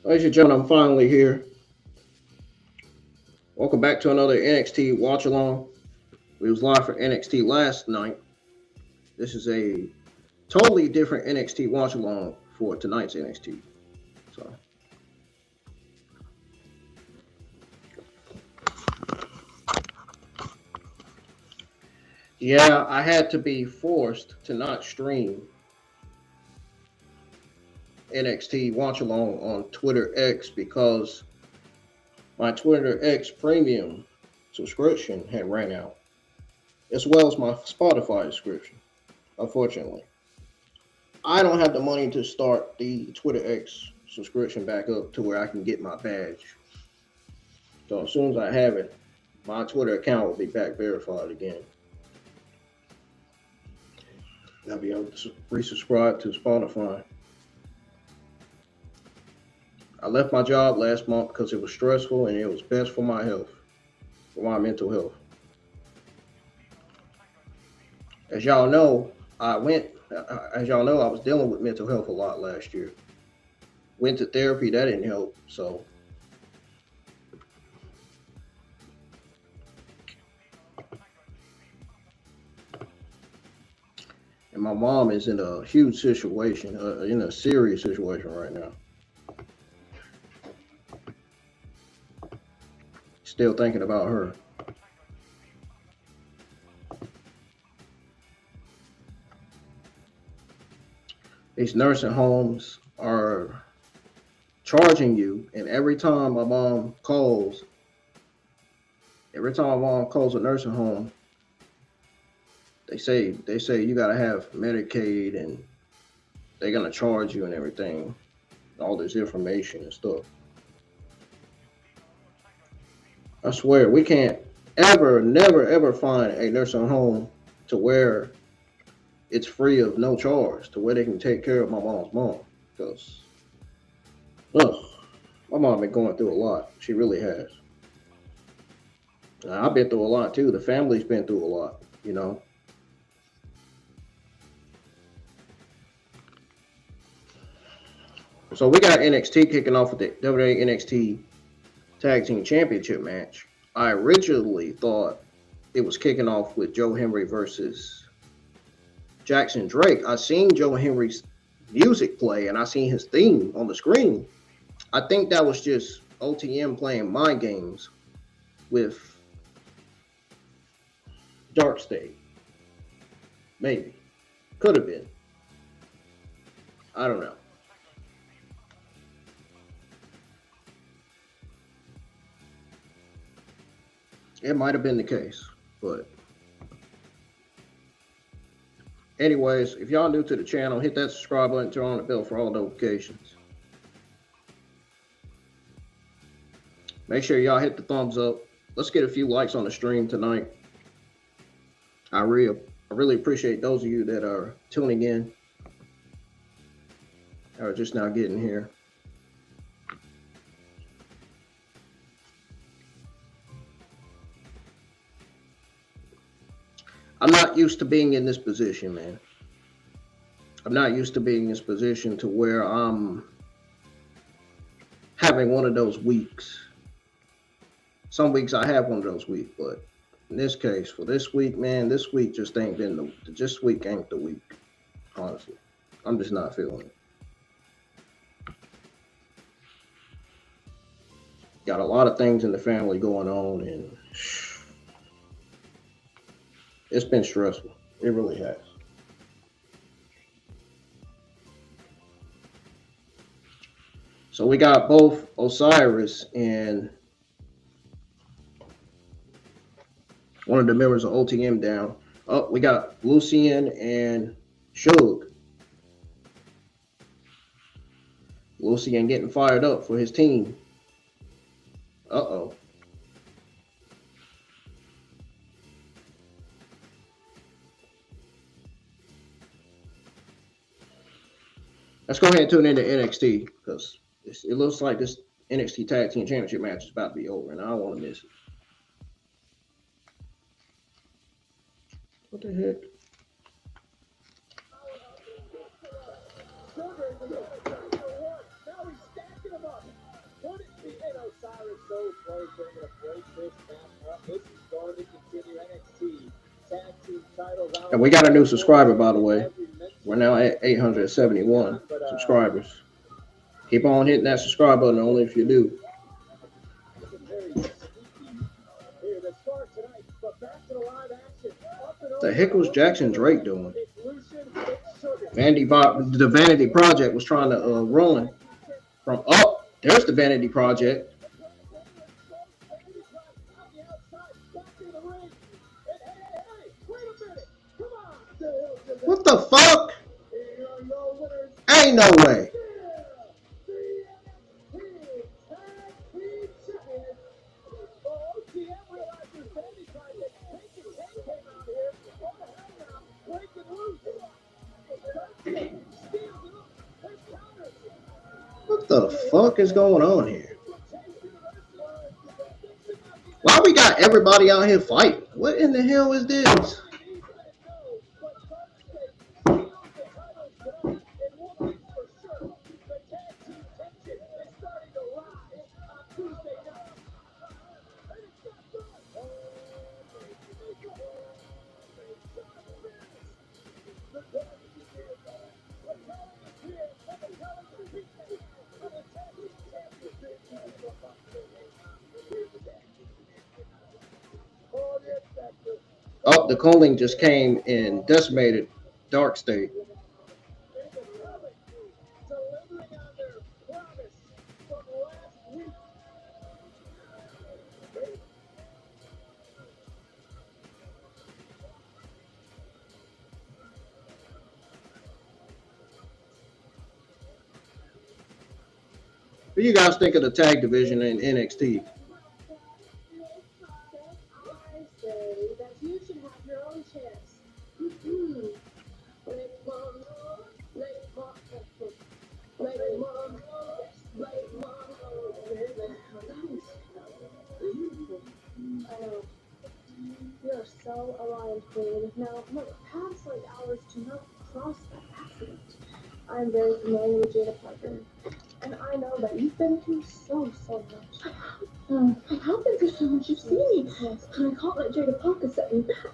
Ladies and gentlemen, I'm finally here. Welcome back to another NXT Watch Along. We was live for NXT last night. This is a totally different NXT Watch Along for tonight's NXT. So, yeah, I had to be forced to not stream NXT Watch Along on Twitter X because my Twitter X premium subscription had ran out, as well as my Spotify subscription, unfortunately. I don't have the money to start the Twitter X subscription back up to where I can get my badge. So as soon as I have it, my Twitter account will be back verified again. I'll be able to resubscribe to Spotify. I left my job last month because it was stressful and it was best for my health, for my mental health. As y'all know, I was dealing with mental health a lot last year. Went to therapy, that didn't help, so. And my mom is in a huge situation, in a serious situation right now. Still thinking about her. These nursing homes are charging you, and every time my mom calls a nursing home, they say you gotta have Medicaid and they're gonna charge you and everything, all this information and stuff. I swear we can't never find a nursing home to where it's free of no charge, to where they can take care of my mom's mom. Because, my mom been going through a lot. She really has. I've been through a lot too. The family's been through a lot, you know. So we got NXT kicking off with the WWE NXT Tag Team Championship match. I originally thought it was kicking off with Joe Hendry versus Jackson Drake. I seen Joe Hendry's music play and I seen his theme on the screen. I think that was just OTM playing mind games with Darkstate. Maybe. Could have been. I don't know. It might have been the case, but anyways, if y'all new to the channel, hit that subscribe button, turn on the bell for all notifications. Make sure y'all hit the thumbs up. Let's get a few likes on the stream tonight. I really appreciate those of you that are tuning in or just now getting here. I'm not used to being in this position, man. I'm not used to being in this position to where I'm having one of those weeks. Some weeks I have one of those weeks, but in this case, for this week, man, this week just ain't been this week ain't the week. Honestly, I'm just not feeling it. Got a lot of things in the family going on, and it's been stressful. It really has. So we got both Osiris and one of the members of OTM down. Oh, we got Lucien and Shug. Lucien getting fired up for his team. Uh-oh. Let's go ahead and tune into NXT because it looks like this NXT Tag Team Championship match is about to be over, and I don't want to miss it. What the heck? so close. They're going to break this match up. This is going to continue. NXT Tag Team titles out. And we got a new subscriber, by the way. We're now at 871 subscribers. Keep on hitting that subscribe button, only if you do. The heck was Jackson Drake doing? The Vanity Project was trying to run from up. There's the Vanity Project. What the fuck? Ain't no way. What the fuck is going on here? Why we got everybody out here fighting? What in the hell is this? Oh, the calling just came and decimated Darkstate. What do you guys think of the tag division in NXT? So aligned, Queen. Now, look, paths like ours do not cross by accident. I am very familiar with Jada Parker, and I know that you've been through so much. I have been through so much. You've seen me, and I can't let Jada Parker set me back.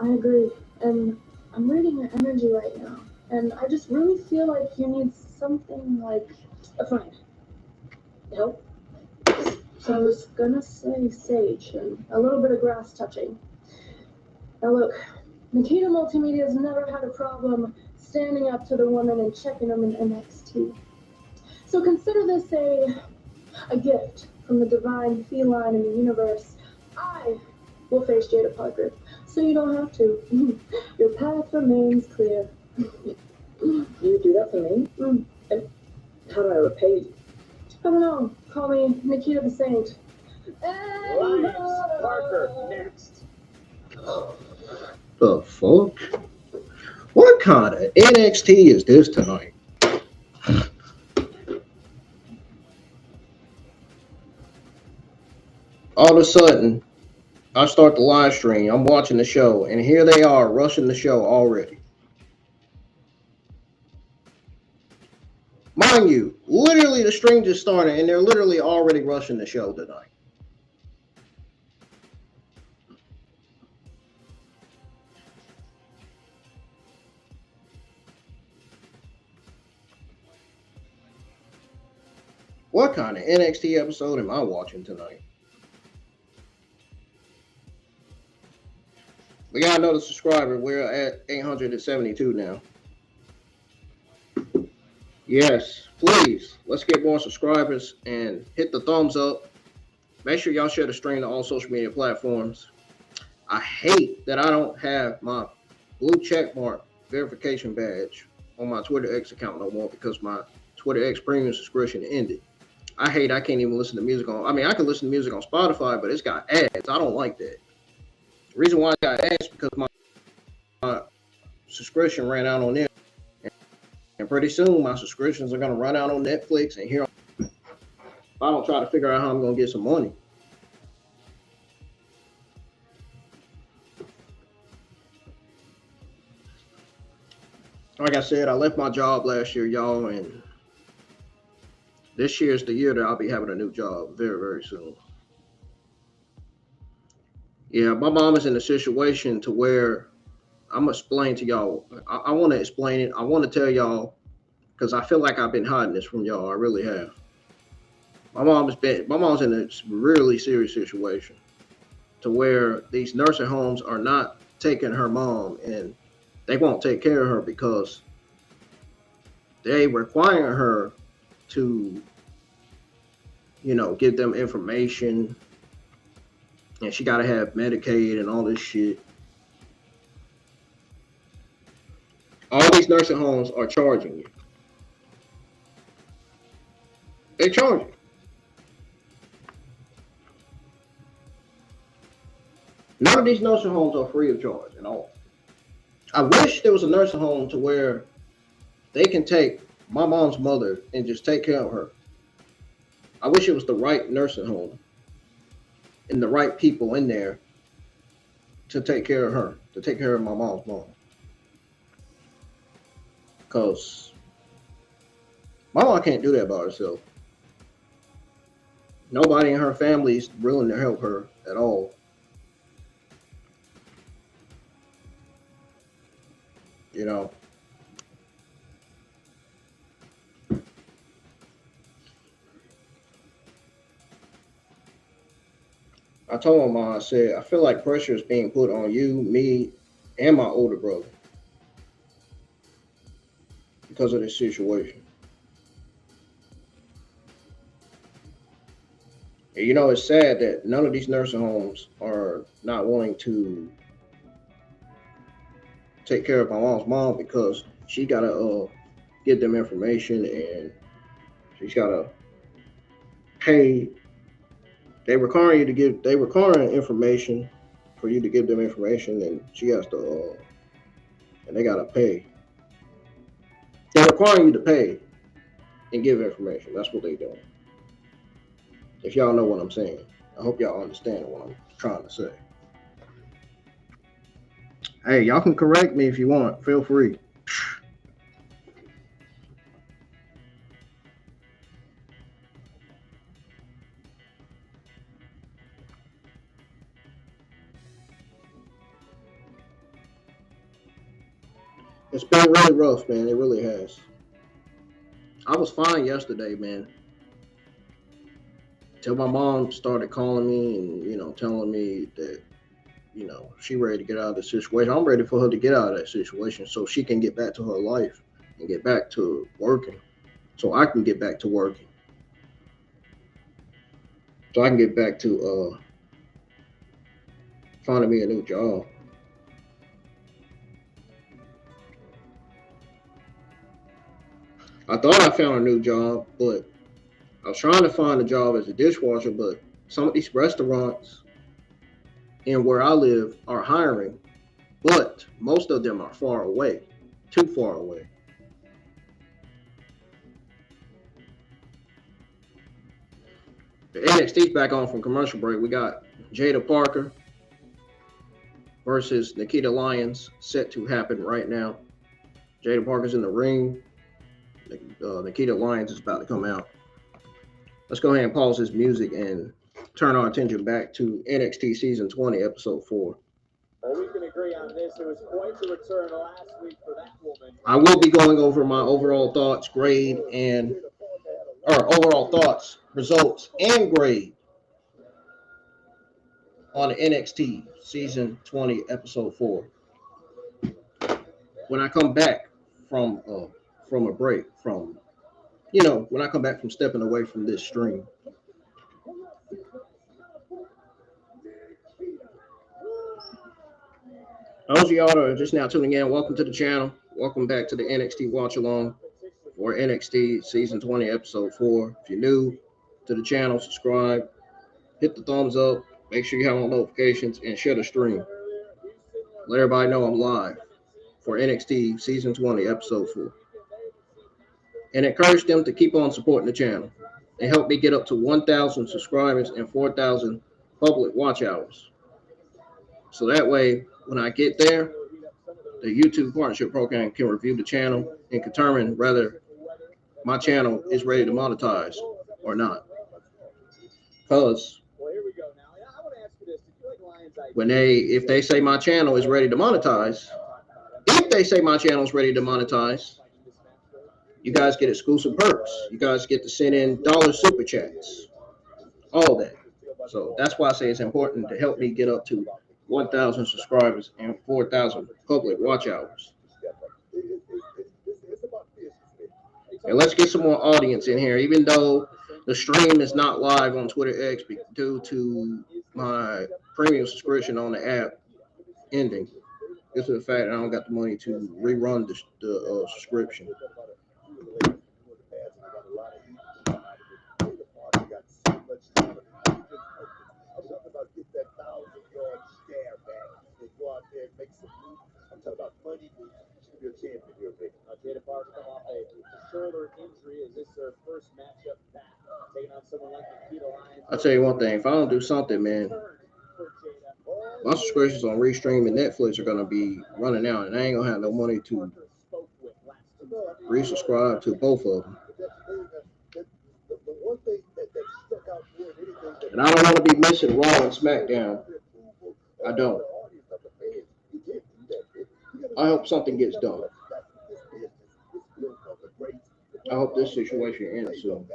I agree, and I'm reading your energy right now, and I just really feel like you need something like a friend. Help? So I was gonna say sage and a little bit of grass touching. Now look, Nikita Multimedia's never had a problem standing up to the women and checking them in NXT. So consider this a gift from the divine feline in the universe. I will face Jada Parker, so you don't have to. Your path remains clear. You do that for me? And how do I repay you? I don't know. Call me Nikita the Saint. Alliance Parker next. The fuck? What kind of NXT is this tonight? All of a sudden, I start the live stream. I'm watching the show, and here they are rushing the show already. Mind you, literally the stream just started, and they're literally already rushing the show tonight. What kind of NXT episode am I watching tonight? We got another subscriber. We're at 872 now. Yes, please. Let's get more subscribers and hit the thumbs up. Make sure y'all share the stream to all social media platforms. I hate that I don't have my blue check mark verification badge on my Twitter X account no more because my Twitter X premium subscription ended. I can't even listen to music on. I mean, I can listen to music on Spotify, but it's got ads. I don't like that. The reason why I got ads is because my subscription ran out on there. And pretty soon my subscriptions are going to run out on Netflix. And here, if I don't try to figure out how I'm going to get some money. Like I said, I left my job last year, y'all, and this year is the year that I'll be having a new job very, very soon. Yeah, my mom is in a situation to where I'm gonna explain to y'all. I want to explain it. I want to tell y'all because I feel like I've been hiding this from y'all. I really have. My mom's in a really serious situation to where these nursing homes are not taking her mom and they won't take care of her because they require her to, give them information, and she got to have Medicaid and all this shit. All these nursing homes are charging you. They charge you. None of these nursing homes are free of charge at all. I wish there was a nursing home to where they can take my mom's mother and just take care of her. I wish it was the right nursing home and the right people in there to take care of her, to take care of my mom's mom. Because my mom can't do that by herself. Nobody in her family is willing to help her at all. I told my mom, I said, I feel like pressure is being put on you, me, and my older brother because of this situation. And it's sad that none of these nursing homes are not willing to take care of my mom's mom because she gotta give them information and she's gotta pay. They require information for you to give them information, and she has to and they gotta pay. They're requiring you to pay and give information. That's what they do. If y'all know what I'm saying. I hope y'all understand what I'm trying to say. Hey, y'all can correct me if you want. Feel free. It's been really rough, man. It really has. I was fine yesterday, man. Till my mom started calling me and, telling me that, she ready to get out of the situation. I'm ready for her to get out of that situation so she can get back to her life and get back to working. So I can get back to working. So I can get back to finding me a new job. I thought I found a new job, but I was trying to find a job as a dishwasher, but some of these restaurants in where I live are hiring, but most of them are far away, too far away. The NXT's back on from commercial break. We got Jada Parker versus Nikita Lyons set to happen right now. Jada Parker's in the ring. Nikita Lyons is about to come out. Let's go ahead and pause this music and turn our attention back to NXT Season 20, Episode 4. Well, we can agree on this. It was quite the return last week for that woman. I will be going over my overall thoughts, results, and grade on the NXT Season 20, Episode 4. When I come back from a break, when I come back from stepping away from this stream. Those of y'all that are just now tuning in, welcome to the channel. Welcome back to the NXT Watch Along for NXT Season 20, Episode 4. If you're new to the channel, subscribe, hit the thumbs up, make sure you have on notifications, and share the stream. Let everybody know I'm live for NXT Season 20, Episode 4. And encourage them to keep on supporting the channel and help me get up to 1,000 subscribers and 4,000 public watch hours. So that way, when I get there, the YouTube partnership program can review the channel and determine whether my channel is ready to monetize or not. Because if they say my channel is ready to monetize, you guys get exclusive perks. You guys get to send in dollar super chats, all that. So that's why I say it's important to help me get up to 1,000 subscribers and 4,000 public watch hours. And let's get some more audience in here, even though the stream is not live on Twitter X due to my premium subscription on the app ending. Due to the fact that I don't got the money to rerun the subscription. Jada Parker come off a shoulder injury. Is this their first matchup back? Taking on someone like Nikita Lyons. I'll tell you one thing. If I don't do something, man, my subscriptions on Restream and Netflix are going to be running out, and I ain't going to have no money to resubscribe to both of them. And I don't want to be missing Raw and SmackDown. I don't. I hope something gets done. I hope this situation ends soon.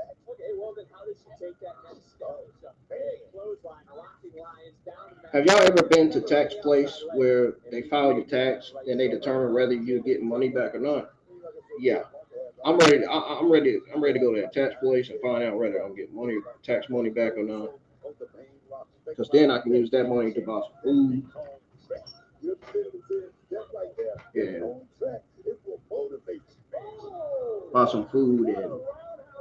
Have y'all ever been to tax place where they file your tax and they determine whether you get money back or not? Yeah, I'm ready. I'm ready to go to that tax place and find out whether I'm getting tax money back or not. Because then I can use that money to buy some food. Yeah. Buy some food and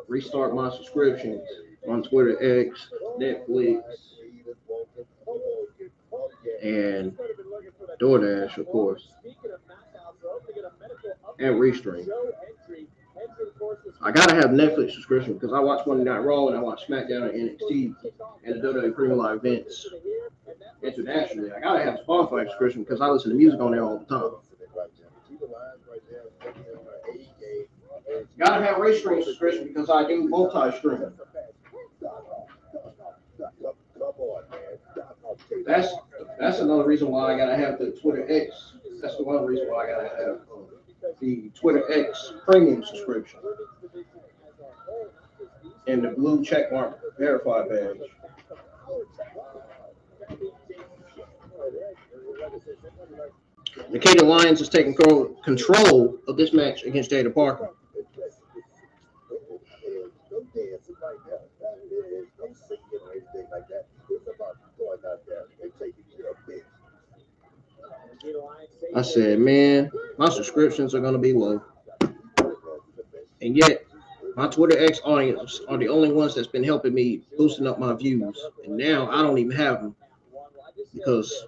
restart my subscriptions on Twitter X, Netflix, and DoorDash, of course, and Restream. I gotta have Netflix subscription because I watch Monday Night Raw and I watch SmackDown and NXT and the WWE Premium Live events internationally. I gotta have Spotify subscription because I listen to music on there all the time. Gotta have Restream subscription because I do multi-stream. That's another reason why I gotta have the Twitter X. That's the one reason why I gotta have the Twitter X premium subscription and the blue checkmark verified badge. Nikita Lyons is taking control of this match against Jada Parker. I said, man, my subscriptions are going to be low. And yet, my Twitter X audience are the only ones that's been helping me boosting up my views. And now I don't even have them because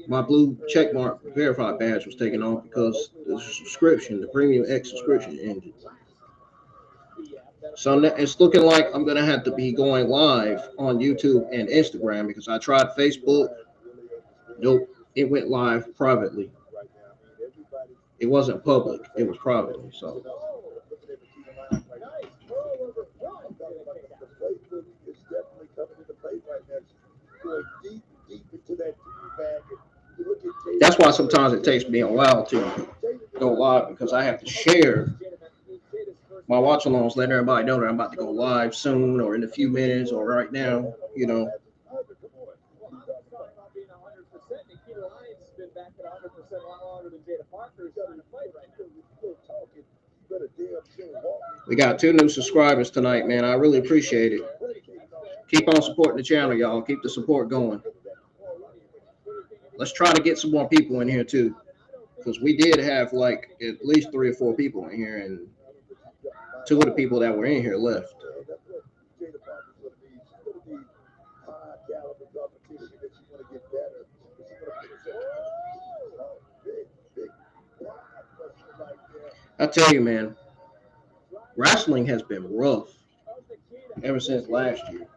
my blue checkmark verified badge was taken off because the subscription, the premium X subscription ended. So it's looking like I'm going to have to be going live on YouTube and Instagram because I tried Facebook. Nope, it went live privately. It wasn't public, it was privately. So that's why sometimes it takes me a while to go live because I have to share my watch alongs, letting everybody know that I'm about to go live soon or in a few minutes or right now, you know. We got 2 new subscribers tonight, man. I really appreciate it. Keep on supporting the channel, y'all. Keep the support going. Let's try to get some more people in here, too. Because we did have, like, at least 3 or 4 people in here, and 2 of the people that were in here left. I tell you, man, wrestling has been rough ever since last year.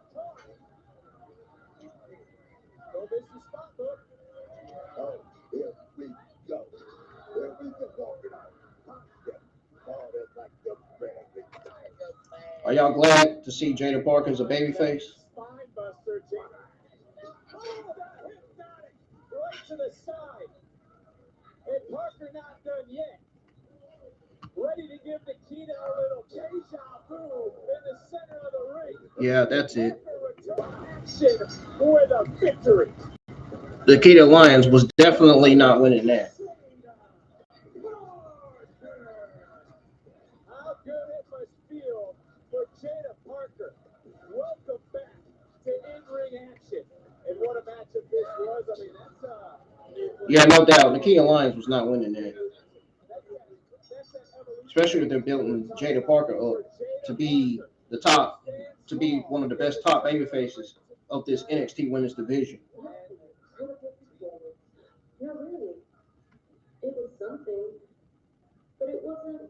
y'all glad to see Jada Parker as a babyface? Spinebuster, Jada. Oh, that hypnotic right to the side. And Parker not done yet. Ready to give Nikita a little deja vu in the center of the ring. Yeah, that's it. Action for the victory. Nikita Lyons was definitely not winning that. How good it must feel for Jada Parker. Welcome back to in-ring action. And what a matchup this was. I mean, that's Yeah, no doubt. Nikita Lyons was not winning that. Especially if they're building Jada Parker up to be the top, to be one of the best top baby faces of this NXT Women's Division. Yeah, really. It was something, but it wasn't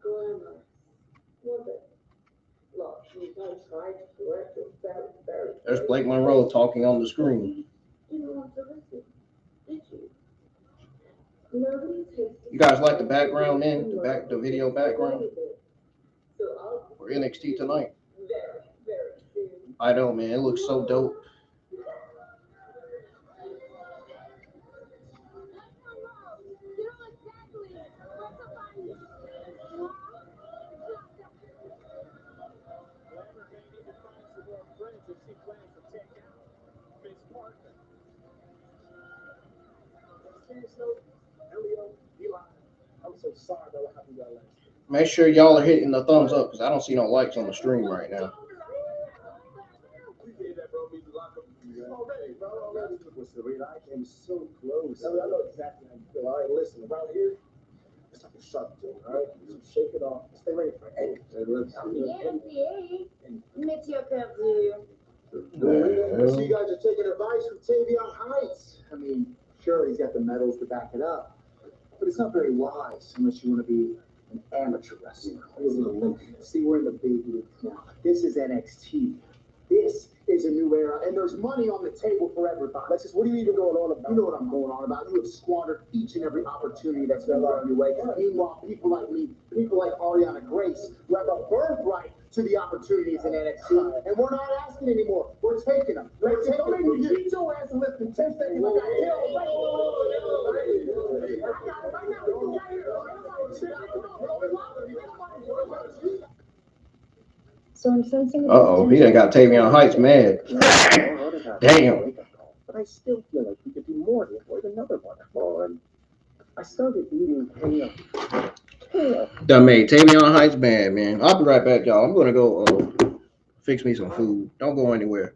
glamorous, was it? Look, you guys tried to correct it very. There's Blake Monroe talking on the screen. You didn't want to listen, did you? Nobody takes. You guys like the background, man? The video background for NXT tonight. Very soon. I know, man. It looks so dope. I'm so sorry about what happened to y'all last year. Make sure y'all are hitting the thumbs up because I don't see no likes on the stream right now. Appreciate that, bro. Means a lot from you. Already, bro. Already. I came so close. I know exactly how you feel. All right, listen. Around here, it's like a sharp thing, all right? So shake it off. Stay ready for anything. Métier perdu. So you guys are taking advice from Tavion Heights. I mean, sure, he's got the medals to back it up, but it's not very wise unless you want to be an amateur wrestler. See, we're in the big leagues now. This is NXT. This is a new era, and there's money on the table for everybody. Alexis, what are you even going on about? You know what I'm going on about. You have squandered each and every opportunity that's been brought your way. Meanwhile, people like me, people like Ariana Grace, who have a birthright to the opportunities in NXT, and we're not asking anymore. We're taking them. Don't make me beat your ass and lift in 10 seconds like I killed. So I'm sensing. He done got Tavion Heights mad. Damn. But I still feel like we could do more to avoid another one. I started eating kale. Done made Tavion Heights mad, man. I'll be right back, y'all. I'm gonna go fix me some food. Don't go anywhere.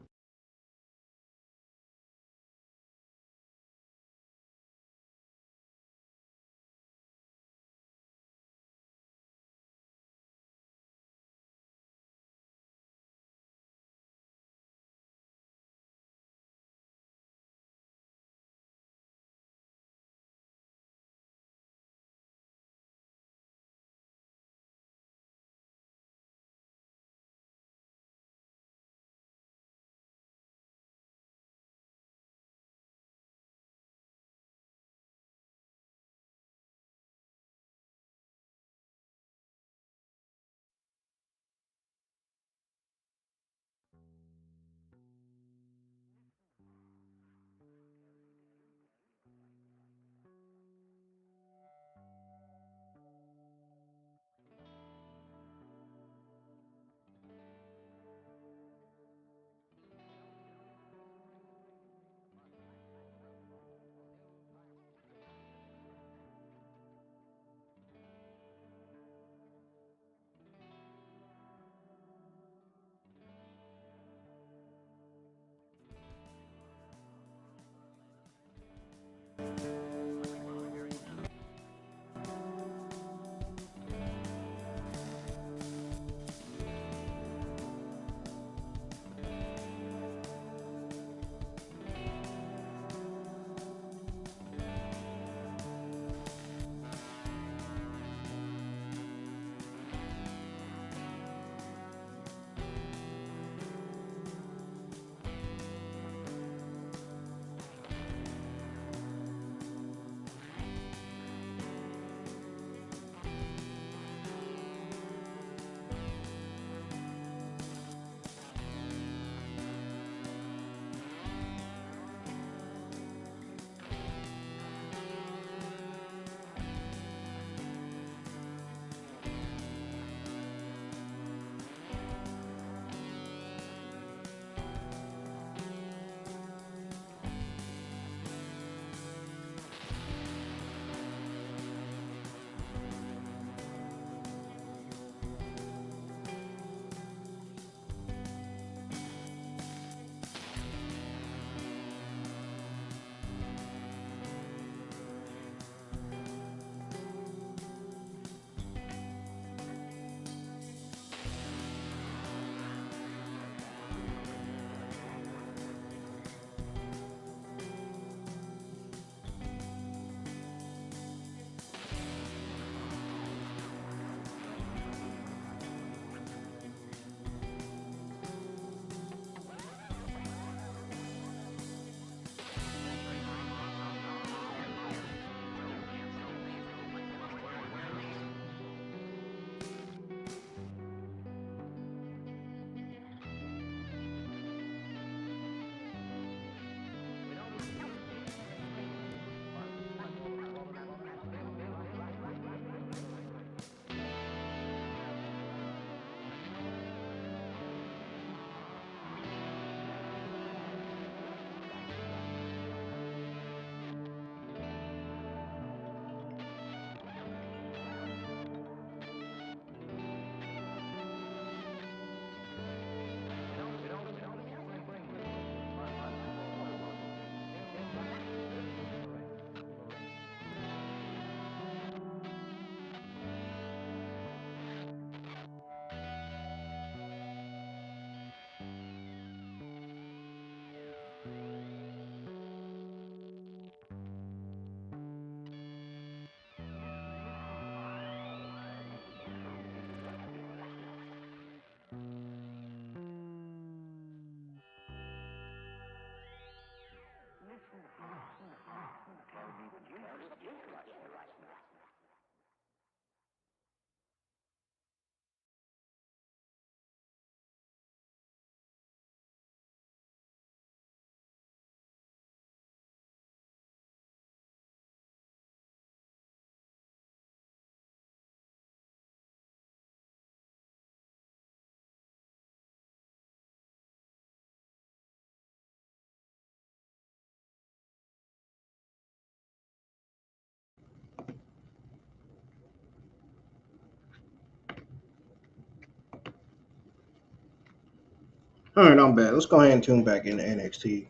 All right, I'm back. Let's go ahead and tune back into NXT.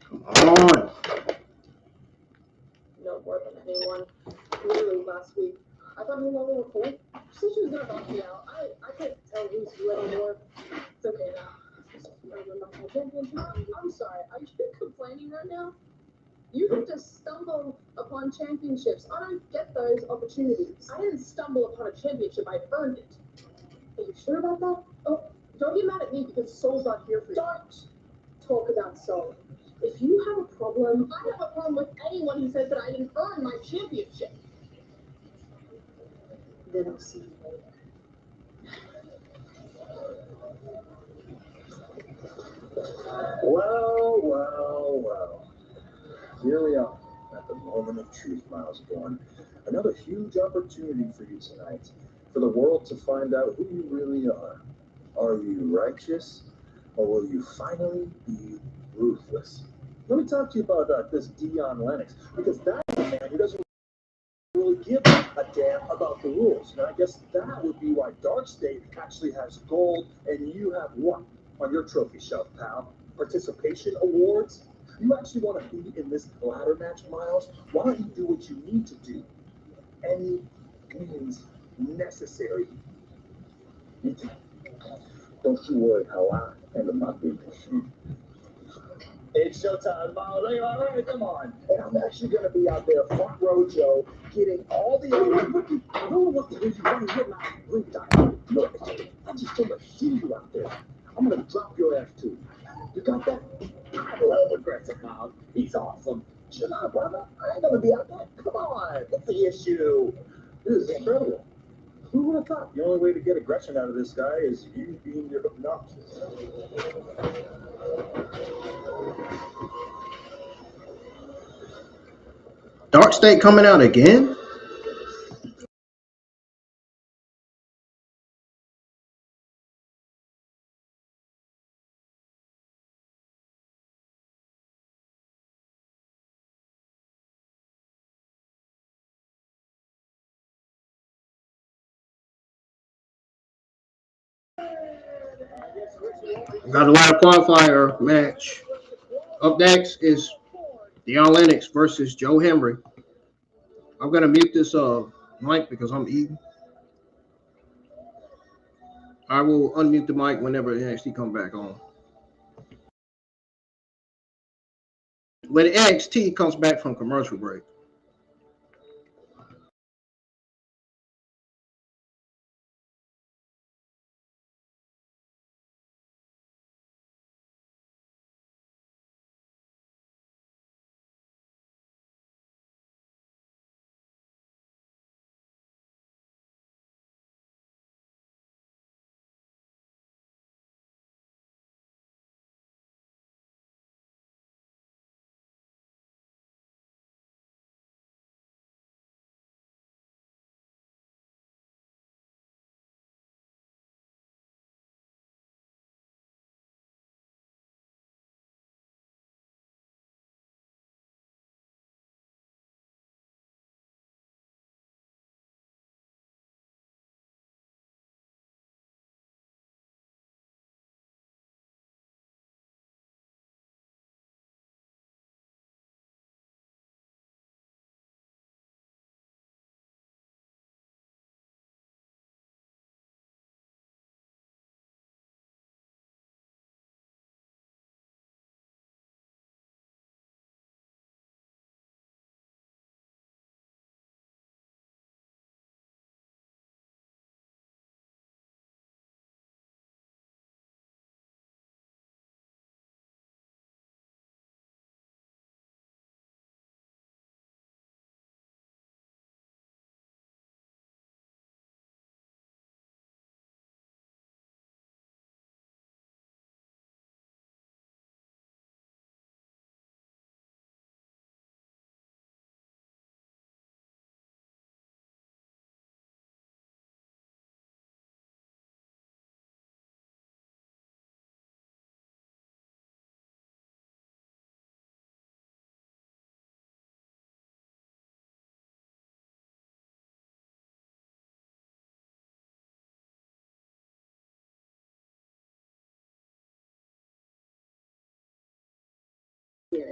Come on. No more than anyone. Literally last week, I thought me and Lola were cool. She said she was gonna knock me out. I couldn't tell who's who anymore. It's okay now. I'm sorry. Are you complaining right now? You can just stumble upon championships. I don't get those opportunities. I didn't stumble upon a championship. I earned it. Are you sure about that? Oh, don't get mad at me because Soul's not here for you. Don't talk about Soul. If you have a problem, I have a problem with anyone who says that I didn't earn my championship. Then I'll see you later. Well. Here we are at the moment of truth, Myles Borne. Another huge opportunity for you tonight, for the world to find out who you really are. Are you righteous, or will you finally be ruthless? Let me talk to you about this Dion Lennox, because that's a man who doesn't really give a damn about the rules. And I guess that would be why Darkstate actually has gold, and you have what on your trophy shelf, pal? Participation awards? You actually want to be in this ladder match, Myles? Why don't you do what you need to do? Any means necessary. Don't you worry how I handle my business. It's showtime, Myles. Hey, all right, come on. And I'm actually going to be out there, front row, Joe, getting all the... No one wants to hear you running here now. Look, I just want to see you out there. I'm going to drop your ass, too. You got that? I love aggressive, Myles. He's awesome. Chill out, brother. I ain't going to be out there. Come on. What's the issue? This is incredible. Who would have thought the only way to get aggression out of this guy is you being your obnoxious? Darkstate coming out again? Got a lot of qualifier match. Up next is Dion Lennox versus Joe Hendry. I'm gonna mute this mic because I'm eating. I will unmute the mic whenever NXT come back on. When NXT comes back from commercial break.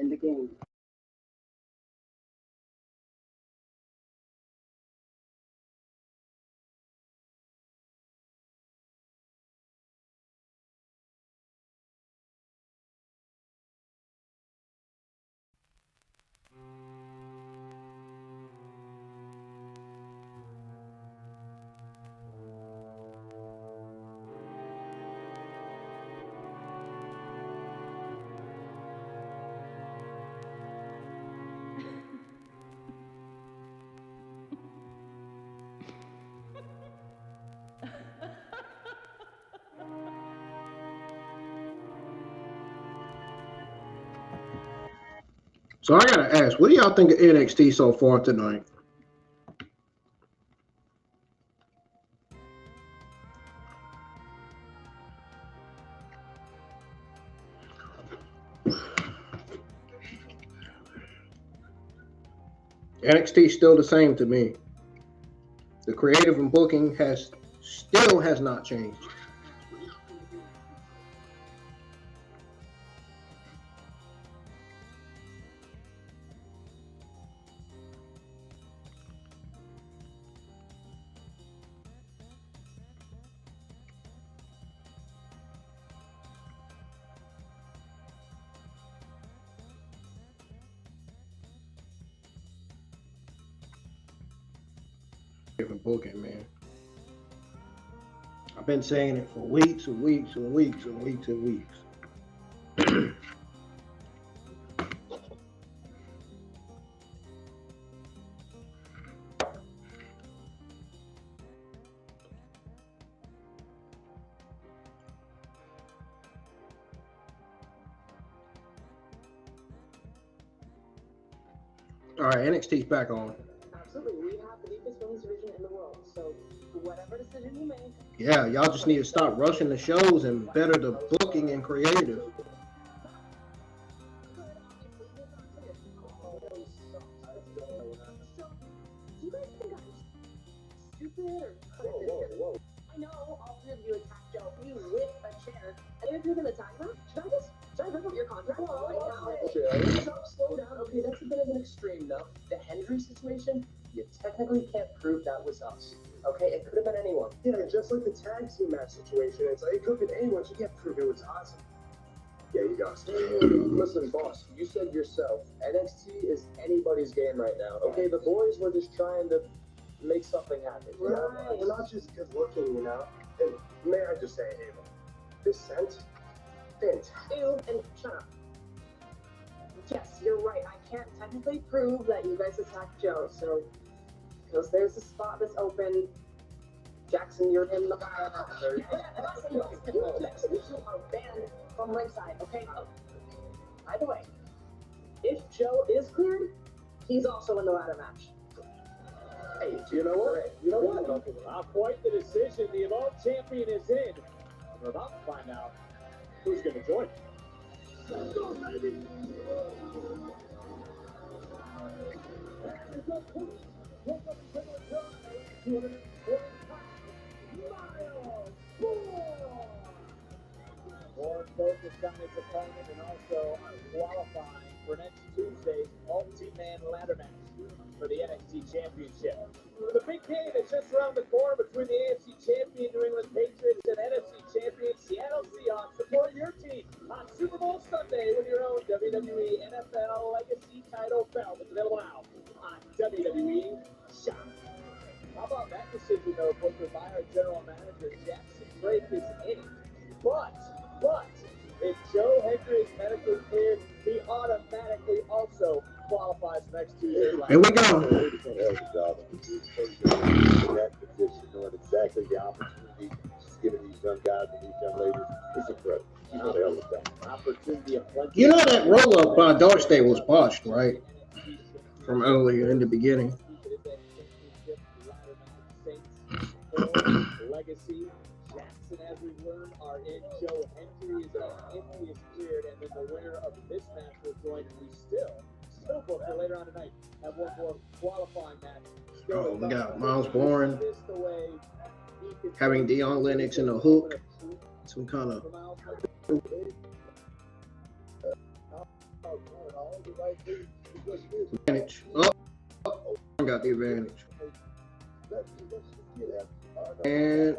in the game. So I gotta ask, what do y'all think of NXT so far tonight? NXT still the same to me. The creative and booking still has not changed. Different booking, man. I've been saying it for weeks and weeks and weeks and weeks and weeks. All right, NXT's back on. Absolutely, we have the deepest women's division in the world. So whatever decision you make. Yeah, y'all just need to stop rushing the shows and better the booking and creative. Do you guys think I'm stupid or I know all three of you attacked Joe me with a chair. And if you're gonna attack her, should I rip up your contract right now? Slow down. Okay, that's a bit of an extreme though. The Hendry situation, you technically can't prove that was us. Okay, it could have been anyone. Yeah, just like the tag team match situation, it's like it could have been anyone. You can't prove it was us. Yeah, you got Listen, boss, you said yourself, NXT is anybody's game right now. Okay, the boys were just trying to make something happen. Right. We're not just good looking, you know. And may I just say, hey, look, this scent, fantastic. Ew, and shut up. Yes, you're right. I can't technically prove that you guys attacked Joe, so because there's a spot that's open. Jackson, you're in the Jackson, you are banned from ringside, okay? Either way, if Joe is cleared, he's also in the ladder match. Hey, you know what? You know what? Not quite the decision. The Evolve champion is in. We're about to find out who's going to join. More focused on his opponent and also on qualifying for next Tuesday's multi-man ladder match for the NXT Championship. The big game that's just around the corner between the AFC Champion New England Patriots and NFC Champion Seattle Seahawks. Support your team on Super Bowl Sunday with your own WWE NFL Legacy title belt. It's available now on WWE Shop. How about that decision, though, booker by our general manager, Jackson Drake is in it. But, if Joe Hendry is medically cleared, he automatically also qualifies for next Tuesday. Here we go. That position, knowing exactly the opportunity she's giving these young guys and these young ladies, is incredible. She's going to hell with that. Opportunity of plenty. You know that roll-up by Darkstate was botched, right? From earlier in the beginning. Legacy. Jackson, as we learned, are in. Joe Hendry is in if he is cleared, and then the winner of this match will join. And we still booked for later on tonight. Have one more qualifying match. Oh, we got Myles Borne having Dion Lennox in a hook. Some kind of Advantage. Oh, got the advantage. And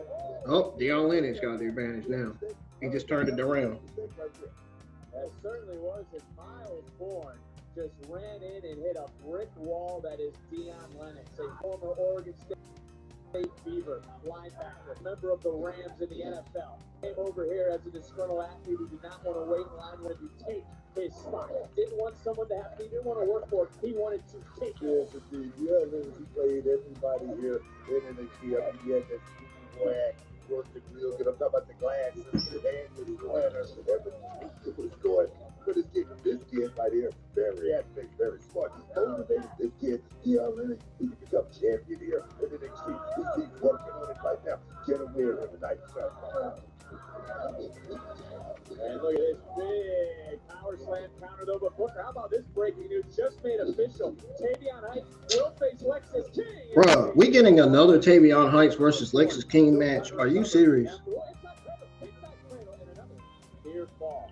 Dion Lennox got the advantage now. He just turned it around. That certainly was, and Myles Borne just ran in and hit a brick wall that is Dion Lennox, a former Oregon State Beaver linebacker, member of the Rams in the NFL. Came over here as a disgruntled athlete who did not want to wait in line when to take his spot. Didn't want someone to have, he didn't want to work for it, he wanted to take it. Yes, indeed. Yeah, he played everybody here in NXT. I mean, he had that swag, worked the grill, I'm talking about the glass, the band with the planner, everything was going. But this kid right here, very athletic, very smart. Motivated this kid, Dion Lennox, he can become champion here in NXT. He's working on it right now. Get a win in the night, son. And look at this big power slam counter though, but Booker, how about this breaking news just made official? Tavion Heights will face Lexus King. Bruh, we getting another Tavion Heights versus Lexus King match. Are you serious?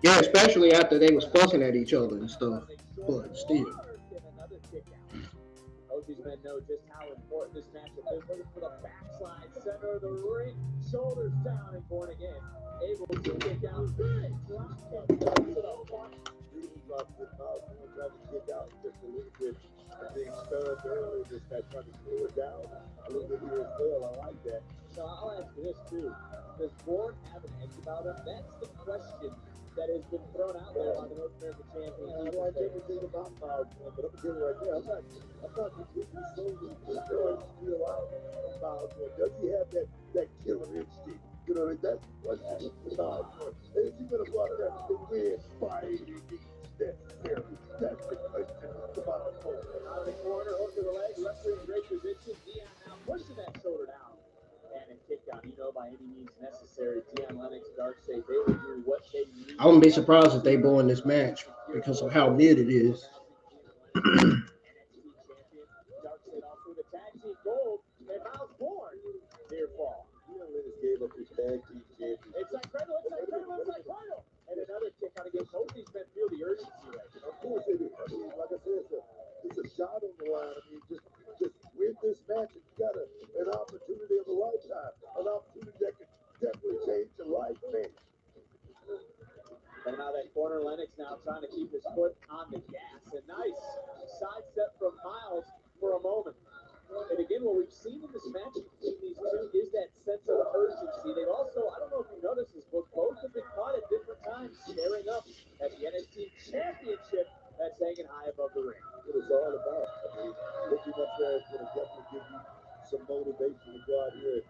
Yeah, especially after they was fussing at each other and stuff. But still. OG's men know just how important this matchup is. Looking for the backslide, center of the ring, shoulders down, and Borne again able to kick out. Big drop kick to the front. Trying to kick out just a little bit. Being stirred earlier, just that trying to cool it down a little bit here as well. I like that. So I'll ask you this too. Does Borne have an edge about him? That's the question that has been thrown out there on the North American champion. I like everything about Myles, but I'm going to tell you right there, I'm not completely sold on feel out about does he have that killer instinct? You know, that's what Myles wants. And is he going to go out there and win by any means necessary? That's the question about the point. Out of the corner, hook to the leg, referee in great position. Dion now pushing that shoulder down. And a kick out, by any means necessary. Dion Lennox, Darkstate, they will do what they need. I wouldn't be surprised if they go in this match because of how mid it is. NXT Champion, Darkstate off with a tag team gold, and Myles Borne near fall. Dion Lennox gave up his tag team championship. It's like cradle. And another kick out against both these men feel the urgency right now. Of course they do. I mean, like I said, it's a shot on the line. I mean, just win this match and you got an opportunity of a lifetime. An opportunity that could definitely change your life, man. And now that corner, Lennox now trying to keep his foot on the gas. A nice sidestep from Myles for a moment. And again, what we've seen in this match between these two is that sense of urgency. They've also, I don't know if you noticed this, but both have been caught at different times staring up at the NXT Championship that's hanging high above the ring. What it's all about. I mean, looking up there is going to definitely give you some motivation to go out here.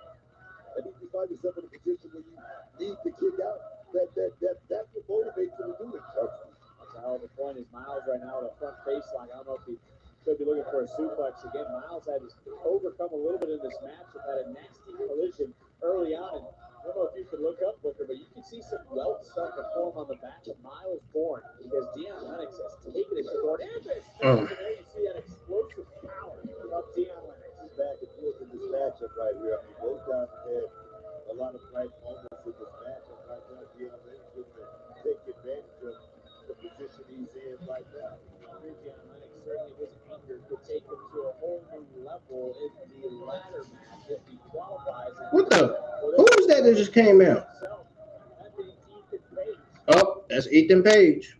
And if you find yourself in a position where you need to kick out, that will motivate you to do it. That's a hell of a point. Is Myles right now at a front face lock. I don't know if he could be looking for a suplex again. Myles had to overcome a little bit in this matchup, had a nasty collision early on. And I don't know if you could look up, Booker, but you can see some welt starting to form on the back of Myles Borne because Dion Lennox has taken it to Borne. And there you see that explosive power of Dion Lennox. Back and forth in this matchup right here. I mean, both guys had a lot of bright moments in this matchup right now. Dion Lennox looking to take advantage of the position he's in right now. Dion Lennox certainly his anger could take him to a whole new level in the ladder match that he qualifies. What the? Who was that just came out? Oh, that's Ethan Page.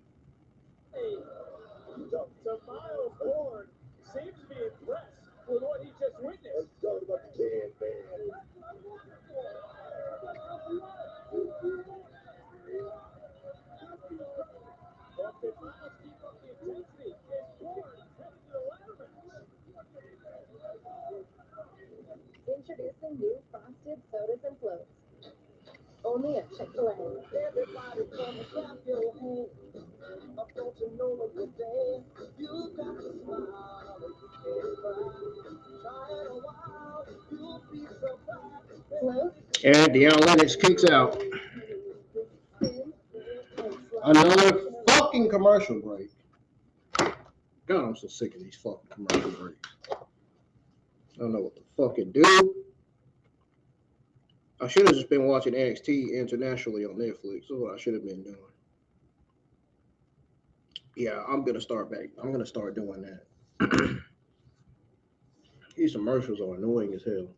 So Myles Borne seems to be impressed with what he just witnessed. Let's talk about the can, man. Introducing new frosted sodas and floats. Only at Chick-fil-A. Everybody come and clap your hands. Don't you know of the day? You got to smile. Try it a while. You'll be surprised. And Dion Lennox kicks out. Another fucking commercial break. God, I'm so sick of these fucking commercial breaks. I don't know what the fuck it do. I should have just been watching NXT internationally on Netflix. That's what I should have been doing. Yeah, I'm gonna start back. I'm gonna start doing that. These commercials are annoying as hell.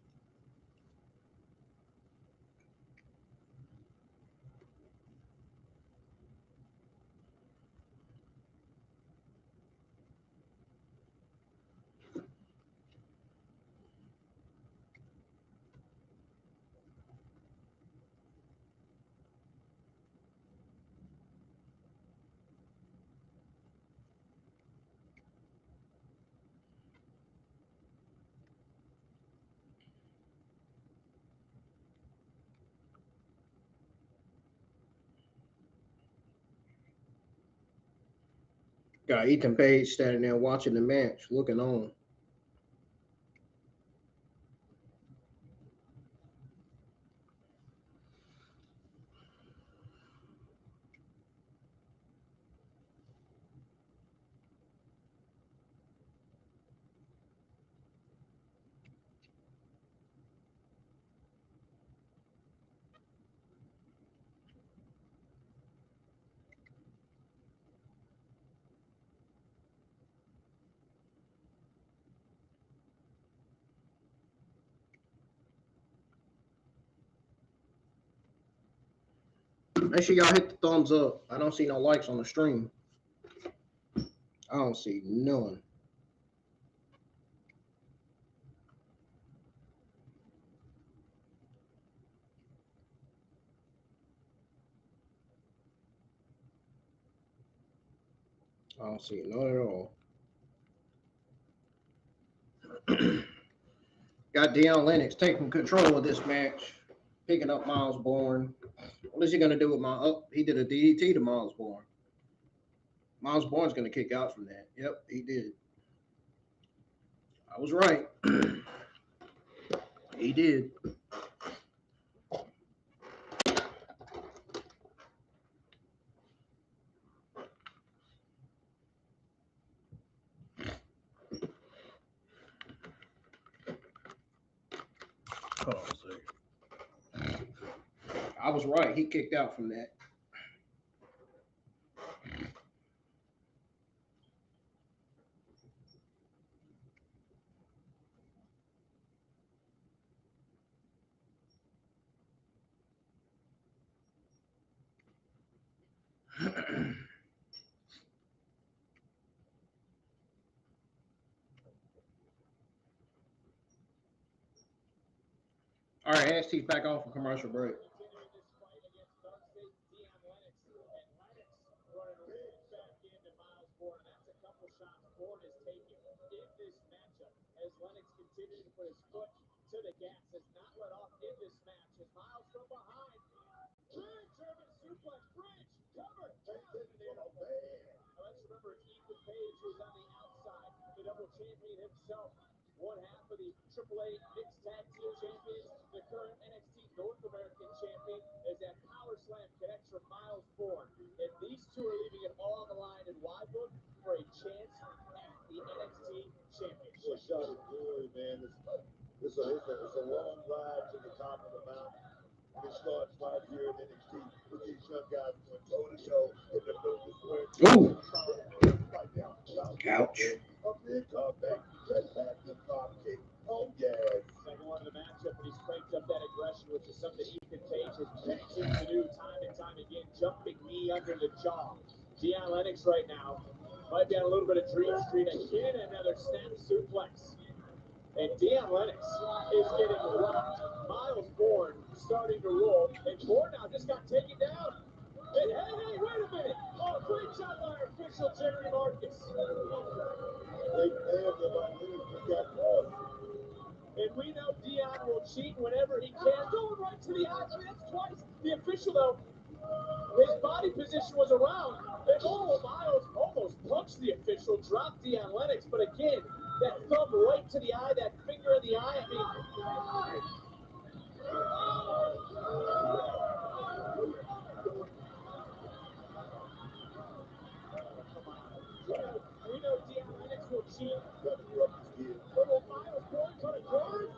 Got Ethan Page standing there watching the match, looking on. Make sure y'all hit the thumbs up. I don't see no likes on the stream. I don't see none. I don't see none at all. Got Dion Lennox taking control of this match, picking up Myles Borne. What is he gonna do with my up? He did a DDT to Myles Borne. Myles Borne's gonna kick out from that. Yep, he did. I was right. He did. Hold on a second. I was right. He kicked out from that. All right, NXT's back on for commercial break. Continuing this fight against Darkstate, Dion Lennox. And Lennox running right back into Myles Borne. And that's a couple shots Borne is taking in this matchup. As Lennox continues to put his foot to the gas, has not let off in this match. As Myles from behind. Big German suplex. Bridge. Cover. Down in there. Now let's remember it's Ethan Page who's on the outside. The double champion himself. One half of the AAA Mixed Tag Team Champions, the current NXT North American Champion, as that power slam connects from Myles Borne. And these two are leaving it all on the line in Wildwood for a chance at the NXT Championship. Shot of glory, man. It's a long ride to the top of the mountain. It starts right here in NXT with these young guys going toe to toe in the business where Ooh. right now. Couch. A big comeback. Just back the drop kick. Oh, yes. Second one of the matchup, and he's cranked up that aggression, which is something Ethan Page has mentioned to do time and time again. Jumping knee under the jaw. Dion Lennox right now might be on a little bit of Dream Street. Again, another snap suplex. And Dion Lennox is getting rocked. Myles Borne starting to roll. And Borne now just got taken down. And hey, wait a minute. Oh, great shot by our official, Jerry Marcus. And we know Dion will cheat whenever he can. Going right to the eye. I mean, that's twice. The official, though, his body position was around. And Myles almost punched the official, dropped Dion Lennox. But again, that thumb right to the eye, that finger in the eye. I mean, we know Dion Lennox will cheat. Will Myles Borne cut a corner?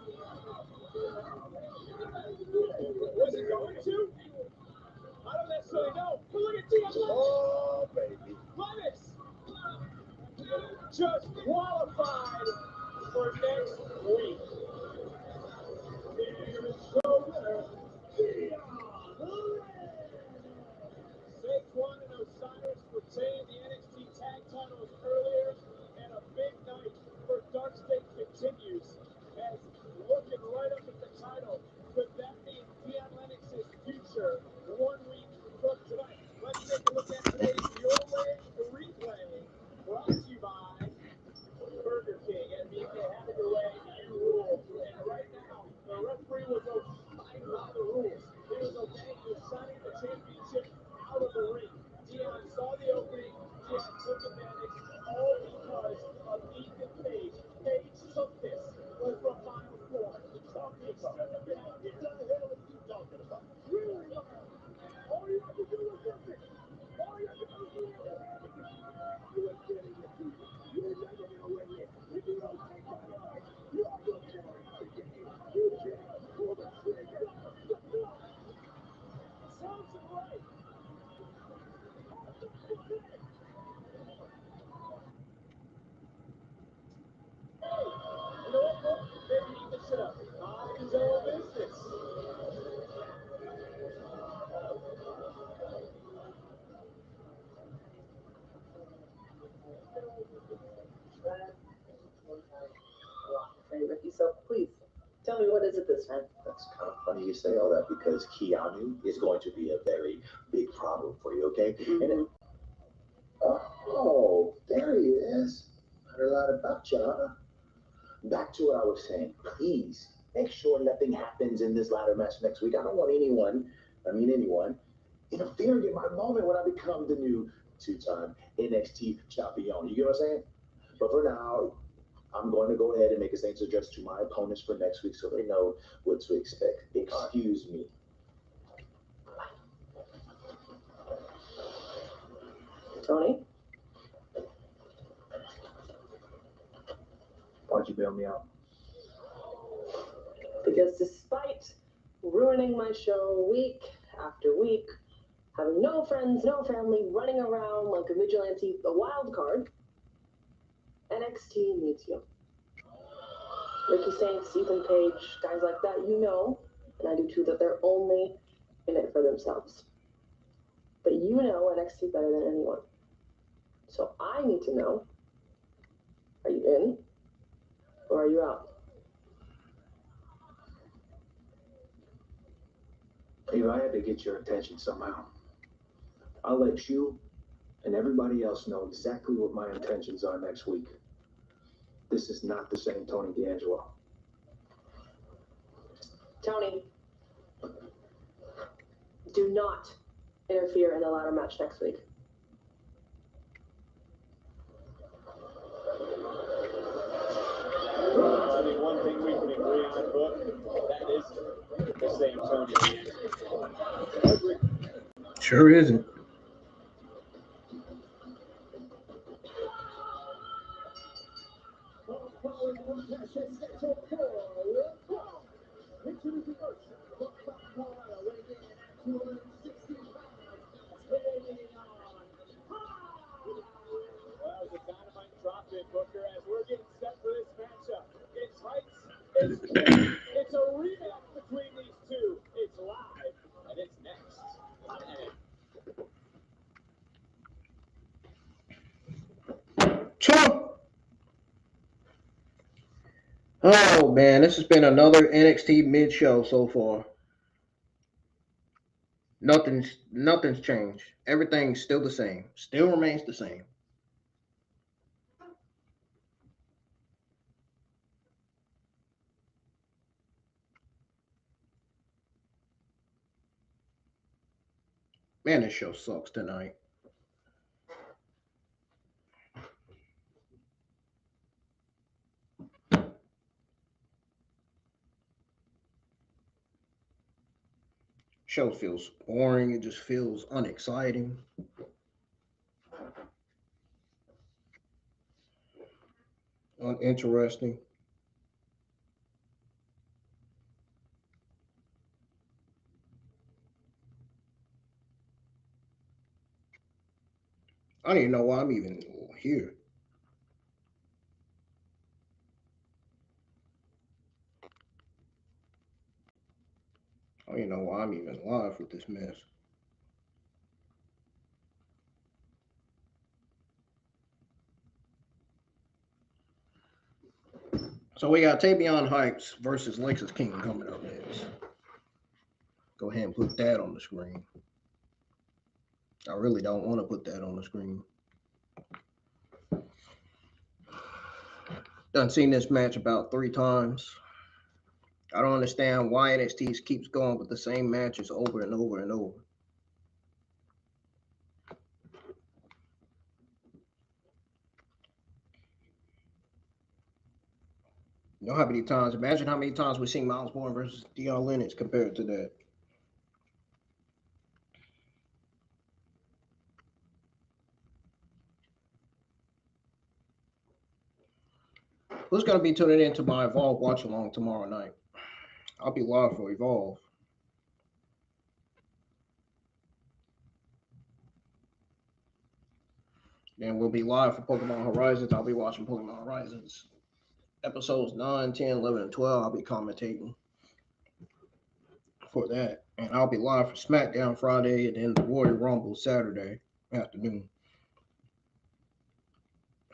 Was he going to? I don't necessarily know. But look at Dion Lennox. Oh, baby. Lennox Tell me, what is it this time? That's kind of funny you say all that because Keanu is going to be a very big problem for you, okay? And oh, there he is. Heard a lot about you, huh? Back to what I was saying. Please make sure nothing happens in this ladder match next week. I don't want anyone, interfering in my moment when I become the new two-time NXT Champion. You get what I'm saying? But for now, I'm going to go ahead and make a thanks address to my opponents for next week so they know what to expect. Excuse me. Tony? Why'd you bail me out? Because despite ruining my show week after week, having no friends, no family, running around like a vigilante, a wild card, NXT needs you. Ricky Saints, Ethan Page, guys like that, you know, and I do too, that they're only in it for themselves. But you know NXT better than anyone. So I need to know, are you in or are you out? If I had to get your attention somehow, I'll let you and everybody else know exactly what my intentions are next week. This is not the same Tony D'Angelo. Tony, do not interfere in the ladder match next week. I think one thing we can agree on, Book, that is the same Tony D'Angelo. Sure isn't. Well, the dynamite drop in, Booker, as we're getting set for this matchup. It's heights, it's depth, it's a rematch between these two. It's live, and it's next on NXT. Chump! Oh man, this has been another NXT mid show so far. Nothing's changed. Everything's still the same. Still remains the same. Man, this show sucks tonight. Show feels boring. It just feels unexciting. Uninteresting. I don't even know why I'm even here. I don't even know why I'm even live with this mess. So we got Tavion Heights versus Lexus King coming up next. Go ahead and put that on the screen. I really don't want to put that on the screen. Done seen this match about 3 times. I don't understand why NXT keeps going with the same matches over and over and over. You know how many times, imagine how many times we've seen Myles Borne versus Dion Lennox compared to that. Who's going to be tuning into my Evolve Watch Along tomorrow night? I'll be live for Evolve. Then we'll be live for Pokemon Horizons. I'll be watching Pokemon Horizons. Episodes 9, 10, 11, and 12. I'll be commentating for that. And I'll be live for SmackDown Friday and then the Royal Rumble Saturday afternoon.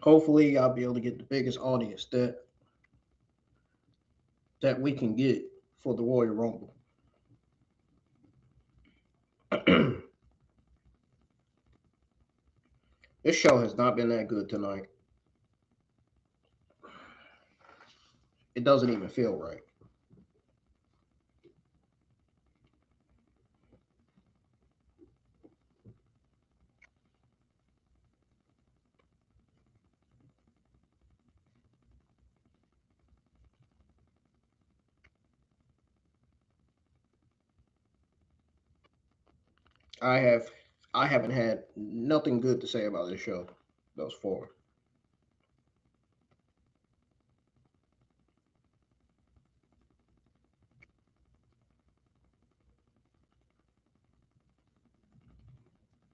Hopefully, I'll be able to get the biggest audience that that we can get for the Royal Rumble. This show has not been that good tonight. It doesn't even feel right. I haven't had nothing good to say about this show thus far.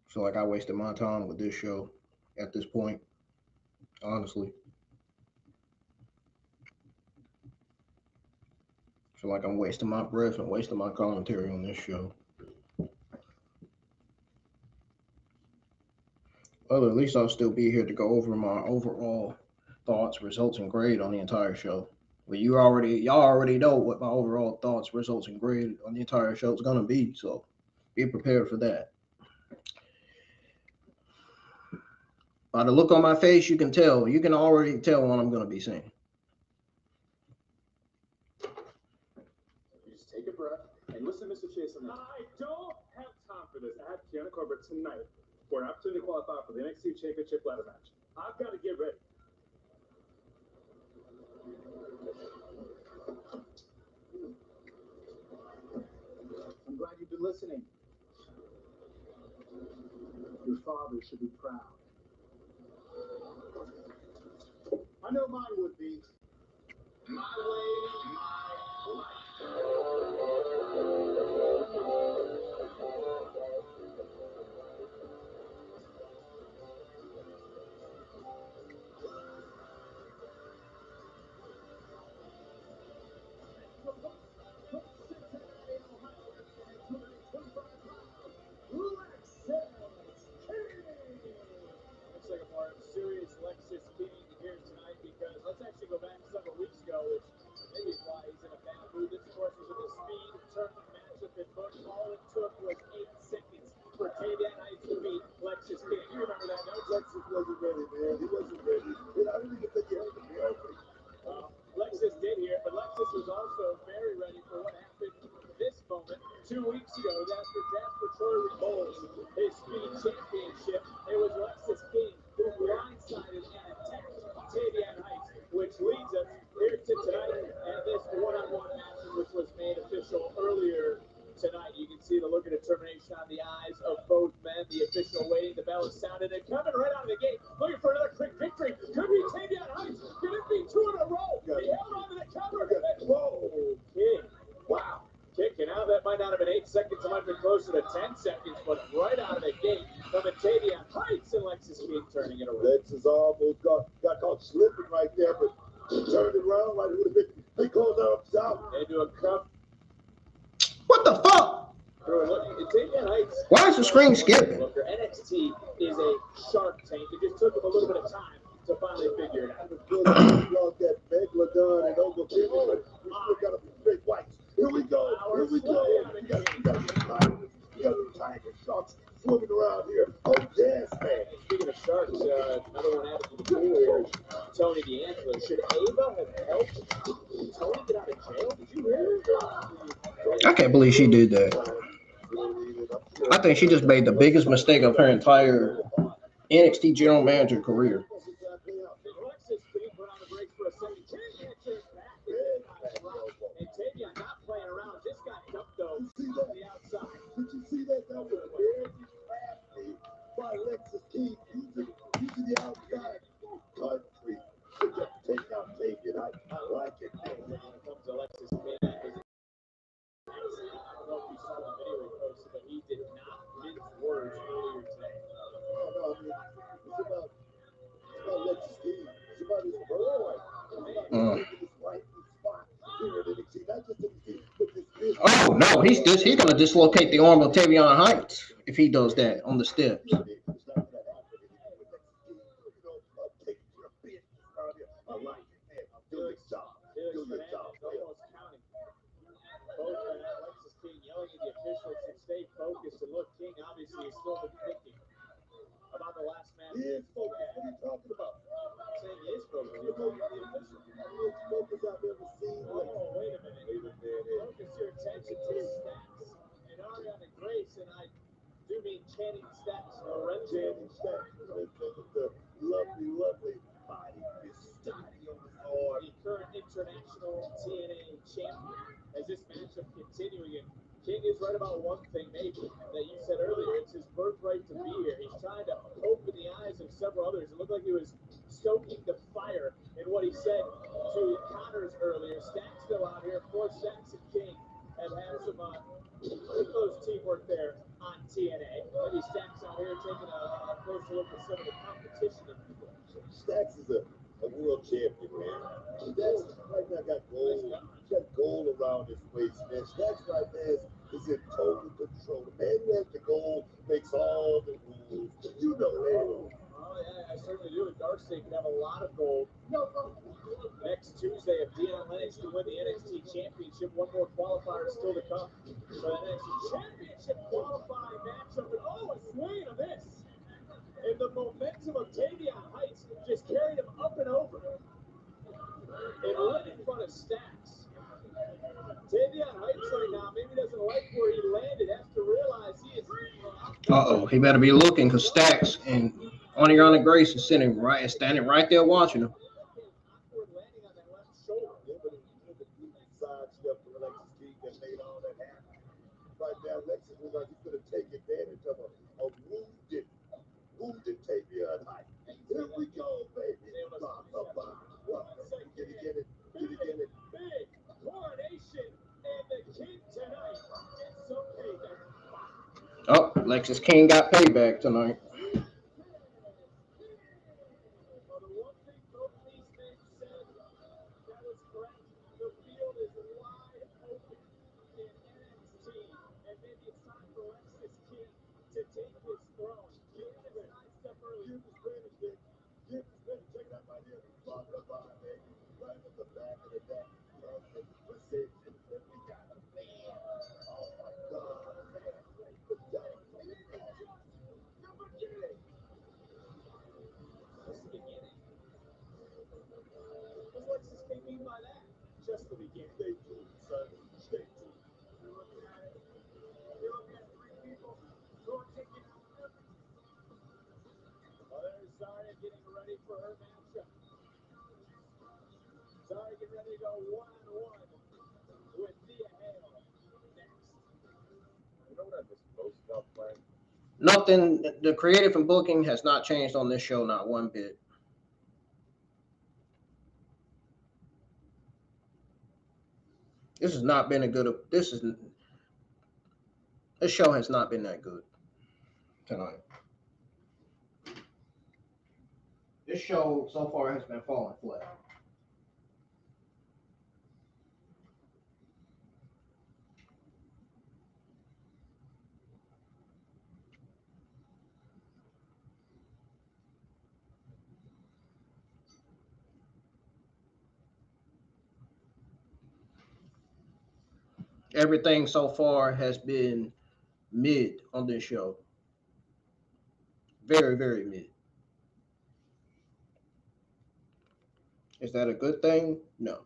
Feel like I wasted my time with this show at this point, honestly. Feel like I'm wasting my breath and wasting my commentary on this show. Well, at least I'll still be here to go over my overall thoughts, results, and grade on the entire show. Well, y'all already know what my overall thoughts, results, and grade on the entire show is gonna be. So be prepared for that. By the look on my face, you can already tell what I'm gonna be saying. You just take a breath and listen to Mr. Chase on this. I don't have time for this. I have Keanu Carver tonight for an opportunity to qualify for the NXT Championship ladder match. I've got to get ready. I'm glad you've been listening. Your father should be proud. I know mine would be. My way, my life. Looks like a more serious Lexus King here tonight because let's actually go back several weeks ago, which maybe is why he's in a bad mood. This, of course, was a speed tournament matchup in book. All it took was 8 seconds for Tavian Heights to beat Lexus King. You remember that, no? Lexus wasn't ready, man. He wasn't ready. I didn't even think he had to be open. Lexus did here, but Lexus was also very ready for what happened this moment 2 weeks ago. After Jasper Troy bowls his speed championship, it was Lexus King who blindsided and attacked Tavian Heights, which leads us here to tonight and this one-on-one match, which was made official earlier tonight. You can see the look of determination on the eyes of both men. The official waiting. The bell is sounded and coming right out of the gate, looking for another quick victory. Could be Tavian Heights. Could it be 2 in a row? He held on to the cover. And whoa, King. Wow. Kicking out. That might not have been 8 seconds. It might have been closer to 10 seconds, but right out of the gate coming Tavian Heights and Lexus King turning it around. Lexus almost got caught slipping right there, but he turned it around like it would have been. They called out south. Into a cup. What the fuck? Tavian Heights. Why is the screen skipping? NXT is a shark tank. It just took them a little bit of time to finally figure it out. Lost that Megalodon and Overkill, but we still got a straight whites. Here we go. Here we go. We got the tiger sharks swimming around here. Oh, yes, man. Speaking of sharks, another one added to the pool here. Tony D'Angelo. Should Ava have helped Tony get out of jail? Did you hear? I can't believe she did that. I think she just made the biggest mistake of her entire NXT general manager career. Alexis King put on the brakes for a second. Can't answer back. And Tavian not playing around. Just got dumped though on the outside. Did you see that? That was very crafty by Lexus King using the outside country to just take out Tavian. I like it. When it comes to Alexis King, I don't know if you saw the video he posted, but he did not mince words earlier today. No, I mean, it's about Lexus King. It's about his boy. It's about his right spot here at NXT. Not just NXT, but this business. Oh no, he's gonna dislocate the arm of Tavian Heights if he does that on the steps. It's not gonna happen anymore with Lexus King. Take your business out here. I like it, man. Do your job. Do your job, man. Almost officials should stay focused. And look, King obviously is still thinking about the last match. He is focused. What are you talking about? I'm saying he is focused. You're talking about the official. Most focus I've ever seen. Oh, wait a minute. Focus your attention to Stacks and Ariana Grace, and I do mean Channing Stacks. Channing Stacks. The lovely, lovely body, Pistachio on. The current international TNA champion. As this matchup continuing, and King is right about one thing, maybe, that you said earlier. It's his birthright to be here. He's trying to open the eyes of several others. It looked like he was stoking the fire in what he said to Connors earlier. Stacks still out here. Of course, Stacks and King have had some close teamwork there on TNA. Maybe Stacks out here taking a closer look at some of the competition. Stacks is a world champion, man. Stacks right now got gold. He's got gold around his waist, man. Stacks right there is in total control. The man who has the gold makes all the rules. You know that. Oh, yeah, I certainly do. Darkstate could have a lot of gold. Next Tuesday, if Dion Lennox can win the NXT Championship, one more qualifier still to come for the NXT Championship qualifying matchup. And oh, a swing and a miss. And the momentum of Tavion Heights just carried him up and over. And right in front of Stacks. Tavion Heights right now maybe doesn't like where he landed. Has to realize he is. Uh-oh, he better be looking because Stacks and Ariana Grace is standing right there watching him. Awkward landing on that left shoulder. Yeah, but he took a side step for Alexis King that made all that happen. Right now, Alexis looks like he's going to take advantage of a wounded Tavion Heights. Here we go, baby. Get it. Big coronation and the King tonight gets some payback. Oh, Lexus King got payback tonight. Well, the one thing both these men said, that was correct. The field is wide open in NXT, and maybe it's time for Lexus King to take his throne. Give him a sidestep early. Check it out right here. Blah, blah, blah, baby. Right at the back of the neck. Perfect position. We got a man. Oh, my God, man. The beginning. Just the beginning. What does Lexus King mean by that? Just the beginning. Stay tuned, son. Stay tuned. You're looking at it. You're looking at three people who are taking out everything. Well, there's Zarya getting ready for her matchup. Zarya getting ready to go one-on-one with Thea Hale next. You know what I miss most about playing? Nothing. The creative and booking has not changed on this show, not one bit. This has not been a good. This show has not been that good tonight. This show so far has been falling flat. Everything so far has been mid on this show. Very, very mid. Is that a good thing? No.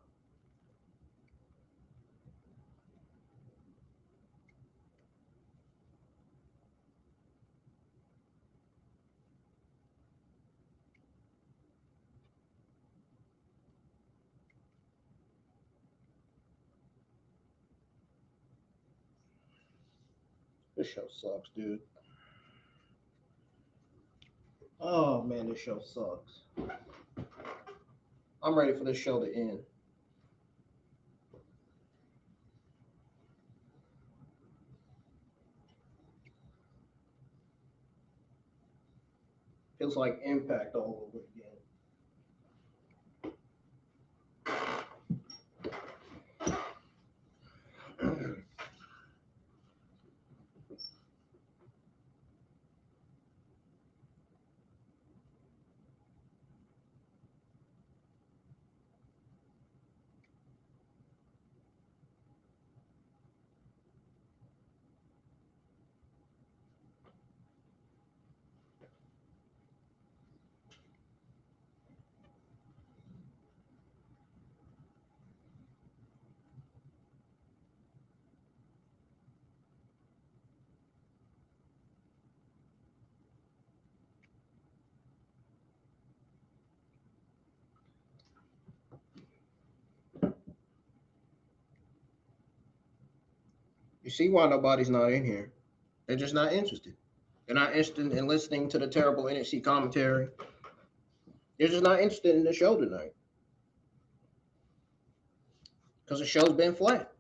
This show sucks, dude. Oh man, this show sucks. I'm ready for this show to end. Feels like Impact all over again. You see why nobody's not in here. They're just not interested. They're not interested in listening to the terrible NXT commentary. They're just not interested in the show tonight. Because the show's been flat.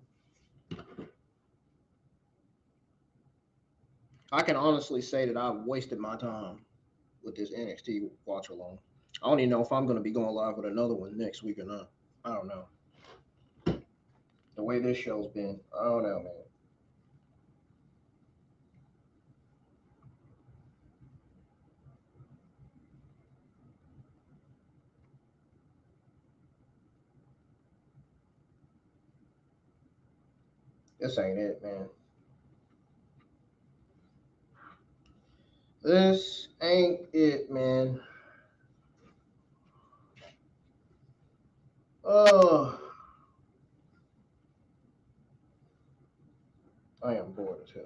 I can honestly say that I've wasted my time with this NXT Watch Along. I don't even know if I'm going to be going live with another one next week or not. I don't know. The way this show's been, I don't know, man. This ain't it, man. This ain't it, man. Oh, I am bored as hell.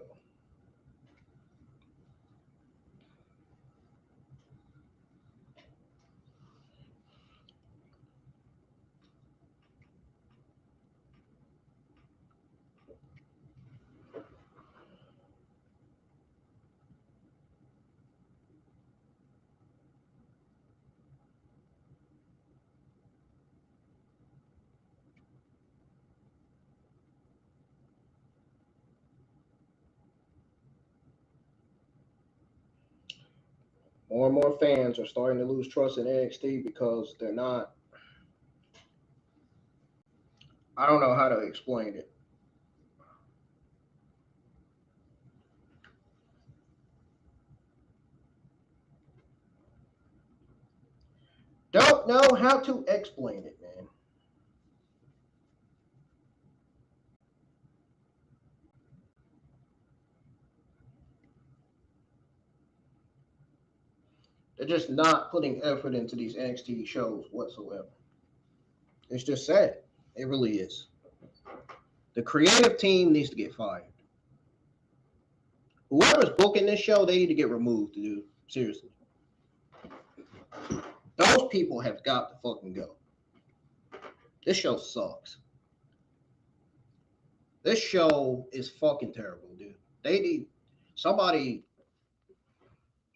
More and more fans are starting to lose trust in NXT because they're not. I don't know how to explain it. Don't know how to explain it, man. They're just not putting effort into these NXT shows whatsoever. It's just sad. It really is. The creative team needs to get fired. Whoever's booking this show, they need to get removed, dude. Seriously. Those people have got to fucking go. This show sucks. This show is fucking terrible, dude. They need somebody,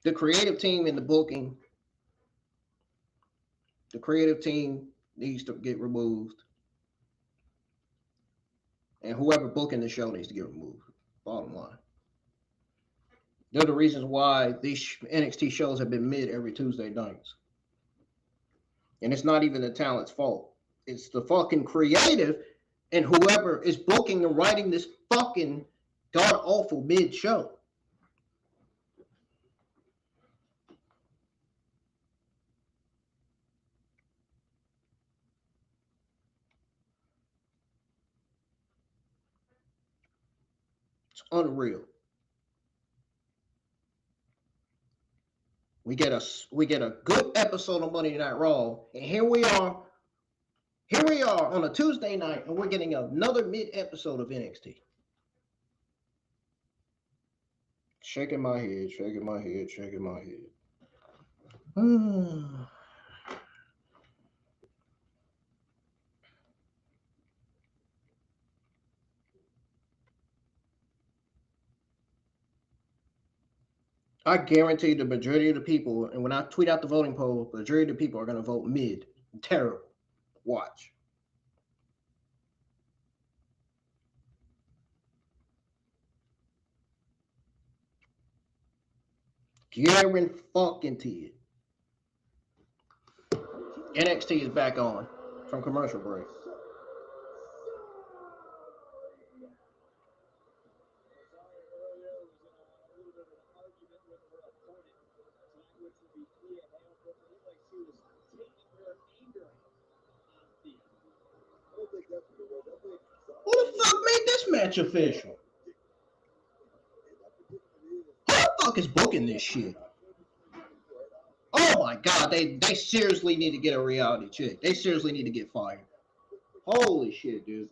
the creative team in the booking, the creative team needs to get removed. And whoever booking the show needs to get removed. Bottom line. They're the reasons why these NXT shows have been mid every Tuesday nights. And it's not even the talent's fault. It's the fucking creative and whoever is booking and writing this fucking god-awful mid show. It's unreal. We get a good episode of Monday Night Raw, and here we are on a Tuesday night, and we're getting another mid episode of NXT. Shaking my head, shaking my head, shaking my head. I guarantee the majority of the people, and when I tweet out the voting poll, the majority of the people are going to vote mid. Terrible. Watch. Guarantee it. NXT is back on from commercial break. Who the fuck made this match official? Who the fuck is booking this shit? Oh my god, they seriously need to get a reality check. They seriously need to get fired. Holy shit, dude.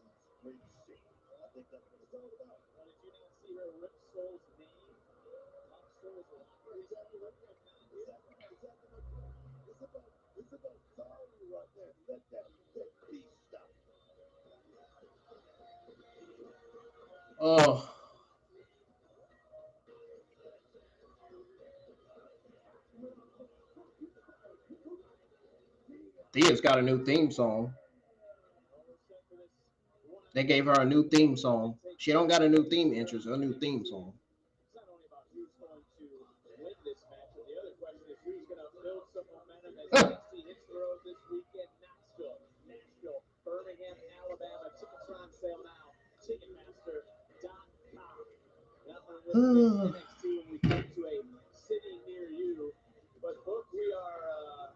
Oh. Thea's got a new theme song. They gave her a new theme song. She don't got a new theme entrance, a new theme song. It's not only about who's going to win this match, but the other question is who's going to build some momentum as NXT hits the road this weekend. Knoxville, Nashville, Birmingham, Alabama. Tickets are on sale now. Ticketmaster.com. That one with NXT when we come to a city near you. But Book, we are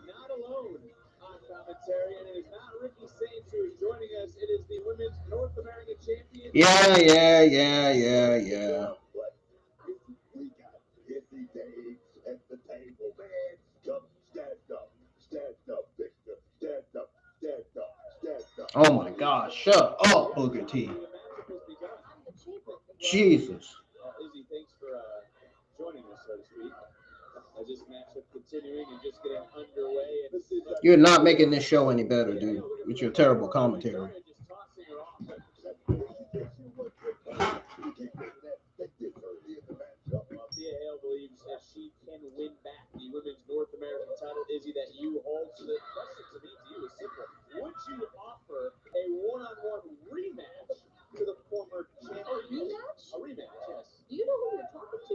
not alone on commentary, and it is not Ricky Saints who is joining us. It is the Women's North American Champion. Yeah. We got busy days at the table, man. Come stand up, Victor. Stand up. Oh my God, shut up, Booker T. Jesus. Izzy, thanks for joining us, so to speak. As this matchup continuing and just getting underway. And You're not making this show any better, dude, with your terrible commentary. Thea Hale believes that she can win back the Women's North American title, Izzy, that you hold. So the question to me, to you, is simple. Would you offer a one-on-one rematch to the former champion? A rematch? A rematch, yes. Do you know who you're talking to?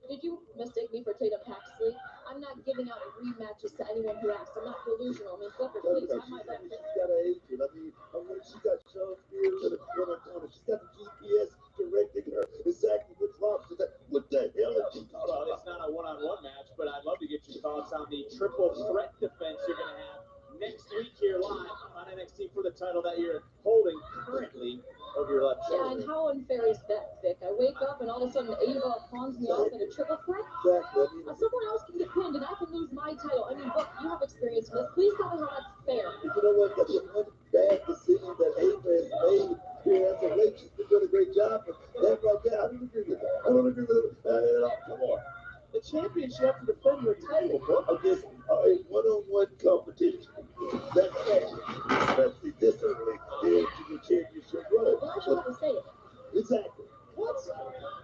Did you mistake me for Tatum Paxley? I'm not giving out rematches to anyone who asks. I'm not delusional. I mean, Booker, please have my back. She's got an agent. She got Sean Spears in the corner. She's got the GPS directing her exactly which route. What the hell is she talking Well, about? it's not a one-on-one match, but I'd love to get your thoughts on the triple threat defense you're going to have next week here live on NXT for the title that you're holding currently over your left Yeah, shoulder. and how unfair is that, Vic? I wake up and all of a sudden Ava pawns me off in a triple threat? Exactly. Someone else can get pinned and I can lose my title. I mean, look, you have experience with this. Please tell me how that's fair. You know what? That's one bad decision that Ava has made here as of late. She's been doing a great job, but that right there, I don't agree with it. Come on. The championship have to defend your title, bro. Against a one-on-one competition. That's fair. But see, this only is to the championship run. Why should I say it? Exactly. What?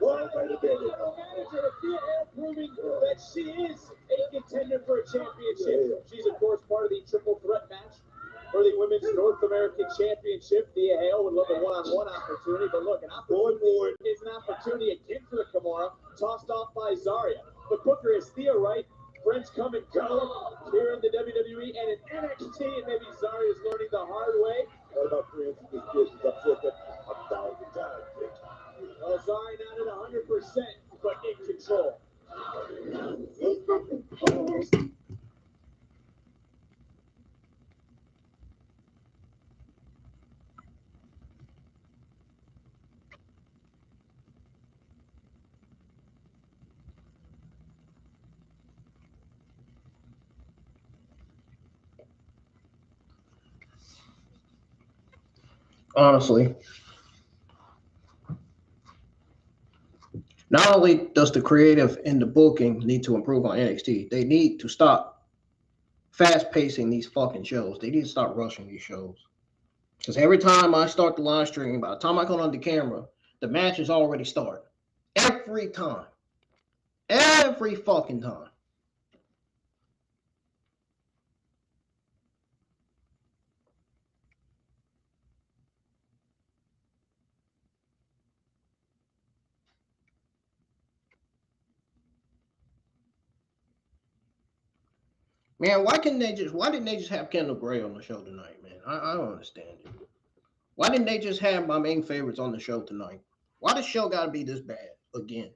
Well, wait a minute. General manager of Thea Hale proving that she is a contender for a championship. She's, of course, part of the triple threat match for the Women's North American Championship. Thea Hale would love a one-on-one opportunity, but look, an opportunity is an opportunity again for the Kimura, tossed off by Zarya. But Booker, is Thea right? Friends come and go here in the WWE and in NXT, and maybe Zarya is learning the hard way. All about friends in this business. I've said that 1,000 times. Well, Zarya not at 100%, but in control. Honestly, not only does the creative and the booking need to improve on NXT, they need to stop fast pacing these fucking shows. They need to stop rushing these shows. Because every time I start the live stream, by the time I come on the camera, the match is already started. Every time. Every fucking time. Man, why didn't they just have Kendall Gray on the show tonight, man? I don't understand it. Why didn't they just have my main favorites on the show tonight? Why the show gotta be this bad again?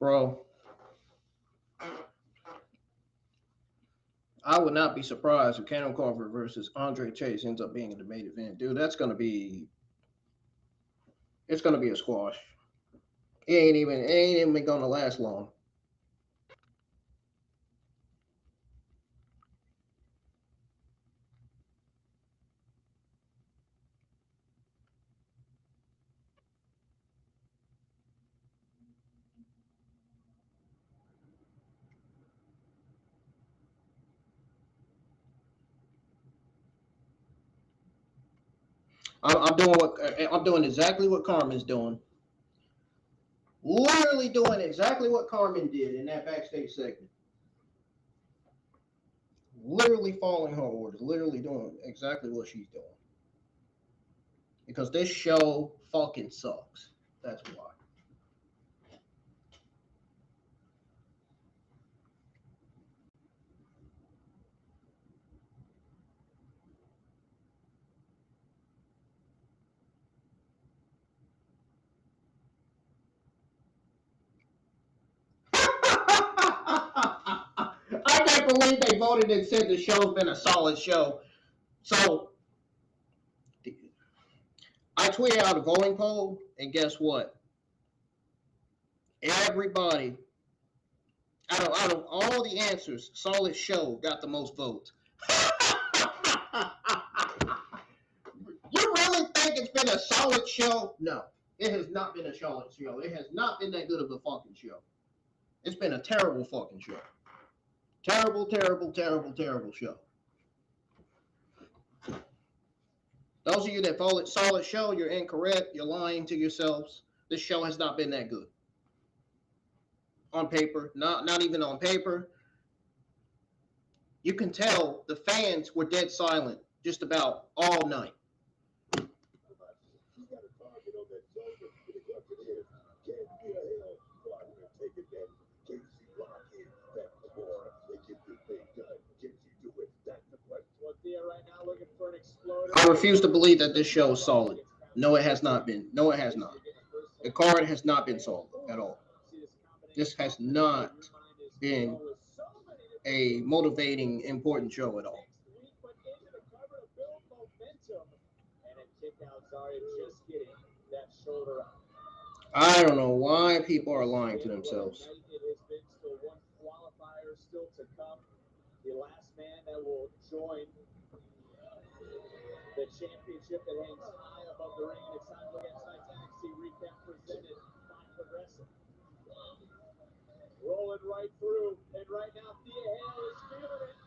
Bro, I would not be surprised if Keanu Carver versus Andre Chase ends up being in the main event. Dude, it's going to be a squash. It ain't even going to last long. I'm doing exactly what Carmen's doing. Literally doing exactly what Carmen did in that backstage segment. Literally following her orders. Literally doing exactly what she's doing. Because this show fucking sucks. That's why. I can't believe they voted and said the show's been a solid show. So I tweeted out a voting poll, and guess what? Everybody, out of all the answers, solid show got the most votes. You really think it's been a solid show? No, it has not been a solid show. It has not been that good of a fucking show. It's been a terrible fucking show. Terrible, terrible, terrible, terrible show. Those of you that voted solid show, you're incorrect. You're lying to yourselves. This show has not been that good. On paper, not even on paper. You can tell the fans were dead silent just about all night. I refuse to believe that this show is solid. No, it has not been. No, it has not. The card has not been solid at all. This has not been a motivating, important show at all. I don't know why people are lying to themselves. The last man that will join the championship that hangs high above the ring, and it's time to look at tonight's NXT recap presented by Progressive. Rolling right through, and right now Thea Hale is feeling it,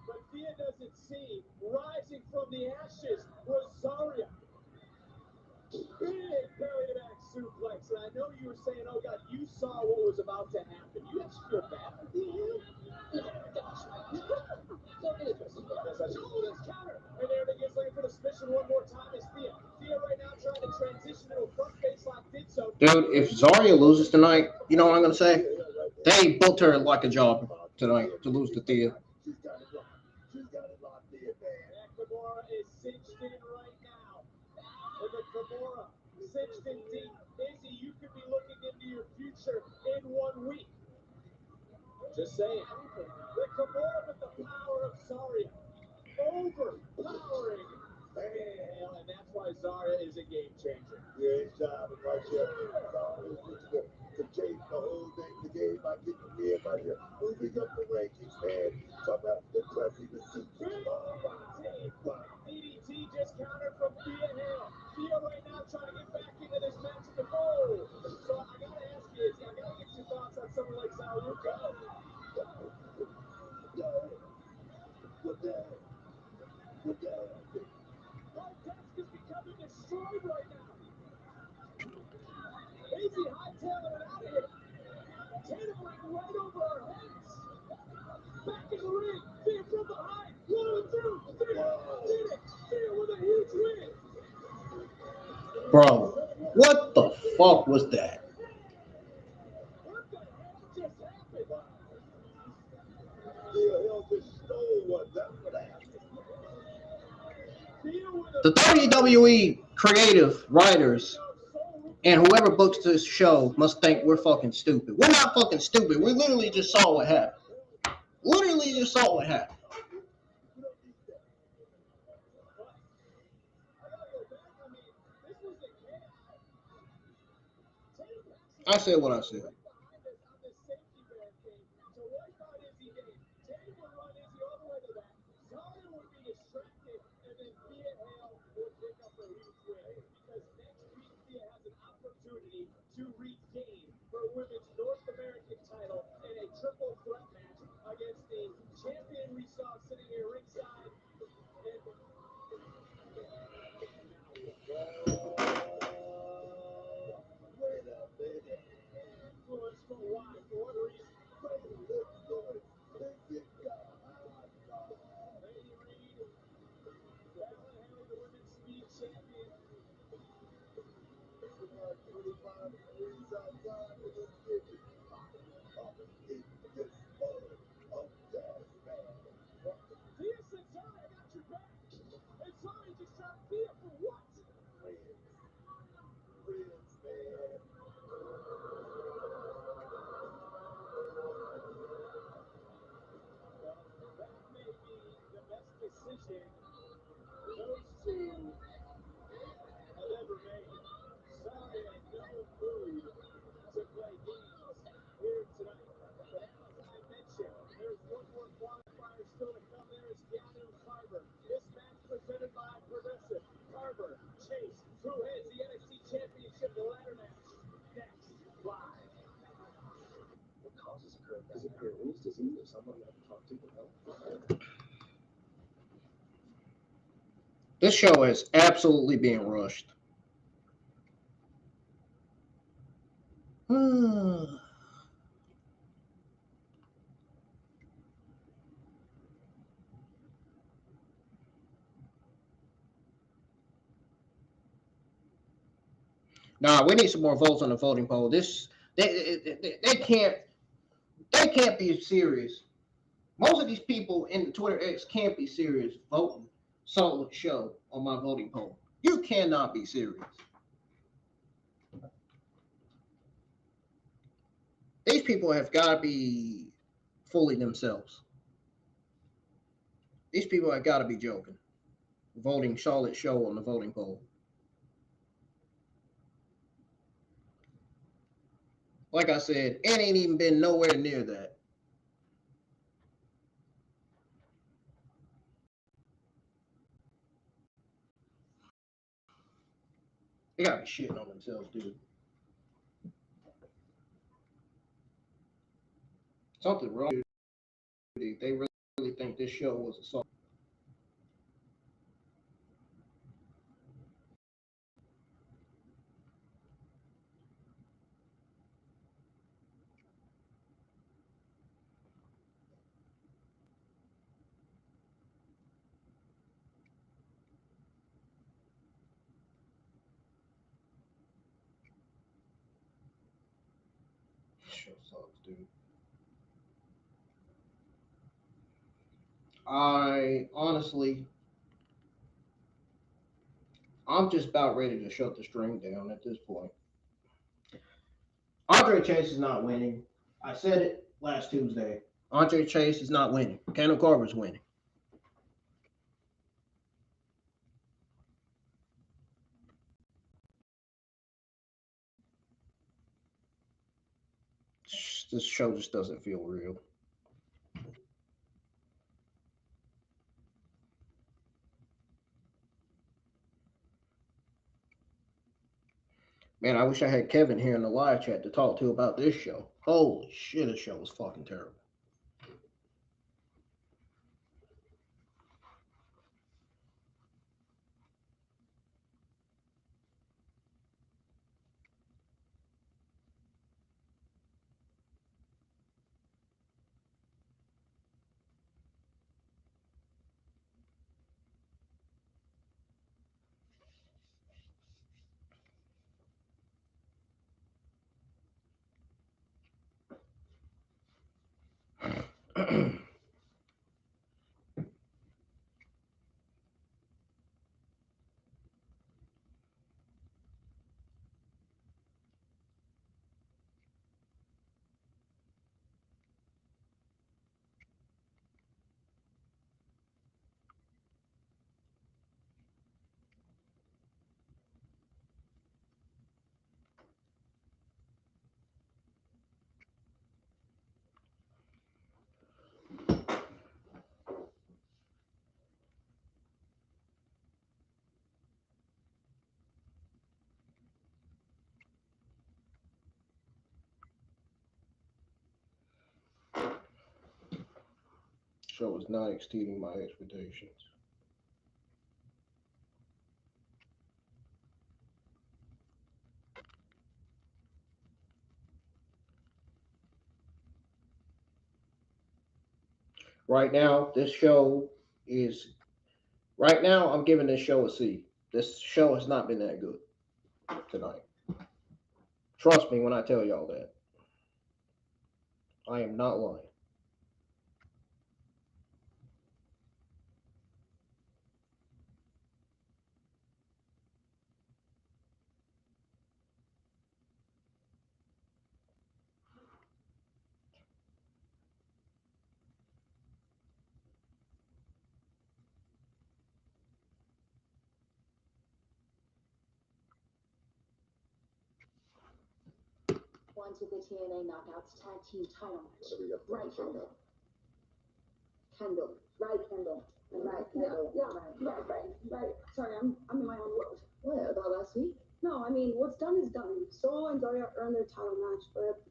but Thea doesn't see rising from the ashes Rosaria. Big belly-to-back suplex, and I know you were saying, oh God, you saw what was about to happen. You actually feel bad for Thea Hale? And there it is, looking for the submission one more time. Is Thea right now trying to transition into a front face lock, did so. Dude, if Zarya loses tonight, you know what I'm going to say? They booked her like a job tonight to lose to Thea. Kimura is cinched in right now. With the Kimura cinched in deep. Izzy, you could be looking into your future in 1 week. Just saying. The Kimura with the power of Zarya. Overpowering Hale, and that's why Zarya is a game changer. Great job right here. Zarya is to change the whole thing, the game by getting the win right here. Moving up the rankings, man. Talk about the pressing the DDT just countered from Thea Hale. Thea right now trying to get back into this match with the goal. So I gotta ask you, Izzy, I gotta get your thoughts on someone like Zarya. My desk is becoming destroyed right now. Izzy hightailing it out of here. Tantalizing right over our heads. Back in the ring. Thea from behind. 1, 2, 3. Did it. Thea with a huge win. Bro, what the fuck was that? What the hell just happened? Thea Hale just stole one. That's what happened. The WWE creative writers And whoever books this show must think we're fucking stupid. We're not fucking stupid. We literally just saw what happened. Literally just saw what happened. I said what I said. To regain her women's North American title in a triple threat match against the champion we saw sitting here ringside. Wait a minute. Influence, but why? For what reason? Lady Reed, Fallon Henley, the women's speed champion. 25 degrees outside in the city. It's just full of gas, man. Thea said, sorry, I got your back. And sorry, just dropped Thea for what? Friends, man. That may be the best decision those two have ever made. Sorry, I had no mood to play games here tonight. But as I mentioned, there's one more qualifier still to come. There is Keanu Carver. This match presented by Progressive. Carver, Chase, who heads the NXT Championship, the ladder match. Next, live. What causes a curve? Is it Peyronie's disease or someone you haven't talked to for help? This show is absolutely being rushed. Nah, we need some more votes on the voting poll. They can't be serious. Most of these people in Twitter X can't be serious voting solid show on my voting poll. You cannot be serious. These people have got to be fooling themselves. These people have got to be joking. Voting Charlotte show on the voting poll. Like I said, it ain't even been nowhere near that. They gotta be shitting on themselves, dude. Something wrong. They really think this show was a song. Show sucks, dude. I'm just about ready to shut the stream down at this point. Andre Chase is not winning. I said it last Tuesday. Andre Chase is not winning. Keanu Carver's winning. This show just doesn't feel real. Man, I wish I had Kevin here in the live chat to talk to about this show. Holy shit, this show was fucking terrible. show is not exceeding my expectations. Right now, I'm giving this show a C. This show has not been that good tonight. Trust me when I tell y'all that. I am not lying. On to the TNA Knockouts Tag Team title match. Right, Kendall. Kendall. Right, Kendall. Right, Kendall. Yeah, right. Sorry, I'm in my own world. What, about last week? No, I mean, what's done is done. Solo and Daria earned their title match, but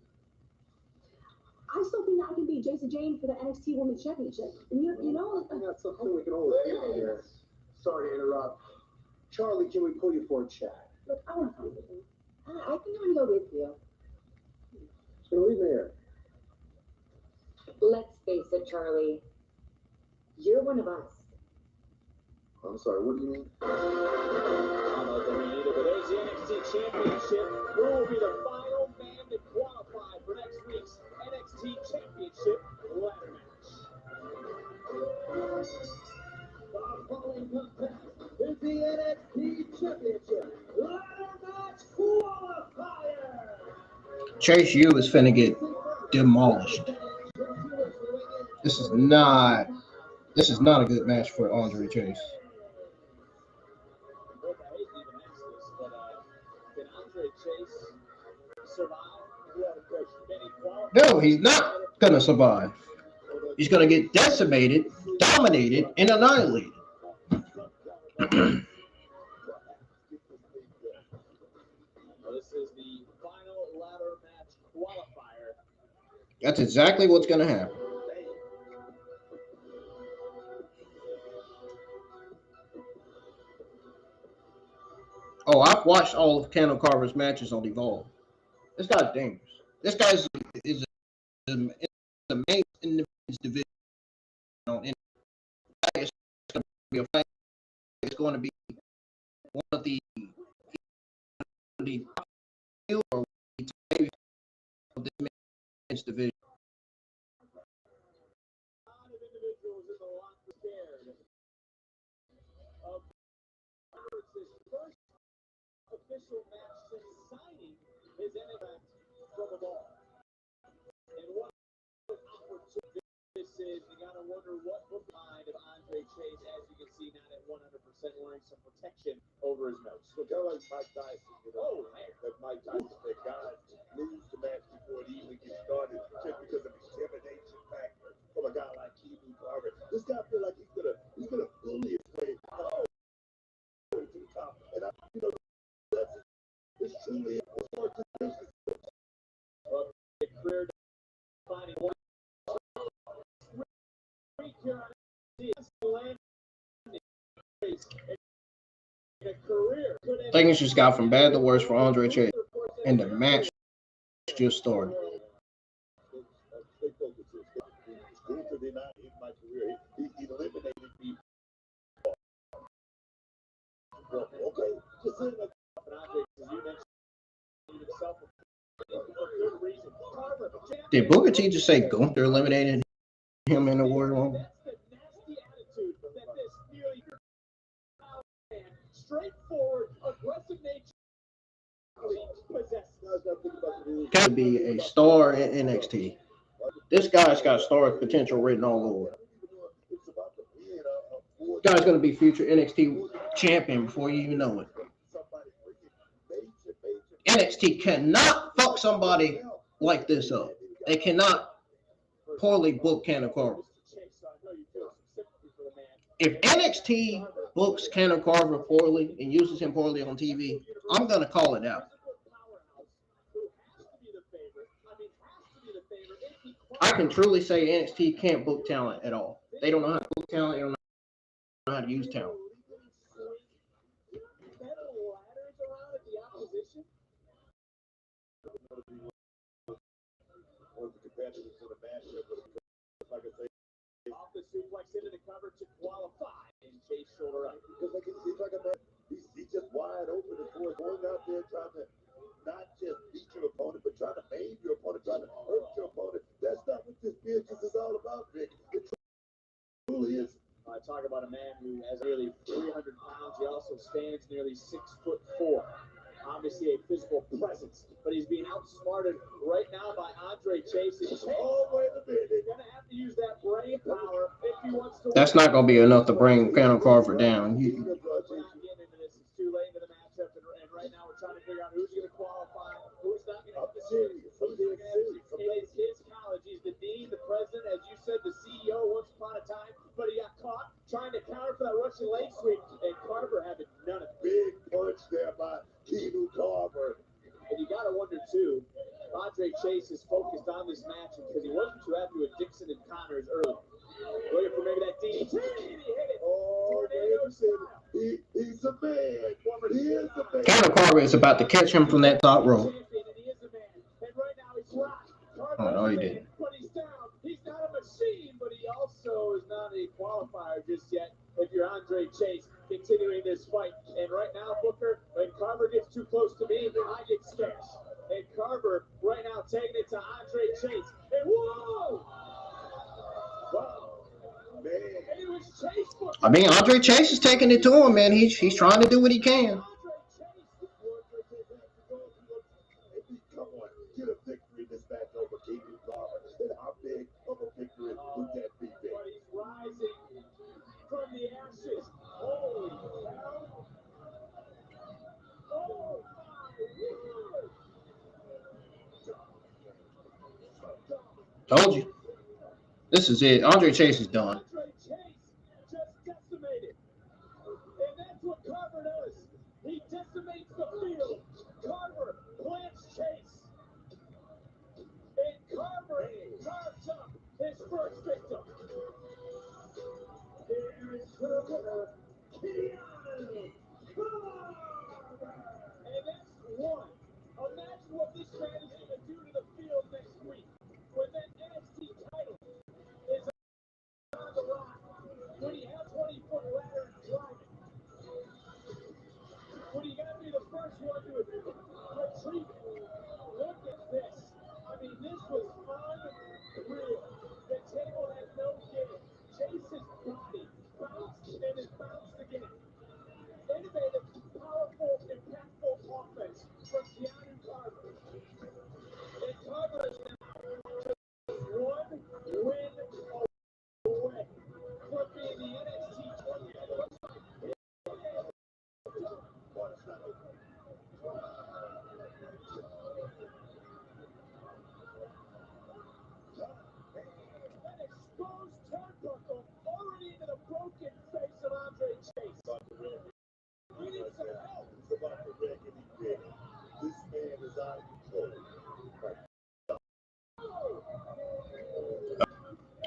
I still think I can beat Jason Jane for the NXT Women's Championship. And you know, I got something we can always do here. Sorry to interrupt. Charlie, can we pull you for a chat? Look, I want to find something. I think I'm gonna go with you. So leave me here. Let's face it, Charlie. You're one of us. I'm sorry, what do you mean? On the main of today's NXT Championship, who will be the final man to qualify for next week's NXT Championship ladder match. The following contest is the NXT Championship ladder match qualifier. Chase U is finna get demolished. This is not a good match for Andre Chase. No, he's not gonna survive. He's gonna get decimated, dominated, and annihilated. This is the final ladder match qualifier. That's exactly what's gonna happen. Oh, I've watched all of Keanu Carver's matches on Evolve. This guy's dangerous. This guy is the main in the division. It's going to be a fight. It's going to be one of the or of this men's division. A lot of individuals in the lot scared of Roberts' first official match since signing his NXT from the ball. And what an opportunity this is. You gotta wonder what will be mind of Andre Chase, as you can see, not at 100% wearing some protection over his nose. So kind of like Mike Tyson, you know, Oh, man. that Mike Tyson said guys lose the match before it even gets started just because of intimidation factor from a guy like Keanu Carver. This guy feel like he's gonna bully his way to the top. And it's truly A career defining one. Things just got from bad to worse for Andre Chase, and the match just started. in my career. He eliminated me. Okay, just saying that. Did Booker T just say Gunther eliminated him in the Royal Rumble? Straightforward, aggressive nature. Got to be a star in NXT. This guy's got star potential written all over. This guy's going to be future NXT champion before you even know it. NXT cannot fuck somebody like this up. They cannot poorly book Keanu Carver. If NXT books Keanu Carver poorly and uses him poorly on TV, I'm going to call it out. I can truly say NXT can't book talent at all. They don't know how to book talent. They don't know how to use talent. One of the competitors in the matchup, like I say, Off the suplex into the cover to qualify and Chase shoulder up. because like he's like a man, he's just wide open before going out there trying to not just beat your opponent, but trying to maim your opponent, trying to hurt your opponent. That's not what this business is all about, Vic. It truly is. I talk about a man who has nearly 300 pounds. He also stands nearly 6'4". Obviously a physical presence, but he's being outsmarted right now by Andre Chase. And Chase, wait a minute. they're going to have to use that brain power if he wants to. That's not going to be enough to bring Keanu Carver down. We're not getting into this. It's too late into the matchup, and right now we're trying to figure out who's going to qualify, who's not going to have the series, who's going to have it is his college. He's the dean, the president, as you said, the CEO once upon a time, but he got caught trying to counter for that Russian leg sweep, and Carver having none of it. Big punch there by Keanu Carver. And you got to wonder, too, Andre Chase is focused on this match because he wasn't too happy with Dixon and Connors early. Looking for maybe that DDT, and he hit it. Oh, he's a man. He is a man. Keanu Carver is about to catch him from that top rope. Oh, no, he didn't. But he's down. He's not a machine, but he also is not a qualifier just yet. If you're Andre Chase continuing this fight, and right now, Booker, when Carver gets too close to me, I get scared. And Carver right now taking it to Andre Chase. And whoa! Wow. Man. And it was Chase, Booker. I mean, Andre Chase is taking it to him, man. He's trying to do what he can. Come on, get a victory in this match over Keanu Carver. And how big of a victory would that be? But he's rising from the ashes. Holy cow. Oh, my word. Told you. This is it. Andre Chase is done. Andre Chase just decimated. And that's what Carver does. He decimates the field. Carver plants Chase. And Carver carves up his first victim. Here is Keanu Carver. And that's one. Imagine what this man is going to do to the field next week when that NXT title is on the line. When he has 20-foot ladder and driving. When you got to be the first one to retrieve it. Look at this. I mean, this was unreal. The table had no giving. Chase's body bounced and it bounced again. Innovative, powerful, impactful offense from Keanu Carver. And Carver is now one win away from being the NXT Champion. It looks like an exposed turnbuckle already into the broken face of Andre Chase. We need some help. It's about the reckoning, Vic. This man is out of control.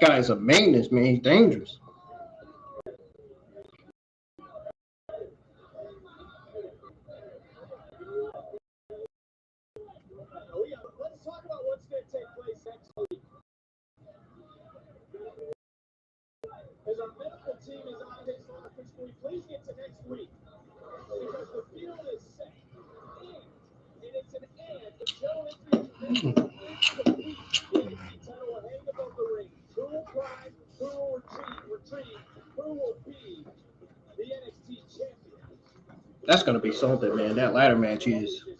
Guy's a maintenance, man. He's dangerous. Let's talk about what's going to take place next week. As our medical team is on this office, can we please get to next week? Because the field is set. And it's an and. If Joe Hendry complete, the NXT title will hang above the ring. Who will prize? Who will retrieve? Who will be the NXT champion? That's going to be something, man. That ladder match is. We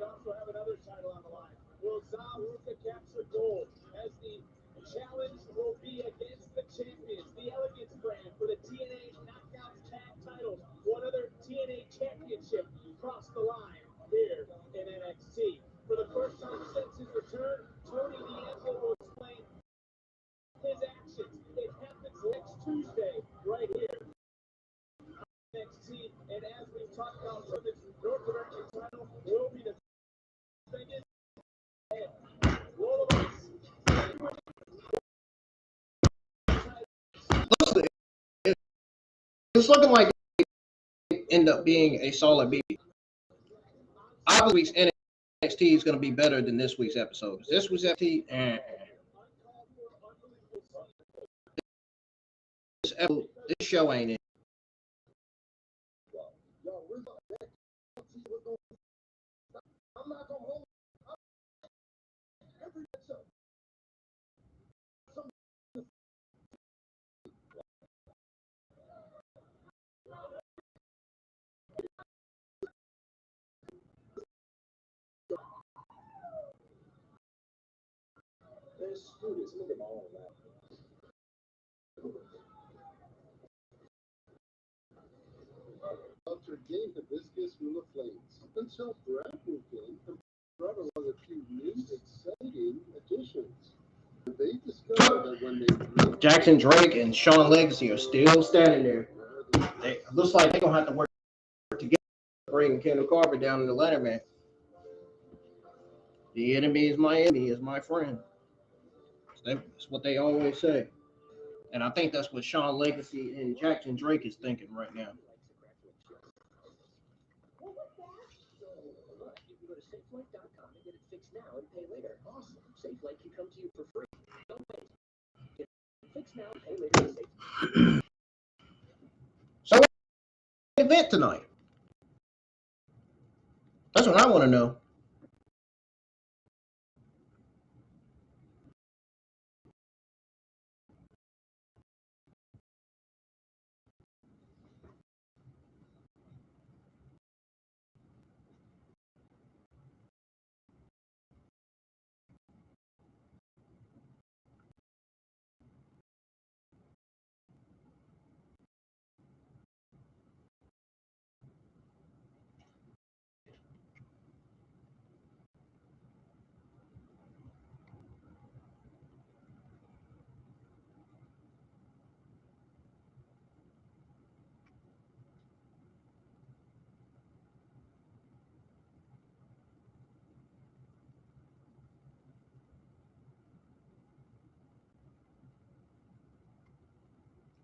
also have another title on the line. Will Zaruka capture gold as the challenge will be against the champions, the Elegance brand, for the TNA Knockouts Tag titles. One other TNA championship crossed the line here in NXT. For the first time since his return, Tony D'Angelo will explain his actions. It happens next Tuesday, right here. NXT, and as we've talked about, women's North American title will be the biggest and roll of ice. it's looking like it end up being a solid beat. Obviously, NXT is going to be better than this week's episode. This week's NXT, this show ain't it. After game hibiscus from the flames until Bradford came and brought along a few new exciting additions. They discovered that when they Jackson Drake and Sean Legacy are still standing there. It looks like they're gonna have to work together to bring Keanu Carver down in the ladder match. The enemy is my enemy, is my friend. That's what they always say. And I think that's what Sean Legacy and Jackson Drake is thinking right now. You can go to SafeLight.com and get it fixed now and pay later. Awesome. SafeLight can come to you for free. Don't wait. Get it fixed now and pay later. So what event tonight? That's what I want to know.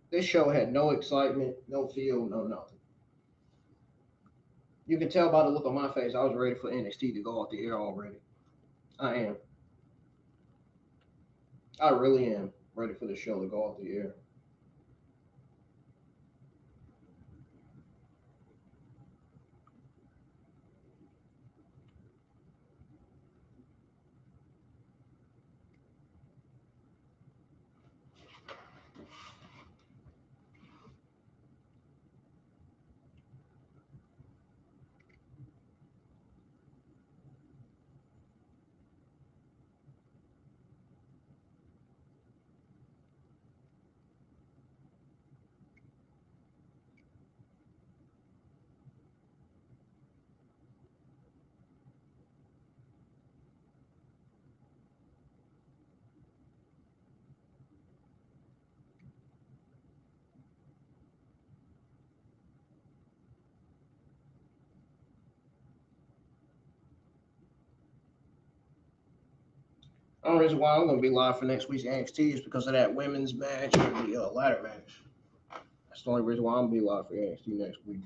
This show had no excitement, no feel, no nothing. You can tell by the look on my face, I was ready for NXT to go off the air already. I am. I really am ready for the show to go off the air. The only reason why I'm going to be live for next week's NXT is because of that women's match and the ladder match. That's the only reason why I'm going to be live for NXT next week.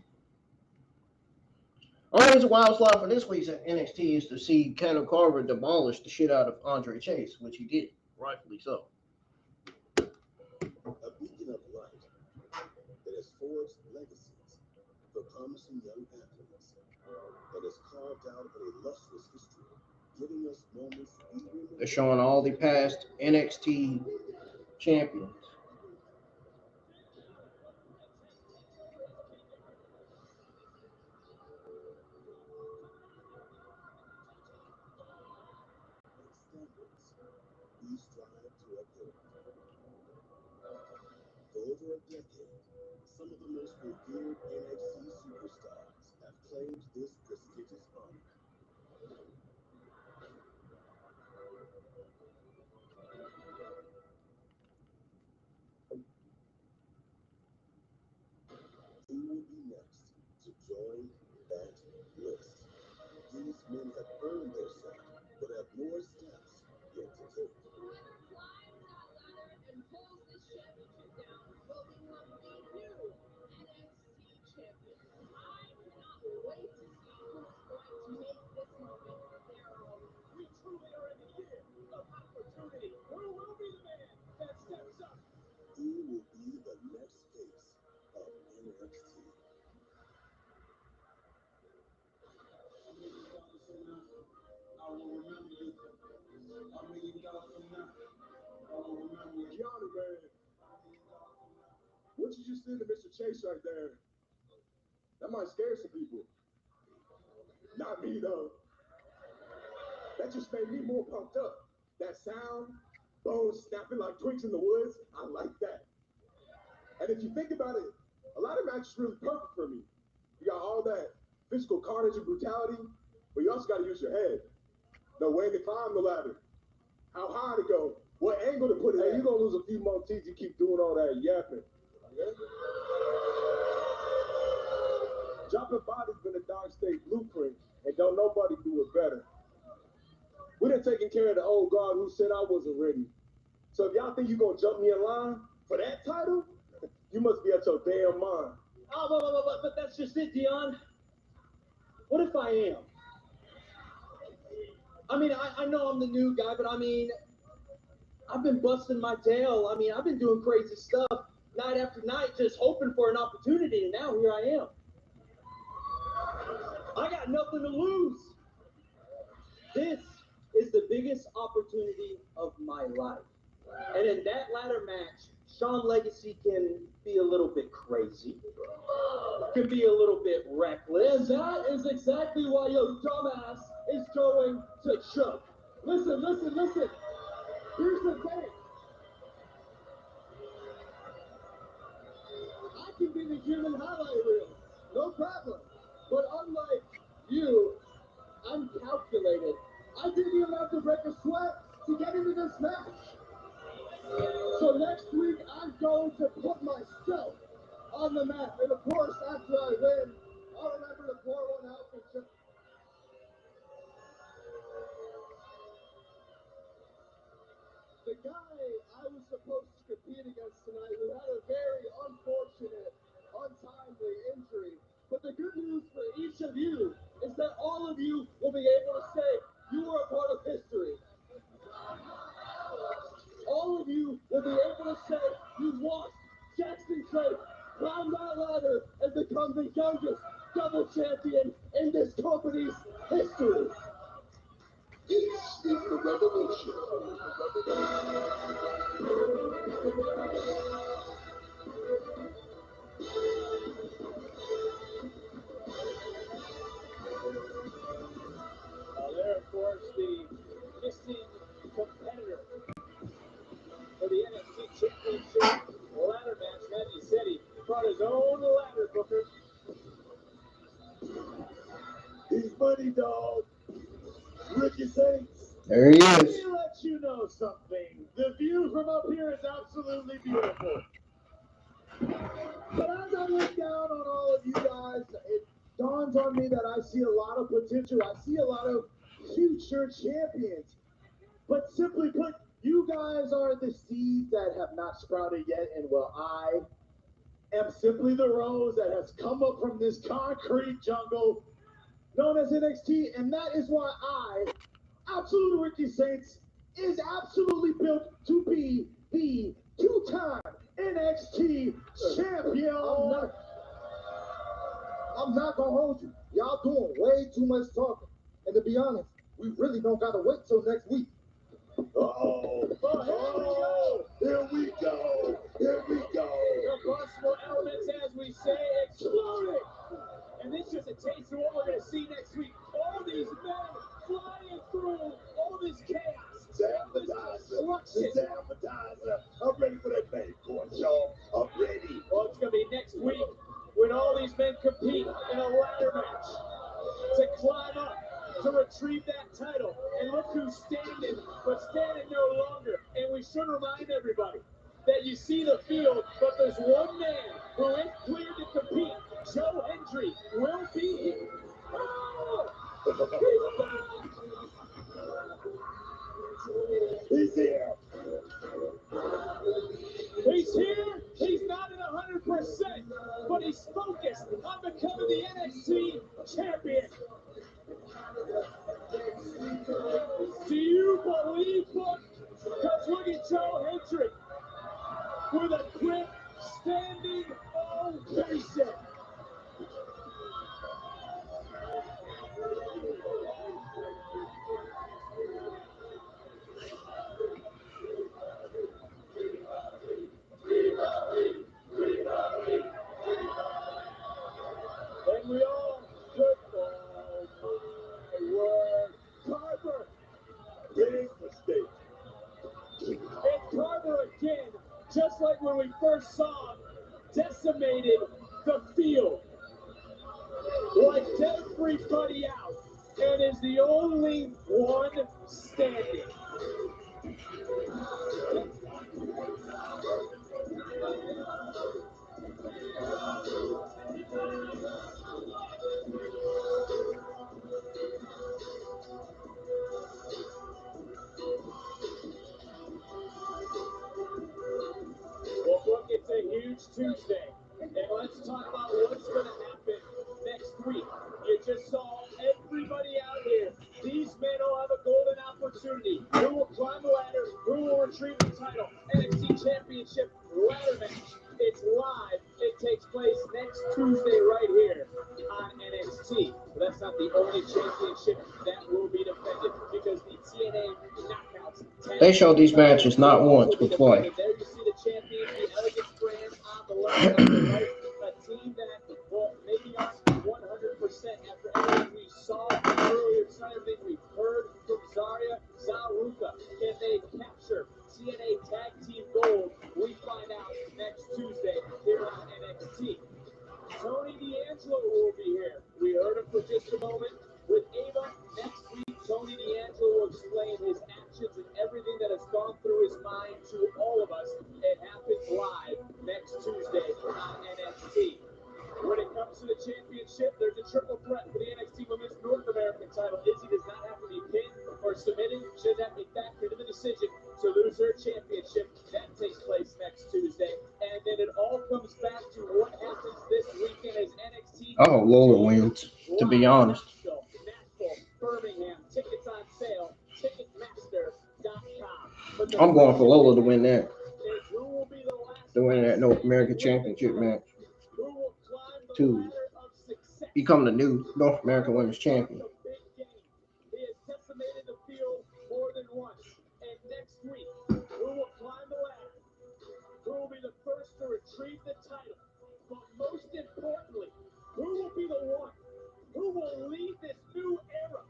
The only reason why I was live for this week's NXT is to see Keanu Carver demolish the shit out of Andre Chase, which he did, rightfully so. a beacon of light that has forged legacies for promising young athletes and has carved out a lustrous history, giving us moments we remember. They're showing all the past NXT champions. We strive to uphold. For over a decade, some of the most revered NXT superstars have claimed this prestigious honor. Who will be next to join that list? These men have earned their shot, but have more steps yet to take. you see the Mr. Chase right there, that might scare some people. Not me, though. That just made me more pumped up. That sound, bones snapping like twigs in the woods, I like that. And if you think about it, a lot of matches really perfect for me. You got all that physical carnage and brutality, but you also got to use your head. Know when to climb the ladder, how high to go, what angle to put it in. You're going to lose a few more teeth you keep doing all that yapping. Okay? Dropping bodies been a Darkstate blueprint, and don't nobody do it better. We done taken care of the old guard who said I wasn't ready. So if y'all think you're going to jump me in line for that title, you must be out your damn mind. Oh, but that's just it, Dion. What if I am? I mean, I know I'm the new guy, but I mean, I've been busting my tail. I mean, I've been doing crazy stuff night after night, just hoping for an opportunity, and now here I am. I got nothing to lose. This is the biggest opportunity of my life. And in that ladder match, Shawn Legacy can be a little bit crazy, can be a little bit reckless. And that is exactly why your dumbass is going to choke. Listen. Here's the thing. I can be the human highlight reel, no problem. But unlike you, I'm calculated. I didn't even have to break a sweat to get into this match. So next week, I'm going to put myself on the map. And of course, after I win, I'll remember to pour one out for sure. The guy I was supposed to compete against tonight who had a very unfortunate, untimely injury. But the good news for each of you is that all of you will be able to say you were a part of history. All of you will be able to say you watched Jackson Trade climb that ladder and become the youngest double champion in this company's history. This is the revolution. There, of course, the missing competitor for the NXT Championship ladder match. Matthew said he brought his own ladder, Booker. He's money, dog. Ricky Saints. There he is. Let me let you know something. The view from up here is absolutely beautiful. But as I look down on all of you guys, it dawns on me that I see a lot of potential. I see a lot of future champions. But simply put, you guys are the seeds that have not sprouted yet, and well, I am simply the rose that has come up from this concrete jungle known as NXT, and that is why I, Absolute Ricky Saints, is absolutely built to be the two-time NXT Champion. I'm not gonna hold you. Y'all doing way too much talking. And to be honest, we really don't gotta wait till next week. Here we go. The possible elements, as we say, exploding. And this is just a taste of what we're going to see next week. All these men flying through all this chaos. It's an appetizer. I'm ready for that main course, y'all. I'm ready. Well, it's going to be next week when all these men compete in a ladder match to climb up, to retrieve that title. And look who's standing, but standing no longer. And we should remind everybody that you see the field, but there's one man who is cleared to compete. Joe Hendry will be here. Oh! He's here. He's here. He's not at 100%, but he's focused on becoming the NXT Champion. Do you believe, Book? Because look at Joe Hendry with a quick standing ovation. back when we first saw him, decimated the field, wiped everybody out, and is the only one standing. Well, look, it's a huge Tuesday, and let's talk about what's going to happen next week. You just saw everybody out here. These men all have a golden opportunity. Who will climb the ladder? Who will retrieve the title? NXT Championship ladder match. It's live. It takes place next Tuesday right here on NXT. But that's not the only championship that will be defended, because the TNA Knockouts. They show these matches not once but twice. There you see the champion, the Elegance brand on the left, on the right. A team that will making us 100% after everything we saw earlier tonight, everything we've heard from Zarya, Zaruka. Can they capture TNA Tag Team Gold? We find out next Tuesday here on NXT. Tony D'Angelo will be here. We heard him for just a moment with Ava. Next week, Tony D'Angelo will explain his actions and everything that has gone through his mind to all of us. It happens live next Tuesday on NXT. When it comes to the championship, there's a triple threat for the NXT Women's North American title. Izzy does not have to be pinned or submitted. She doesn't have to be factored into the decision to lose her championship. That takes place next Tuesday. And then it all comes back to what happens this weekend as NXT. Oh, Lola wins, to be honest. Nashville, Birmingham, tickets on sale, Ticketmaster.com. I'm going for Lola to win that. Is who will be the last To win that North American Championship match. who will climb the To ladder of success. become the new North American Women's Champion. He has decimated the field more than once. And next week, who will climb the ladder? Who will be the first to retrieve the title? But most importantly, who will be the one who will lead this new era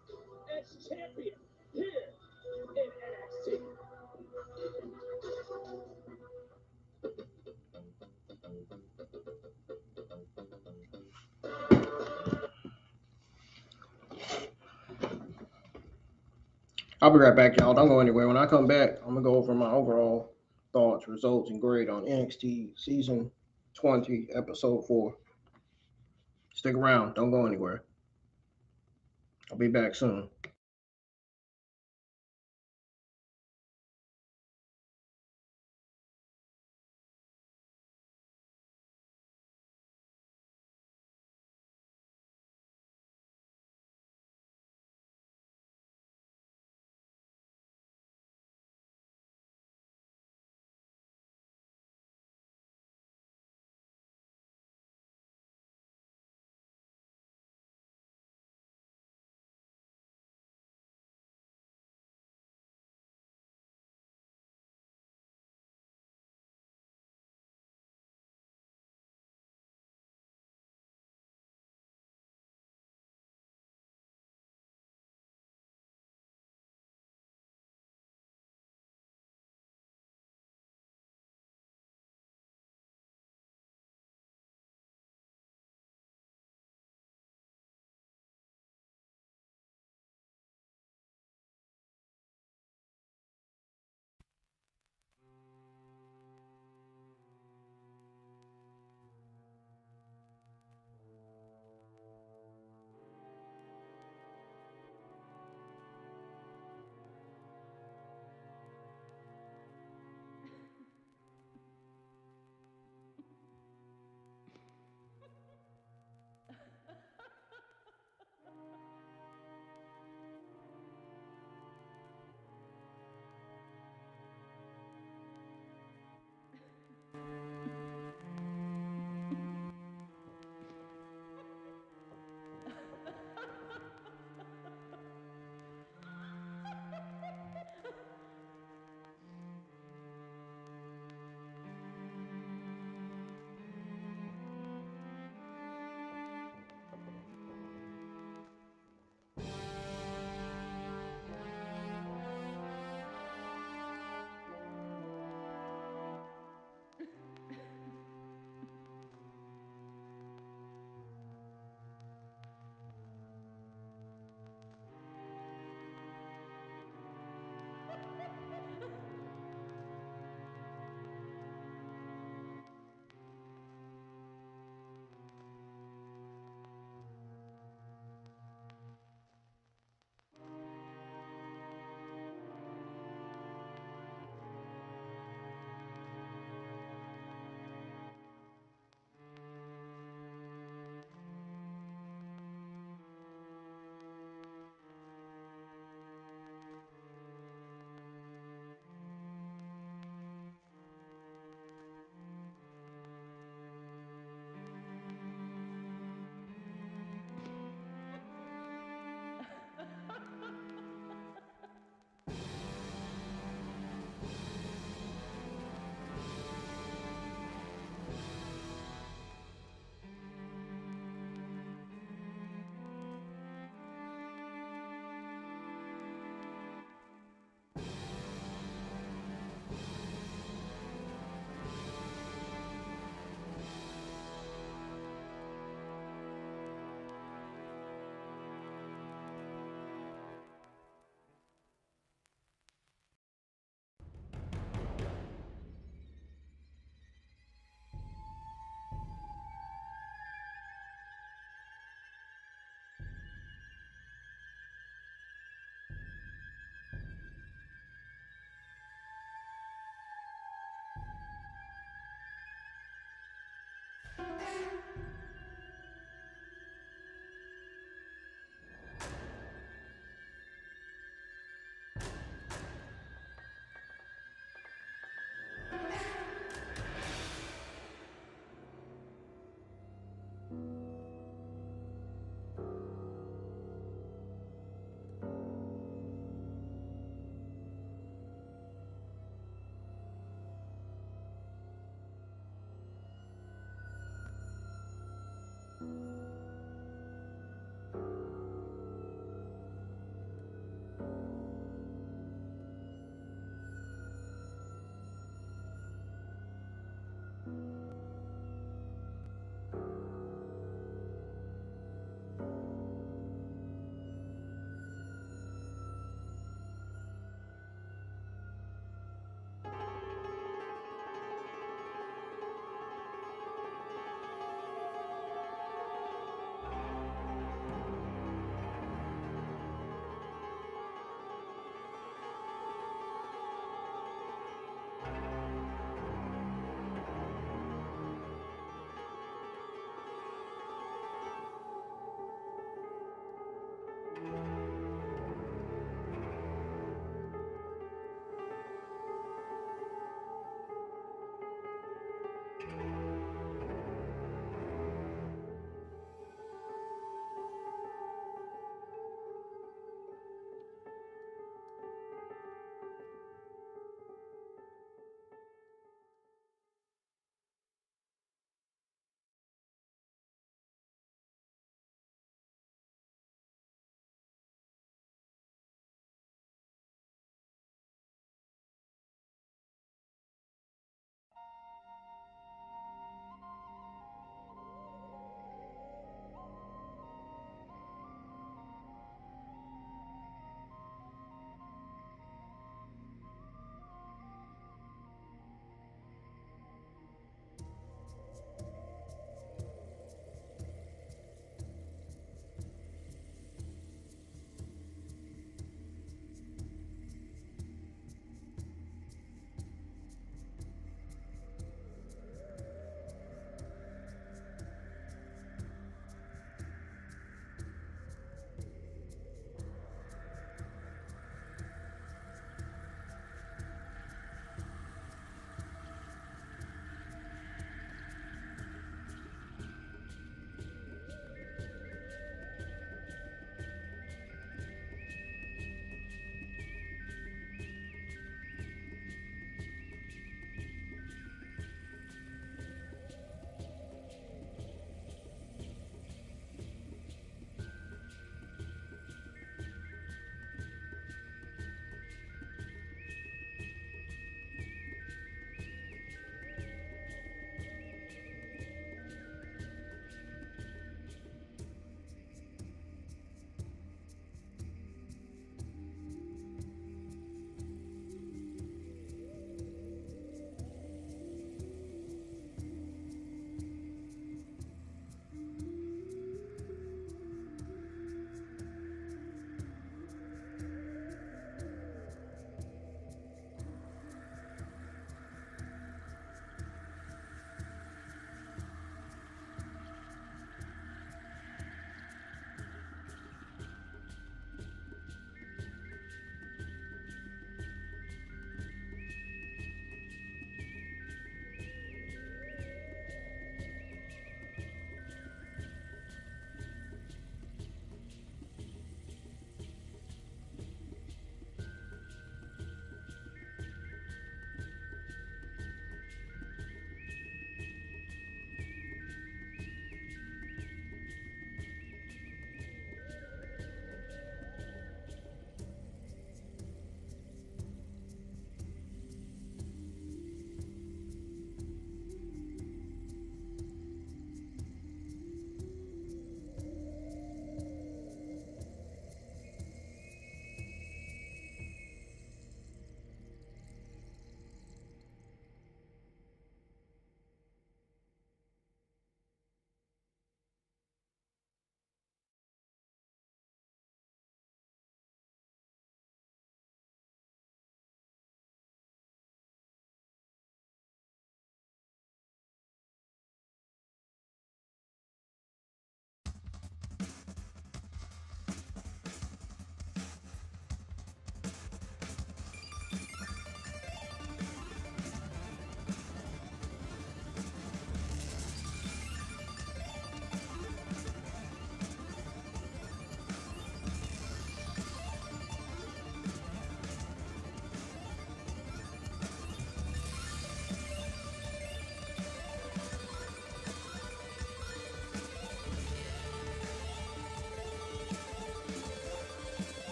as champion here in NXT? I'll be right back, y'all. Don't go anywhere. When I come back, I'm going to go over my overall thoughts, results, and grade on NXT Season 20, Episode 4. Stick around. Don't go anywhere. I'll be back soon.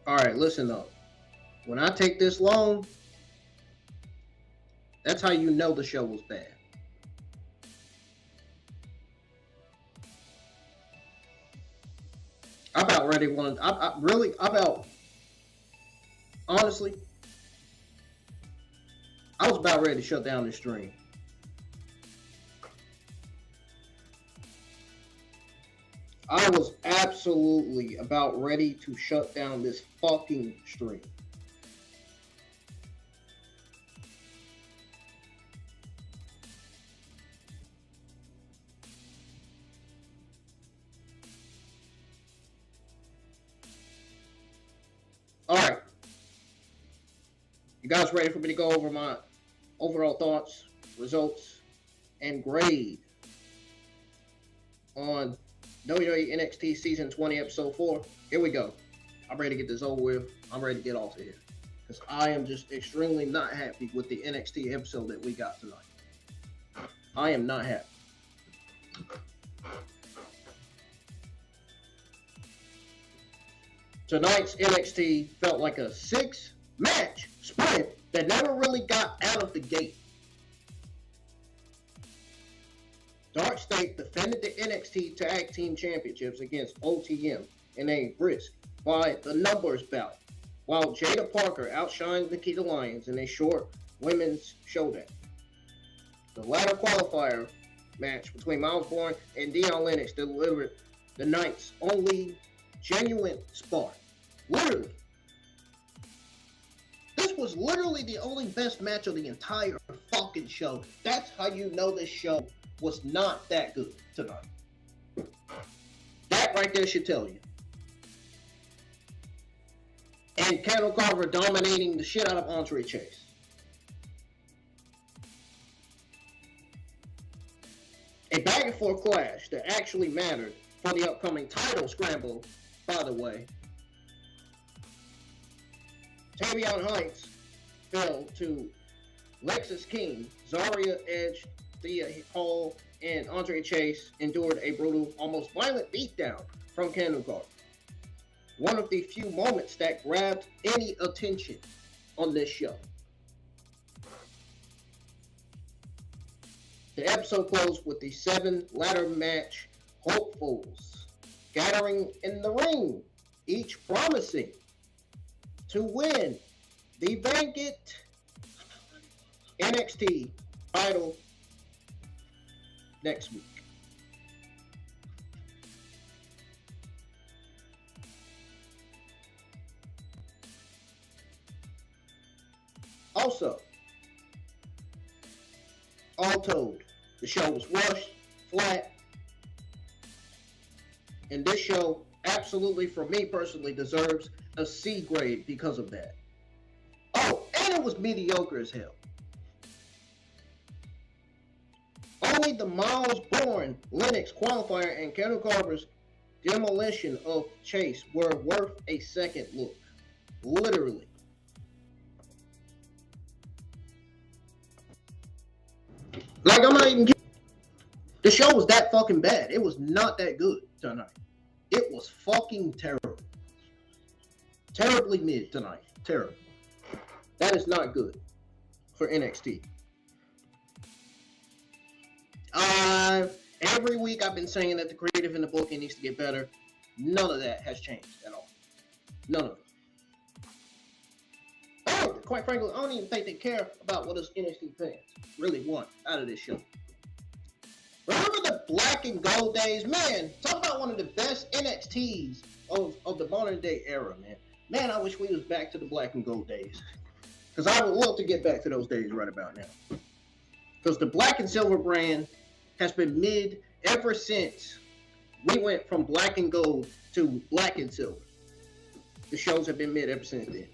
All right, listen up. When I take this long, that's how you know the show was bad. I about ready one. Honestly, I was about ready to shut down this stream. I was absolutely about ready to shut down this fucking stream. All right. You guys ready for me to go over my overall thoughts, results, and grade on WWE NXT Season 20, Episode 4? Here we go. I'm ready to get this over with. I'm ready to get off of here. Because I am just extremely not happy with the NXT episode that we got tonight. I am not happy. Tonight's NXT felt like a 6-match sprint that never really got out of the gate. Darkstate defended the NXT Tag Team Championships against OTM in a brisk by the numbers bout, while Jada Parker outshined Nikita Lyons in a short women's showdown. The latter qualifier match between Myles Borne and Dion Lennox delivered the night's only genuine spark. Literally. This was literally the only best match of the entire fucking show. That's how you know this show was not that good tonight. That right there should tell you. And Keanu Carver dominating the shit out of Andre Chase. A back and forth clash that actually mattered for the upcoming title scramble, by the way. Tavion Heights fell to Lexis King, Zarya Edge, Thea Hall, and Andre Chase endured a brutal, almost violent beatdown from Keanu Carver. One of the few moments that grabbed any attention on this show. The episode closed with the 7 ladder match hopefuls gathering in the ring, each promising to win the vacant NXT title next week. Also, all told, the show was rushed, flat, and this show absolutely, for me personally, deserves a C grade because of that. Oh, and it was mediocre as hell. Only the Myles Borne Lennox qualifier and Keanu Carver's demolition of Chase were worth a second look. Literally. Like, I'm not even kidding. The show was that fucking bad. It was not that good tonight. It was fucking terrible. Terribly mid tonight. Terrible. That is not good for NXT. Every week I've been saying that the creative in the booking needs to get better. None of that has changed at all. None of it. Oh, quite frankly, I don't even think they care about what us NXT fans really want out of this show. Remember the black and gold days? Man, talk about one of the best NXTs of the modern day era, man. Man, I wish we was back to the black and gold days. Because I would love to get back to those days right about now. Because the black and silver brand has been mid ever since we went from black and gold to black and silver. The shows have been mid ever since then.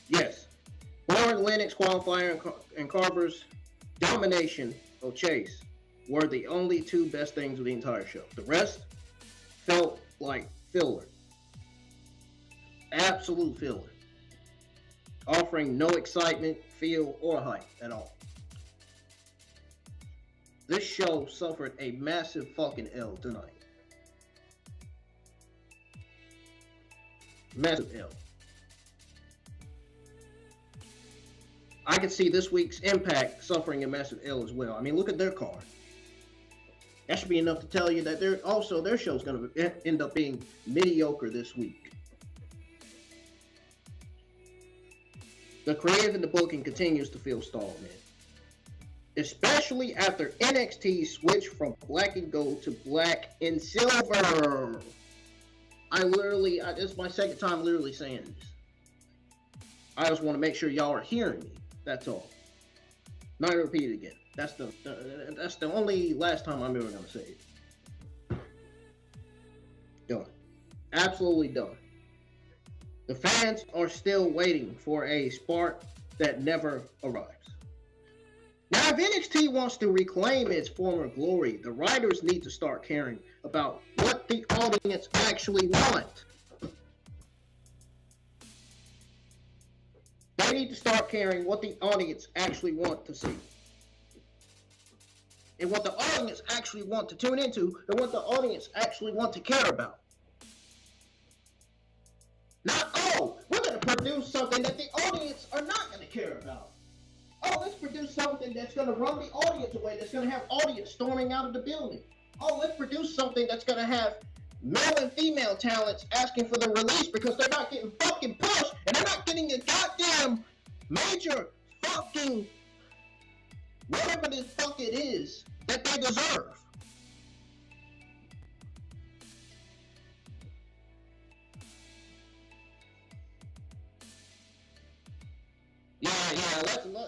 Yes, Borne, Lennox qualifier, and Carver's domination of Chase were the only 2 best things of the entire show. The rest felt like filler. Absolute filler. Offering no excitement, feel, or hype at all. this show suffered a massive fucking L tonight. Massive L. I could see this week's Impact suffering a massive L as well. I mean, look at their card. That should be enough to tell you that their show's going to end up being mediocre this week. The creative and the booking continues to feel stalled, man. Especially after NXT switched from black and gold to black and silver. This is my second time literally saying this. I just want to make sure y'all are hearing me. That's all. Not gonna repeat it again. That's the only last time I'm ever gonna say it. Done. Absolutely done. The fans are still waiting for a spark that never arrives. Now, if NXT wants to reclaim its former glory, the writers need to start caring about what the audience actually want. They need to start caring what the audience actually want to see. And what the audience actually want to tune into, and what the audience actually want to care about. Not, oh, we're going to produce something that the audience are not going to care about. Oh, let's produce something that's going to run the audience away, that's going to have audience storming out of the building. Oh, let's produce something that's going to have male and female talents asking for the release because they're not getting fucking pushed and they're not getting a goddamn major fucking whatever the fuck it is that they deserve.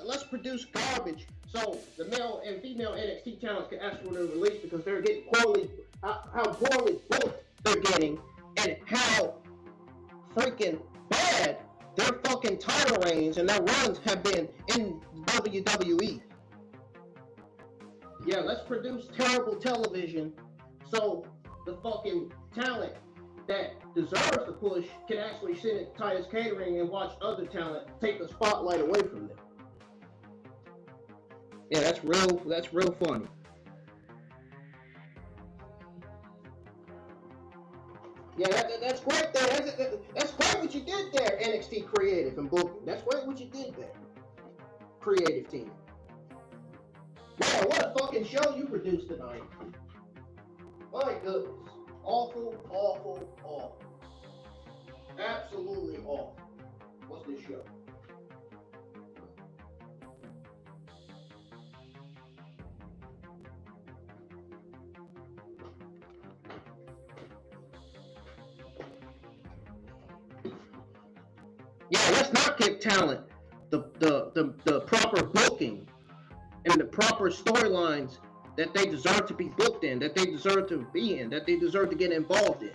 Let's produce garbage so the male and female NXT talents can ask for their release because they're getting how poorly booked they're getting and how freaking bad their fucking title reigns and their runs have been in WWE. Yeah, let's produce terrible television so the fucking talent that deserves the push can actually sit at Titus Catering and watch other talent take the spotlight away from them. Yeah, that's real funny. Yeah, that's great there. That's great what you did there, NXT Creative and Booking. That's great what you did there, creative team. Man, what a fucking show you produced tonight. My goodness. Awful, awful, awful. Absolutely awful. What's this show? Yeah, let's not give talent the proper booking and the proper storylines that they deserve to be booked in, that they deserve to be in, that they deserve to get involved in.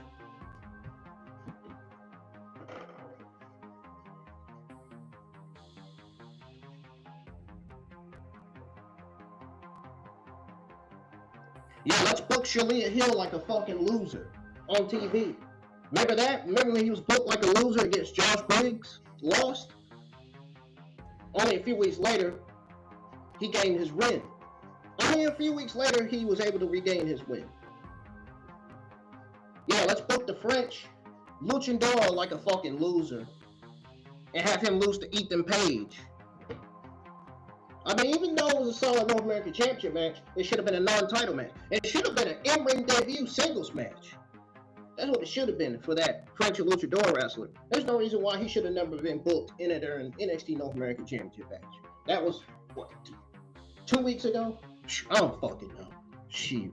Yeah, let's book Shalia Hill like a fucking loser on TV. Remember that? Remember when he was booked like a loser against Josh Briggs? Lost? Only a few weeks later, he gained his win. Only a few weeks later, he was able to regain his win. Yeah, let's book the French Luchador like a fucking loser and have him lose to Ethan Page. I mean, even though it was a solid North American Championship match, it should have been a non-title match. It should have been an in-ring debut singles match. That's what it should have been for that French Luchador wrestler. There's no reason why he should have never been booked in an NXT North American Championship match. That was, what, 2 weeks ago? I don't fucking know. Shit.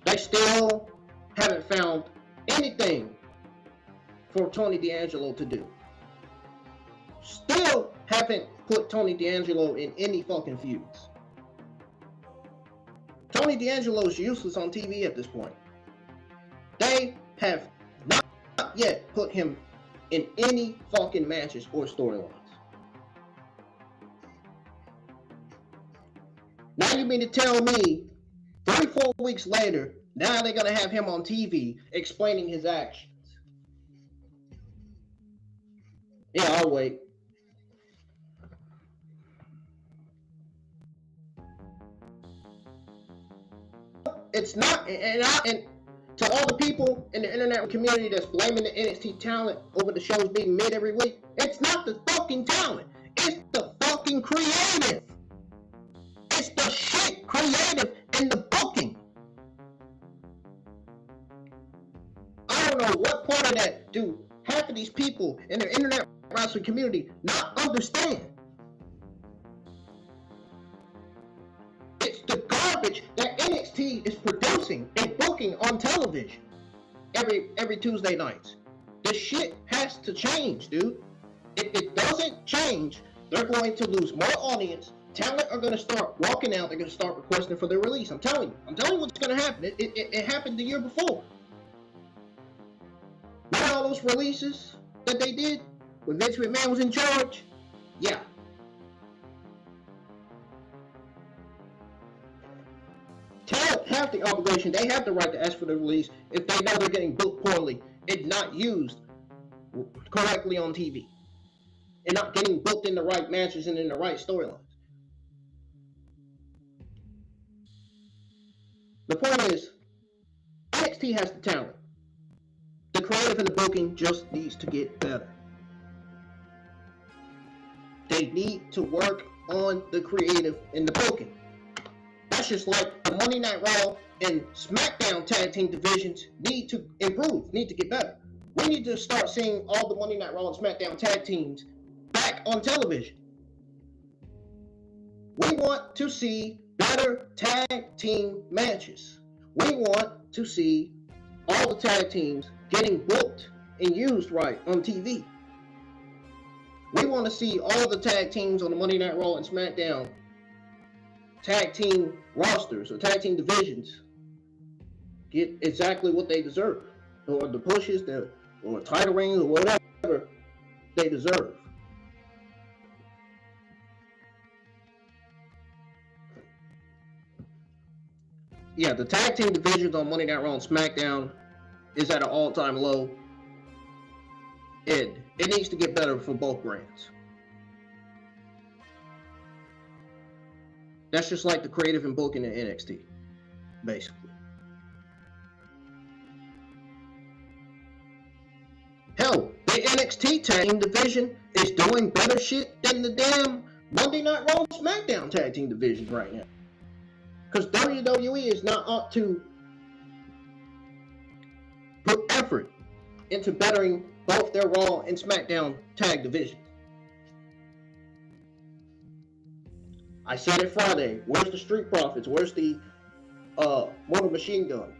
They still haven't found anything for Tony D'Angelo to do. Still haven't put Tony D'Angelo in any fucking feuds. Tony D'Angelo's useless on TV at this point. They have not yet put him in any fucking matches or storylines. Now you mean to tell me 3-4 weeks later, now they're going to have him on TV explaining his actions? Yeah, I'll wait. It's not, and to all the people in the internet community that's blaming the NXT talent over the shows being mid every week, it's not the fucking talent. It's the fucking creative. It's the shit creative in the booking. I don't know what part of that do half of these people in the internet wrestling community not understand. It's the garbage that NXT is producing and booking on television every Tuesday nights. This shit has to change, dude. If it doesn't change, they're going to lose more audience. Talent are going to start walking out. They're going to start requesting for their release. I'm telling you what's going to happen. It happened the year before. Remember all those releases that they did when Vince McMahon was in charge? Yeah. Talent have the obligation. They have the right to ask for the release if they know they're getting booked poorly and not used correctly on TV. And not getting booked in the right matches and in the right storylines. The point is, NXT has the talent. The creative and the booking just needs to get better. They need to work on the creative and the booking. That's just like the Monday Night Raw and SmackDown tag team divisions need to improve, need to get better. We need to start seeing all the Monday Night Raw and SmackDown tag teams back on television. We want to see better tag team matches. We want to see all the tag teams getting booked and used right on TV. We want to see all the tag teams on the Monday Night Raw and SmackDown tag team rosters or tag team divisions get exactly what they deserve, or the pushes, or title reigns, or whatever they deserve. Yeah, the tag team divisions on Monday Night Raw and SmackDown is at an all-time low. It needs to get better for both brands. That's just like the creative and booking in NXT, basically. Hell, the NXT tag team division is doing better shit than the damn Monday Night Raw and SmackDown tag team divisions right now. Because WWE is not up to put effort into bettering both their Raw and SmackDown tag divisions. I said it Friday. Where's the Street Profits? Where's the Mortal Machine Guns?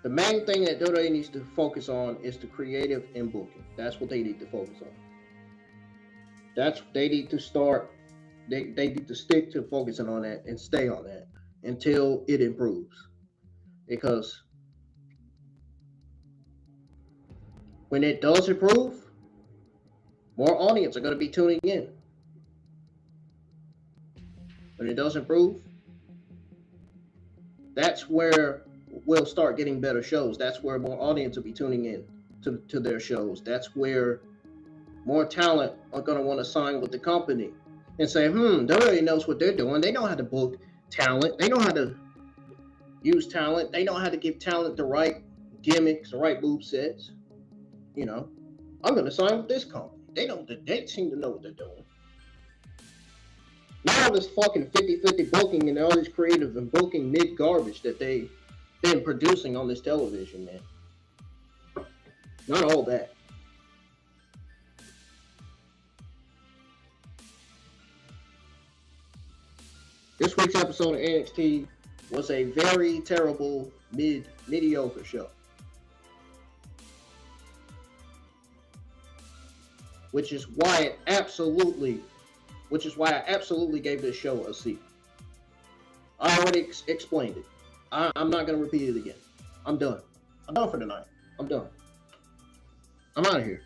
The main thing that WWE needs to focus on is the creative and booking. That's what they need to focus on. That's what they need to start. They need to stick to focusing on that and stay on that until it improves. Because when it does improve, more audience are going to be tuning in. When it does improve, that's where we'll start getting better shows. That's where more audience will be tuning in to their shows. That's where more talent are going to want to sign with the company and say, WWE knows what they're doing. They know how to book talent. They know how to use talent. They know how to give talent the right gimmicks, the right movesets. You know, I'm going to sign with this company. They seem to know what they're doing. Now this fucking 50-50 booking and all this creative and booking mid garbage that they've been producing on this television, man. Not all that. This week's episode of NXT was a very terrible, mediocre show. Which is why I absolutely gave this show a C. I already explained it. I'm not going to repeat it again. I'm done. I'm done for the night. I'm done. I'm out of here.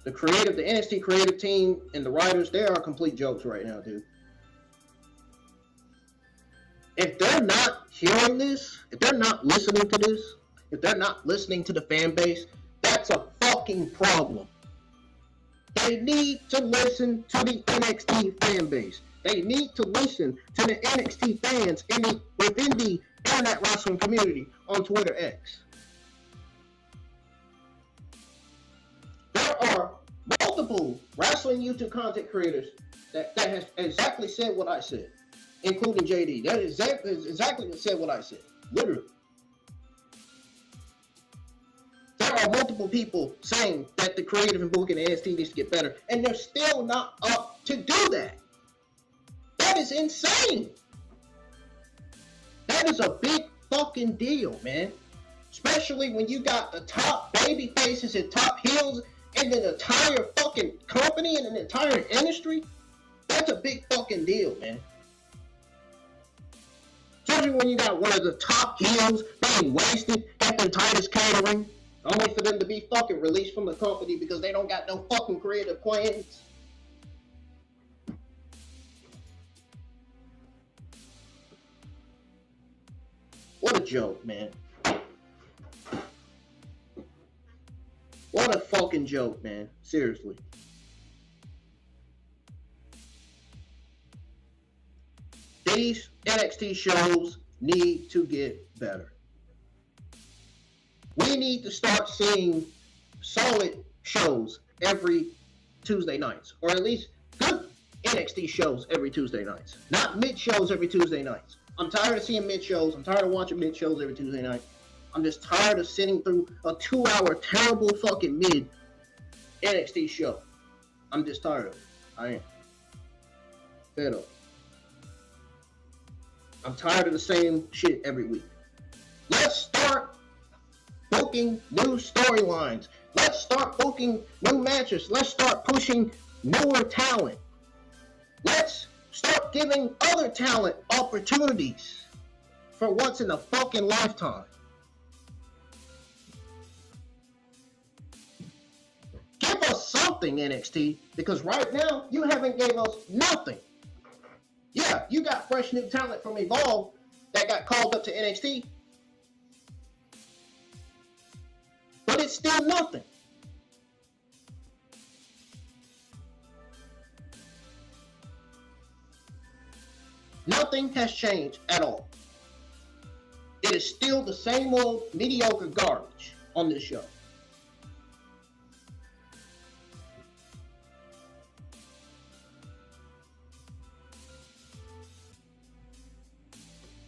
The NXT creative team and the writers, they are complete jokes right now, dude. If they're not hearing this, if they're not listening to this, if they're not listening to the fan base, that's a fucking problem. They need to listen to the NXT fan base. They need to listen to the NXT fans within the internet wrestling community on Twitter X. There are multiple wrestling YouTube content creators that has exactly said what I said, including JD. That is exactly said what I said, literally. There are multiple people saying that the creative and booking in NXT needs to get better, and they're still not up to do that. That is insane. That is a big fucking deal, man. Especially when you got the top baby faces and top heels in the entire fucking company and an entire industry. That's a big fucking deal, man. Especially when you got one of the top heels being wasted at the Titus Catering, only for them to be fucking released from the company because they don't got no fucking creative plans. What a joke, man. What a fucking joke, man. Seriously. These NXT shows need to get better. We need to start seeing solid shows every Tuesday nights, or at least good NXT shows every Tuesday nights, not mid shows every Tuesday nights. I'm tired of seeing mid shows. I'm tired of watching mid shows every Tuesday night. I'm just tired of sitting through a 2-hour terrible fucking mid NXT show. I'm just tired of it. I am. Fed up. I'm tired of the same shit every week. Let's start booking new storylines. Let's start booking new matches. Let's start pushing newer talent. Let's start giving other talent opportunities for once in a fucking lifetime. Give us something, NXT, because right now you haven't gave us nothing. Yeah, you got fresh new talent from Evolve that got called up to NXT, but it's still nothing. Nothing has changed at all. It is still the same old mediocre garbage on this show.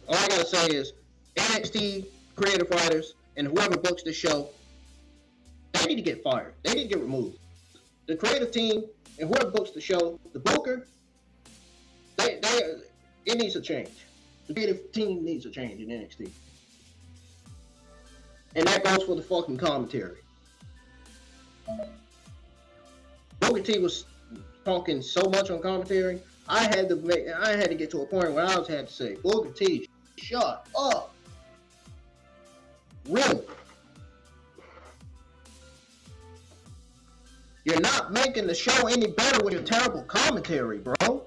All I gotta say is NXT creative writers and whoever books the show, they need to get fired. They need to get removed. The creative team and whoever books the show, the booker, it needs a change. The creative team needs a change in NXT. And that goes for the fucking commentary. Booker T was talking so much on commentary, I had to get to a point where I had to say, Booker T, shut up. Really? You're not making the show any better with your terrible commentary, bro.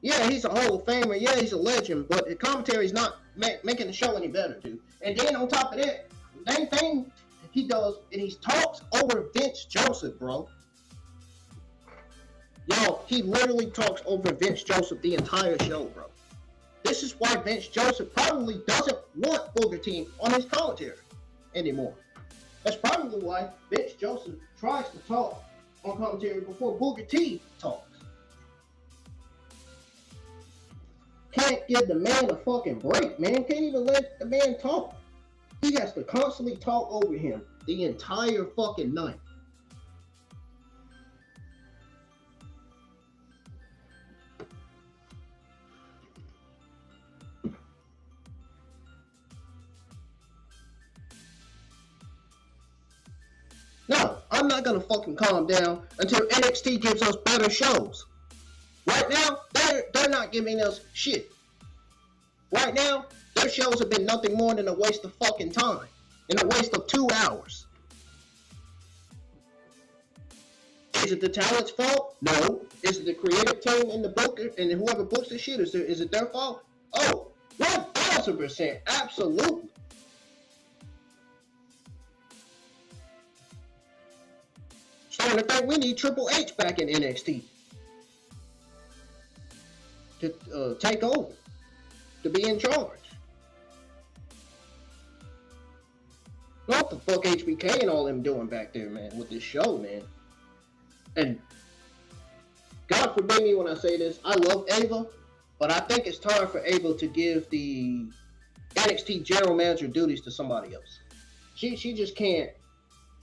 Yeah, he's a Hall of Famer. Yeah, he's a legend. But the commentary is not making the show any better, dude. And then on top of that, the same thing he does, and he talks over Vince Joseph, bro. Yo, he literally talks over Vince Joseph the entire show, bro. This is why Vince Joseph probably doesn't want Booker T on his commentary anymore. That's probably why Vince Joseph tries to talk on commentary before Booker T talks. Can't give the man a fucking break, man. Can't even let the man talk. He has to constantly talk over him the entire fucking night. No, I'm not gonna fucking calm down until NXT gives us better shows. Right now, they're not giving us shit. Right now, their shows have been nothing more than a waste of fucking time. And a waste of 2 hours. Is it the talent's fault? No. Is it the creative team and the booker and whoever books the shit? Is it their fault? Oh, 1000%. Absolutely. Starting to think we need Triple H back in NXT to take over, to be in charge. What the fuck HBK and all them doing back there, man, with this show, man. And God forbid me when I say this, I love Ava, but I think it's time for Ava to give the NXT general manager duties to somebody else. She just can't.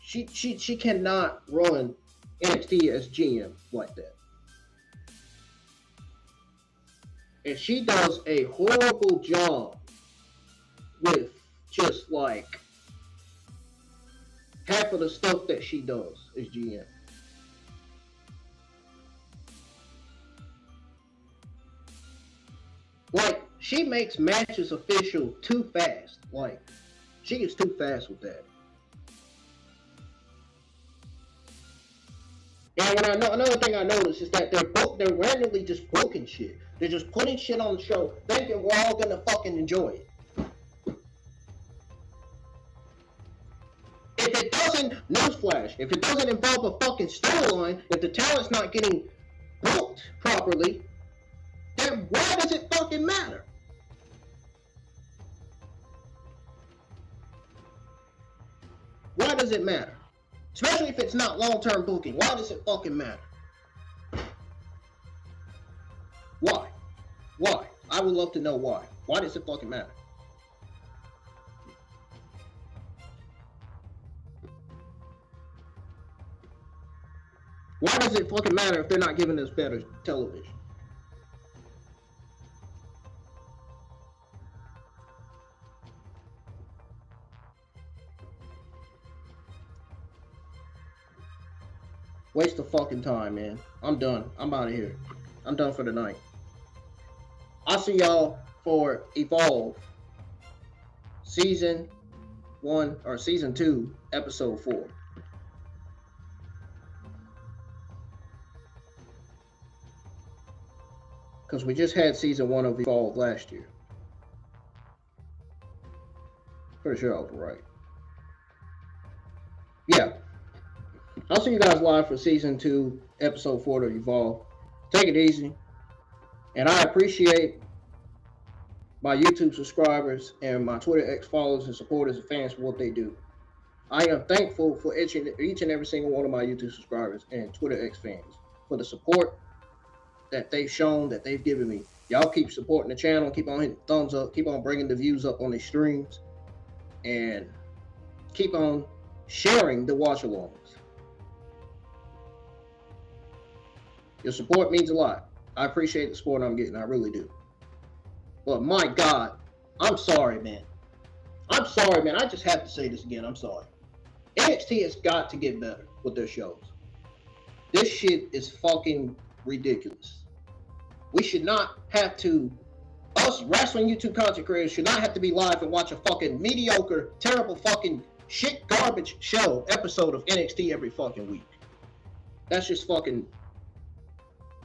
She cannot run NXT as GM like that. And she does a horrible job with just like half of the stuff that she does as GM. Like, she makes matches official too fast. Like, she gets too fast with that. And another thing I noticed is that they're randomly just booking shit. They're just putting shit on the show, thinking we're all gonna fucking enjoy it. If it doesn't, newsflash, if it doesn't involve a fucking storyline, if the talent's not getting booked properly, then why does it fucking matter? Why does it matter? Especially if it's not long-term booking. Why does it fucking matter? Why? Why? I would love to know why. Why does it fucking matter? Why does it fucking matter if they're not giving us better television? Waste of fucking time, man. I'm done. I'm out of here. I'm done for the night. I'll see y'all for Evolve Season 1 or Season 2, Episode 4. Because we just had Season 1 of Evolve last year. Pretty sure I was right. Yeah. I'll see you guys live for Season 2, Episode 4 to Evolve. Take it easy. And I appreciate my YouTube subscribers and my Twitter X followers and supporters and fans for what they do. I am thankful for each and every single one of my YouTube subscribers and Twitter X fans for the support that they've shown, that they've given me. Y'all keep supporting the channel, keep on hitting thumbs up, keep on bringing the views up on these streams, and keep on sharing the watch-alongs. Your support means a lot. I appreciate the support I'm getting. I really do. But my God, I'm sorry, man. I'm sorry, man. I just have to say this again. I'm sorry. NXT has got to get better with their shows. This shit is fucking ridiculous. We should not have to, us wrestling YouTube content creators should not have to be live and watch a fucking mediocre, terrible fucking shit garbage show episode of NXT every fucking week. That's just fucking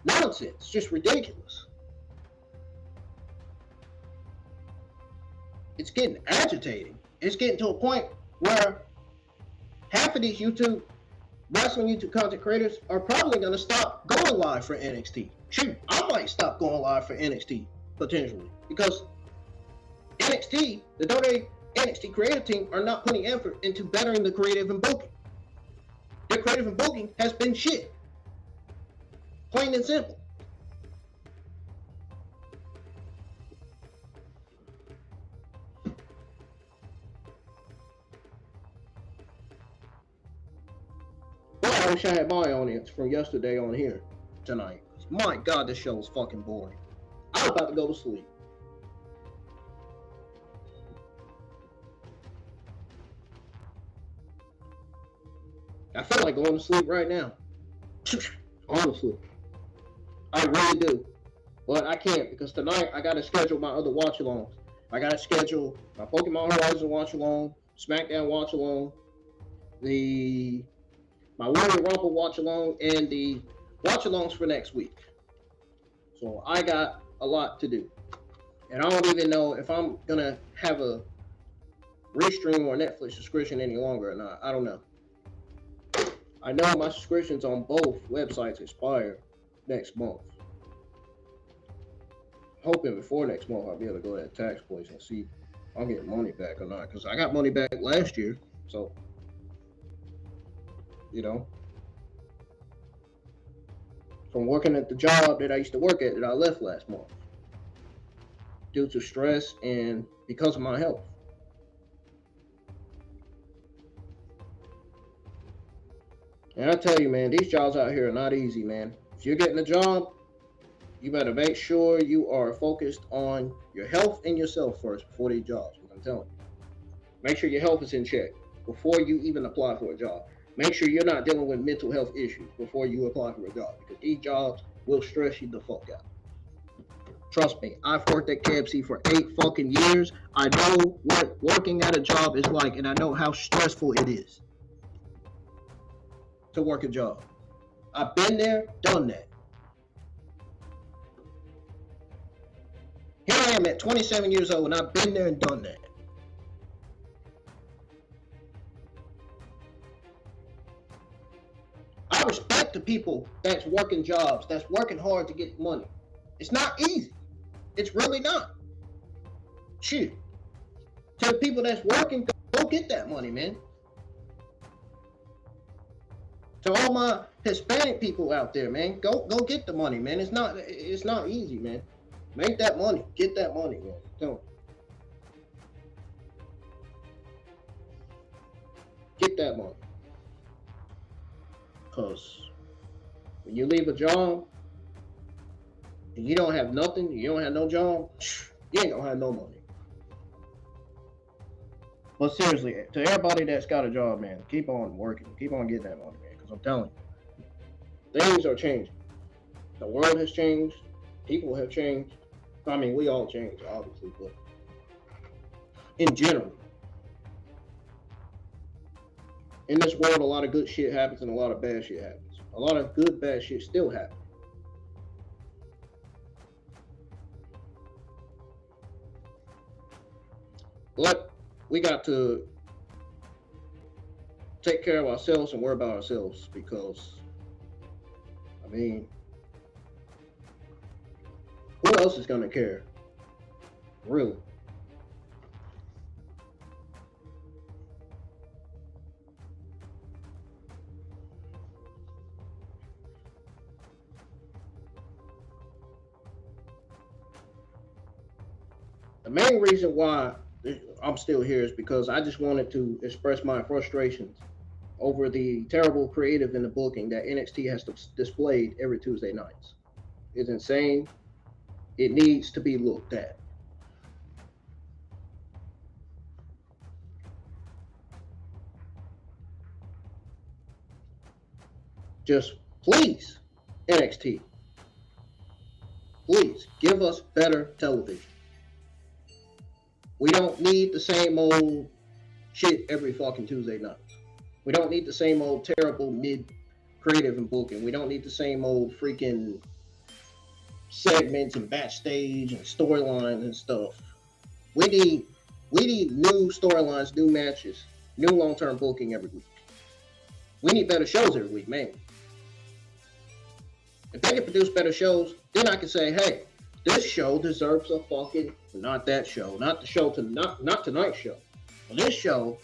nonsense. It's just ridiculous. It's getting agitating. It's getting to a point where half of these wrestling YouTube content creators are probably going to stop going live for NXT. Shoot, I might stop going live for NXT potentially because NXT, the WWE NXT creative team, are not putting effort into bettering the creative and booking. Their creative and booking has been shit. Plain and simple. But I wish I had my audience from yesterday on here tonight. My God, this show is fucking boring. I'm about to go to sleep. I feel like going to sleep right now. Honestly. I really do. But I can't because tonight I got to schedule my other watch alongs. I got to schedule my Pokemon Horizon watch along, SmackDown watch along, my Royal Rumble watch along, and the watch alongs for next week. So I got a lot to do. And I don't even know if I'm going to have a Restream or Netflix subscription any longer or not. I don't know. I know my subscriptions on both websites expire next month. Hoping before next month I'll be able to go to that tax place and see if I'll get money back or not. Because I got money back last year. So, from working at the job that I used to work at that I left last month. Due to stress and because of my health. And I tell you, man, these jobs out here are not easy, man. If you're getting a job, you better make sure you are focused on your health and yourself first before these jobs. I'm telling you. Make sure your health is in check before you even apply for a job. Make sure you're not dealing with mental health issues before you apply for a job, because these jobs will stress you the fuck out. Trust me, I've worked at KFC for 8 fucking years. I know what working at a job is like, and I know how stressful it is to work a job. I've been there, done that. Here I am at 27 years old, and I've been there and done that. I respect the people that's working jobs, that's working hard to get money. It's not easy. It's really not. Shit. To the people that's working, go get that money, man. To all my Hispanic people out there, man, go get the money, man. It's not easy, man. Make that money. Get that money, man. Don't. Get that money. Because when you leave a job and you don't have nothing, you don't have no job, you ain't gonna have no money. But seriously, to everybody that's got a job, man, keep on working. Keep on getting that money, man. Because I'm telling you, things are changing. The world has changed. People have changed. I mean, we all change, obviously, but in general, in this world, a lot of good shit happens and a lot of bad shit happens. A lot of good, bad shit still happens. But we got to take care of ourselves and worry about ourselves, because, I mean, who else is going to care? Really? The main reason why I'm still here is because I just wanted to express my frustrations over the terrible creative in the booking that NXT has displayed every Tuesday nights. It's insane. It needs to be looked at. Just please, NXT, please give us better television. We don't need the same old shit every fucking Tuesday night. We don't need the same old terrible mid creative and booking. We don't need the same old freaking segments and backstage and storylines and stuff. We need new storylines, new matches, new long-term booking every week. We need better shows every week, man. If they can produce better shows, then I can say, hey, this show deserves a fucking, not that show, not the show to not tonight's show. Well, this show,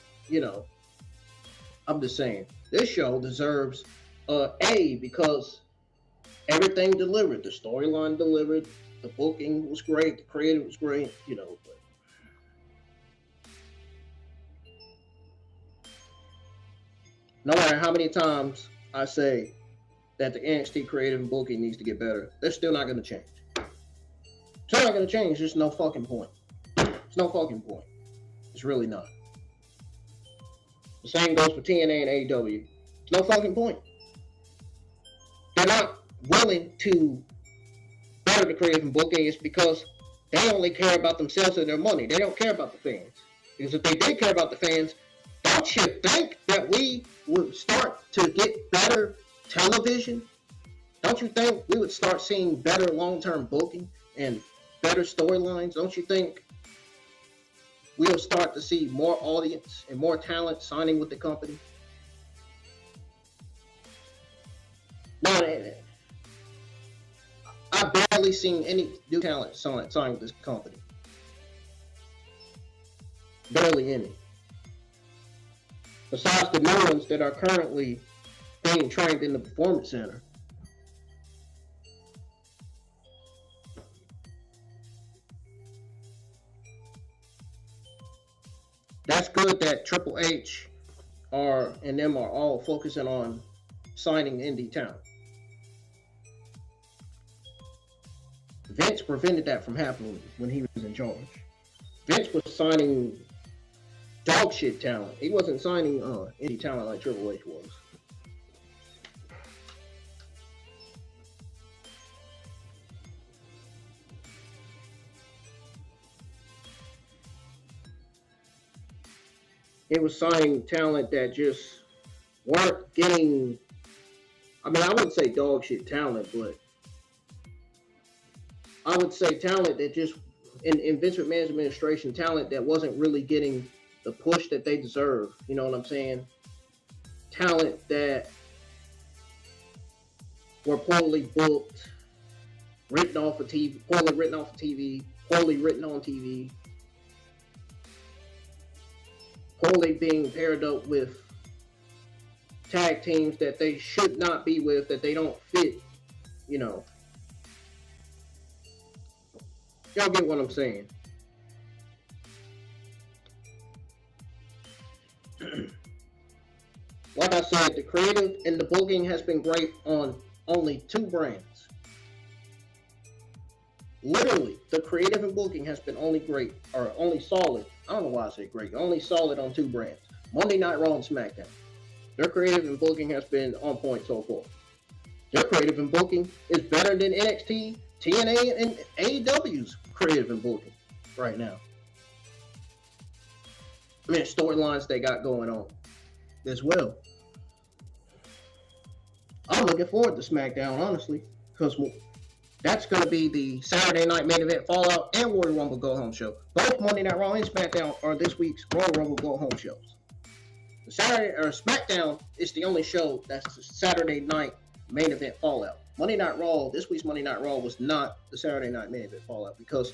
I'm just saying, this show deserves A, because everything delivered. The storyline delivered, the booking was great, the creative was great, but no matter how many times I say that the NXT creative and booking needs to get better, they're still not going to change. It's not going to change. There's no fucking point. There's no fucking point. It's really not. The same goes for TNA and AEW. There's no fucking point. They're not willing to better tired of the creative and booking is because they only care about themselves and their money. They don't care about the fans. Because if they did care about the fans, don't you think that we would start to get better television? Don't you think we would start seeing better long-term booking and better storylines? Don't you think we'll start to see more audience and more talent signing with the company? Now, I've barely seen any new talent sign with this company. Barely any. Besides the new ones that are currently being trained in the Performance Center. That's good that Triple H and them are all focusing on signing indie talent. Vince prevented that from happening when he was in charge. Vince was signing dog shit talent. He wasn't signing indie talent like Triple H was. It was signing talent that just weren't getting, I mean, I wouldn't say dog shit talent, but I would say talent that just, in Vince McMahon's administration, talent that wasn't really getting the push that they deserve. You know what I'm saying? Talent that were poorly booked, written off of TV, poorly written off of TV, poorly written on TV, poorly being paired up with tag teams that they should not be with, that they don't fit, you know. Y'all get what I'm saying. Like I said, the creative and the booking has been great on only 2 brands. Literally, the creative and booking has been only great, or only solid. I don't know why I say great. Only solid on 2 brands. Monday Night Raw and SmackDown. Their creative and booking has been on point so far. Their creative and booking is better than NXT, TNA, and AEW's creative and booking right now. I mean, storylines they got going on as well. I'm looking forward to SmackDown, honestly, because that's going to be the Saturday Night Main Event Fallout and Royal Rumble Go Home show. Both Monday Night Raw and SmackDown are this week's Royal Rumble Go Home shows. The Saturday or SmackDown is the only show that's the Saturday Night Main Event Fallout. Monday Night Raw, this week's Monday Night Raw was not the Saturday Night Main Event Fallout because,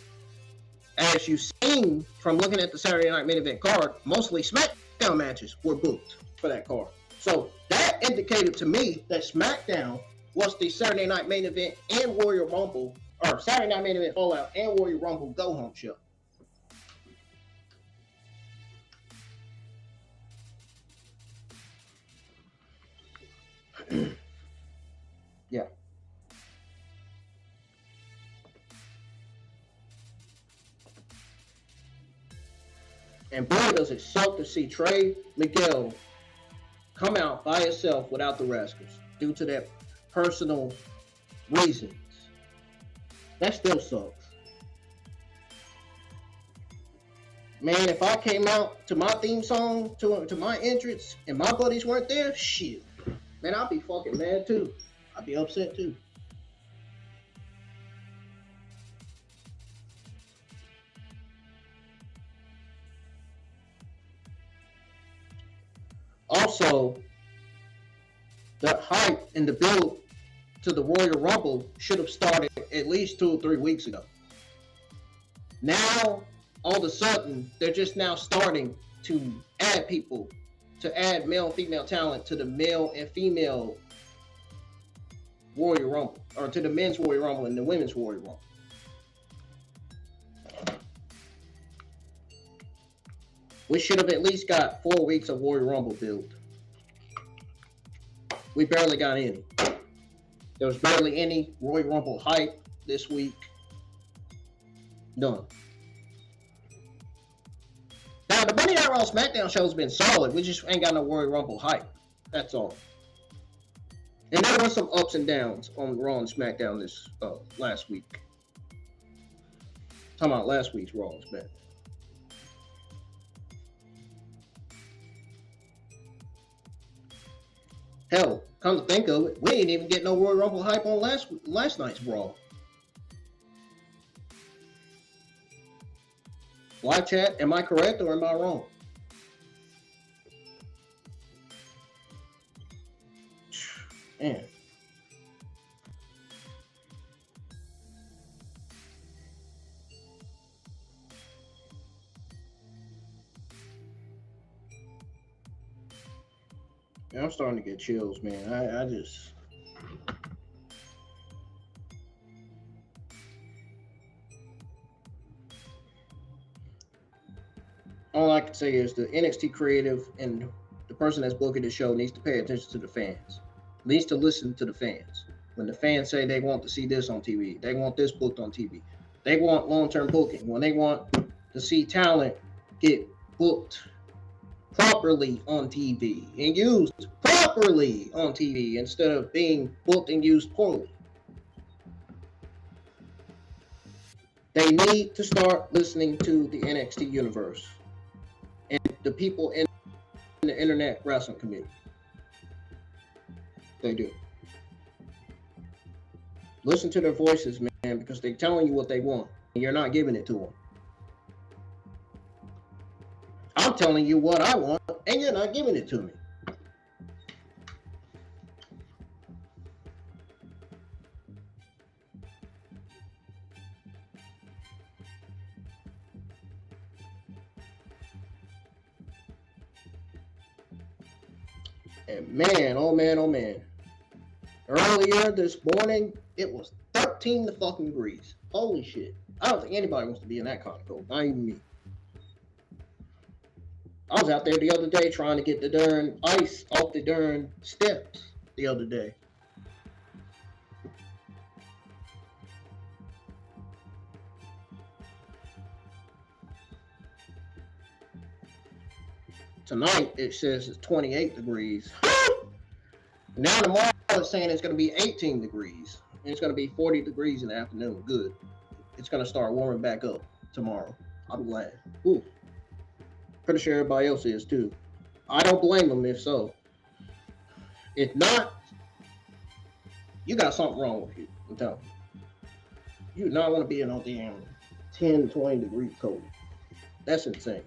as you've seen from looking at the Saturday Night Main Event card, mostly SmackDown matches were booked for that card. So that indicated to me that SmackDown was the Saturday Night Main Event and Royal Rumble, or Saturday Night Main Event Fallout and Royal Rumble Go Home show. Yeah. And boy, does it suck to see Trey Miguel come out by himself without the Rascals due to that personal reasons. That still sucks. Man, if I came out to my theme song, to my entrance, and my buddies weren't there, shit. Man, I'd be fucking mad too. I'd be upset too. Also, the hype and the build to the Royal Rumble should have started at least 2 or 3 weeks ago. Now, all of a sudden, they're just now starting to add people, to add male and female talent to the male and female Royal Rumble, or to the men's Royal Rumble and the women's Royal Rumble. We should have at least got 4 weeks of Royal Rumble build. We barely got any. There was barely any Royal Rumble hype this week. None. Now, the Monday Night Raw SmackDown show has been solid. We just ain't got no Royal Rumble hype. That's all. And there were some ups and downs on Raw and SmackDown this last week. Talking about last week's Raw was better. Hell, come to think of it, we didn't even get no Royal Rumble hype on last night's Raw. Live chat, am I correct or am I wrong? Man. I'm starting to get chills, man. I just... All I can say is the NXT creative and the person that's booking the show needs to pay attention to the fans. Needs to listen to the fans. When the fans say they want to see this on TV, they want this booked on TV. They want long-term booking. When they want to see talent get booked properly on TV and used properly on TV instead of being booked and used poorly. They need to start listening to the NXT universe and the people in the internet wrestling community. They do. Listen to their voices, man, because they're telling you what they want and you're not giving it to them. I'm telling you what I want and you're not giving it to me. And man, oh man, oh man. Earlier this morning, it was 13 fucking degrees. Holy shit. I don't think anybody wants to be in that kind of cold. Not even me. I was out there the other day trying to get the darn ice off the darn steps the other day. Tonight, it says it's 28 degrees. Now tomorrow, it's saying it's going to be 18 degrees. And it's going to be 40 degrees in the afternoon. Good. It's going to start warming back up tomorrow. I'm glad. Ooh. Pretty sure everybody else is too. I don't blame them if so. If not, you got something wrong with you. I'm telling you. You do not want to be in no damn 10, 20 degree cold. That's insane.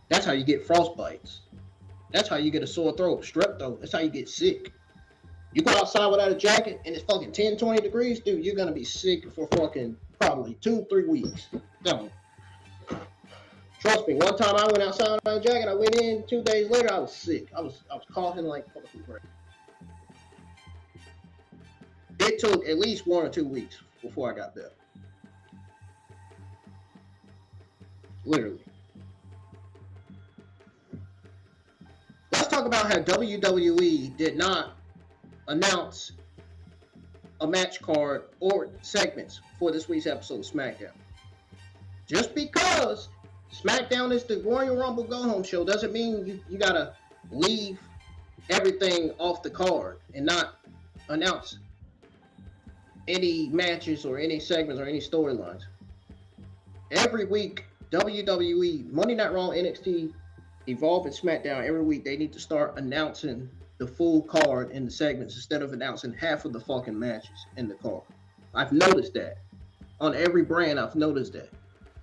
That's how you get frostbites. That's how you get a sore throat, strep throat. That's how you get sick. You go outside without a jacket and it's fucking 10, 20 degrees, dude, you're going to be sick for fucking probably 2-3 weeks. Don't. Trust me, one time I went outside without a jacket, I went in, 2 days later, I was sick. I was coughing like fucking crazy. It took at least 1 or 2 weeks before I got better. Literally. Let's talk about how WWE did not announce a match card or segments for this week's episode of SmackDown. Just because SmackDown is the Royal Rumble go-home show doesn't mean you gotta leave everything off the card and not announce any matches or any segments or any storylines. Every week, WWE, Monday Night Raw, NXT, Evolve, and SmackDown, every week they need to start announcing the full card in the segments instead of announcing half of the fucking matches in the card. I've noticed that. On every brand, I've noticed that.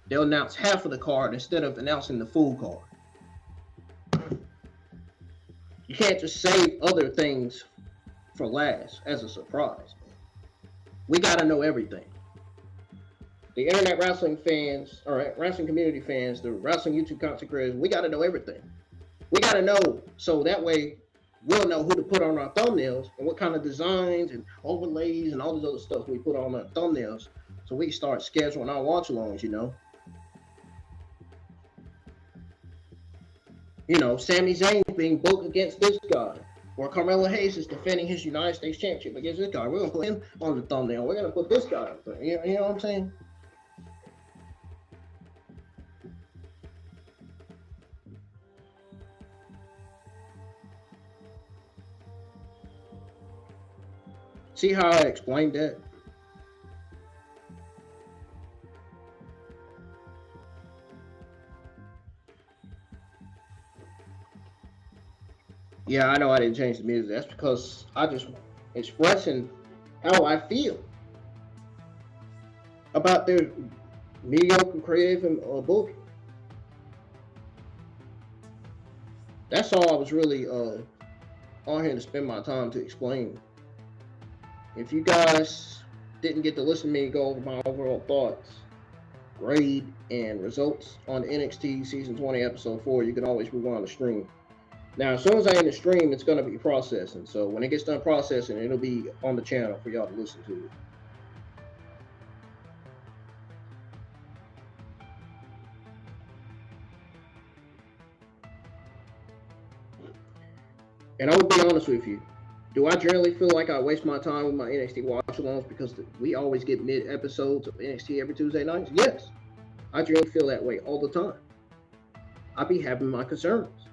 They'll announce half of the card instead of announcing the full card. You can't just save other things for last as a surprise. We gotta know everything. The internet wrestling fans, or wrestling community fans, the wrestling YouTube content creators, we gotta know everything. We gotta know so that way we'll know who to put on our thumbnails and what kind of designs and overlays and all this other stuff we put on our thumbnails so we can start scheduling our watch-alongs, you know. You know, Sami Zayn being booked against this guy, or Carmelo Hayes is defending his United States Championship against this guy. We're gonna put him on the thumbnail. We're gonna put this guy up there. You know what I'm saying? See how I explained that? Yeah, I know I didn't change the music. That's because I just expressing how I feel about their mediocre creative and booking. That's all I was really on here to spend my time to explain. If you guys didn't get to listen to me go over my overall thoughts, grade, and results on NXT Season 20 Episode 4, you can always move on the stream. Now, as soon as I end the stream, it's going to be processing. So when it gets done processing, it'll be on the channel for y'all to listen to it. And I will be honest with you. Do I generally feel like I waste my time with my NXT Watch Alongs because we always get mid-episodes of NXT every Tuesday nights? Yes. I generally feel that way all the time. I be having my concerns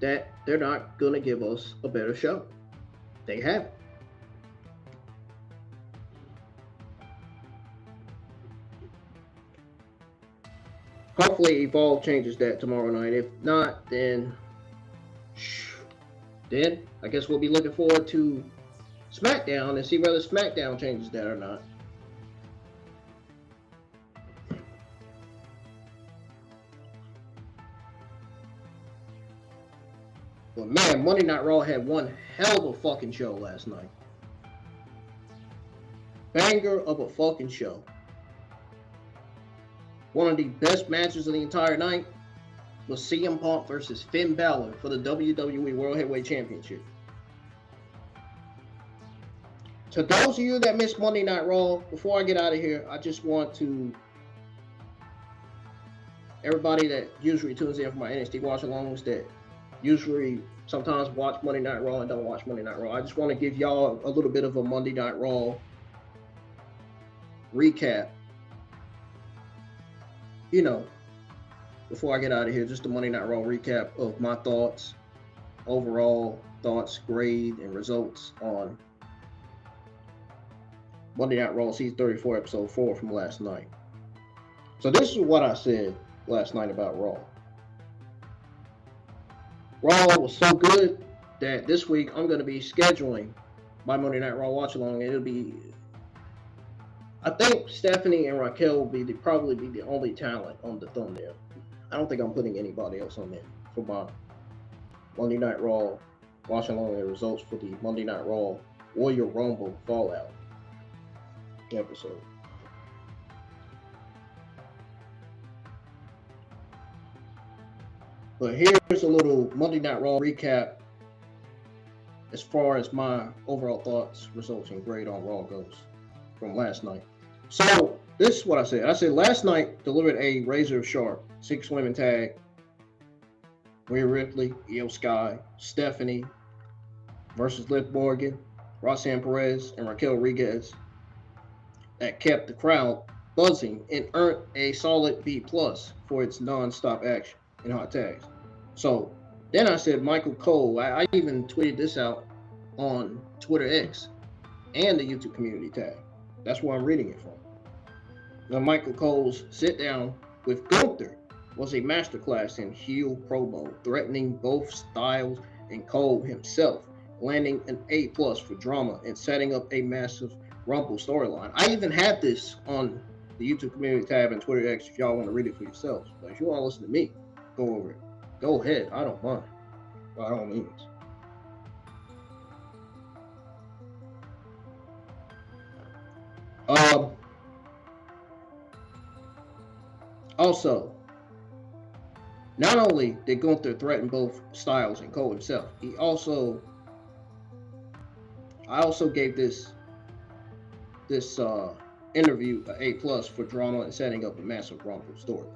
that they're not going to give us a better show. They haven't. Hopefully Evolve changes that tomorrow night. If not, then I guess we'll be looking forward to SmackDown and see whether SmackDown changes that or not. But man, Monday Night Raw had one hell of a fucking show last night. Banger of a fucking show. One of the best matches of the entire night was CM Punk versus Finn Balor for the WWE World Heavyweight Championship. To those of you that missed Monday Night Raw, before I get out of here, I just want to, everybody that usually tunes in for my NXT Watch Alongs that usually sometimes watch Monday Night Raw and don't watch Monday Night Raw, I just want to give y'all a little bit of a Monday Night Raw recap. You know, before I get out of here, just a Monday Night Raw recap of my thoughts, overall thoughts, grade, and results on Monday Night Raw Season 34, Episode 4 from last night. So this is what I said last night about Raw. Raw was so good that this week I'm going to be scheduling my Monday Night Raw Watch Along. It'll be, I think Stephanie and Raquel will probably be the only talent on the thumbnail. I don't think I'm putting anybody else on there for my Monday Night Raw Watch Along the results for the Monday Night Raw Royal Rumble Fallout episode. But here's a little Monday Night Raw recap as far as my overall thoughts, results, and grade on Raw goes from last night. So this is what I said. I said last night delivered a razor sharp 6-women tag. Rhea Ripley, Io Sky, Stephanie versus Liv Morgan, Roxanne Perez, and Raquel Rodriguez that kept the crowd buzzing and earned a solid B+ for its non-stop action in hot tags. So then I said Michael Cole. I even tweeted this out on Twitter X and the YouTube community tab. That's where I'm reading it from. Now Michael Cole's sit down with Gunther was a masterclass in heel promo, threatening both Styles and Cole himself, landing an A+ for drama and setting up a massive Rumble storyline. I even had this on the YouTube community tab and Twitter X if y'all want to read it for yourselves. But if you want to listen to me go over it, go ahead. I don't mind. By all means. Also, not only did Gunther threaten both Styles and Cole himself, I also gave this interview an A+ for drama and setting up a massive Rumble story.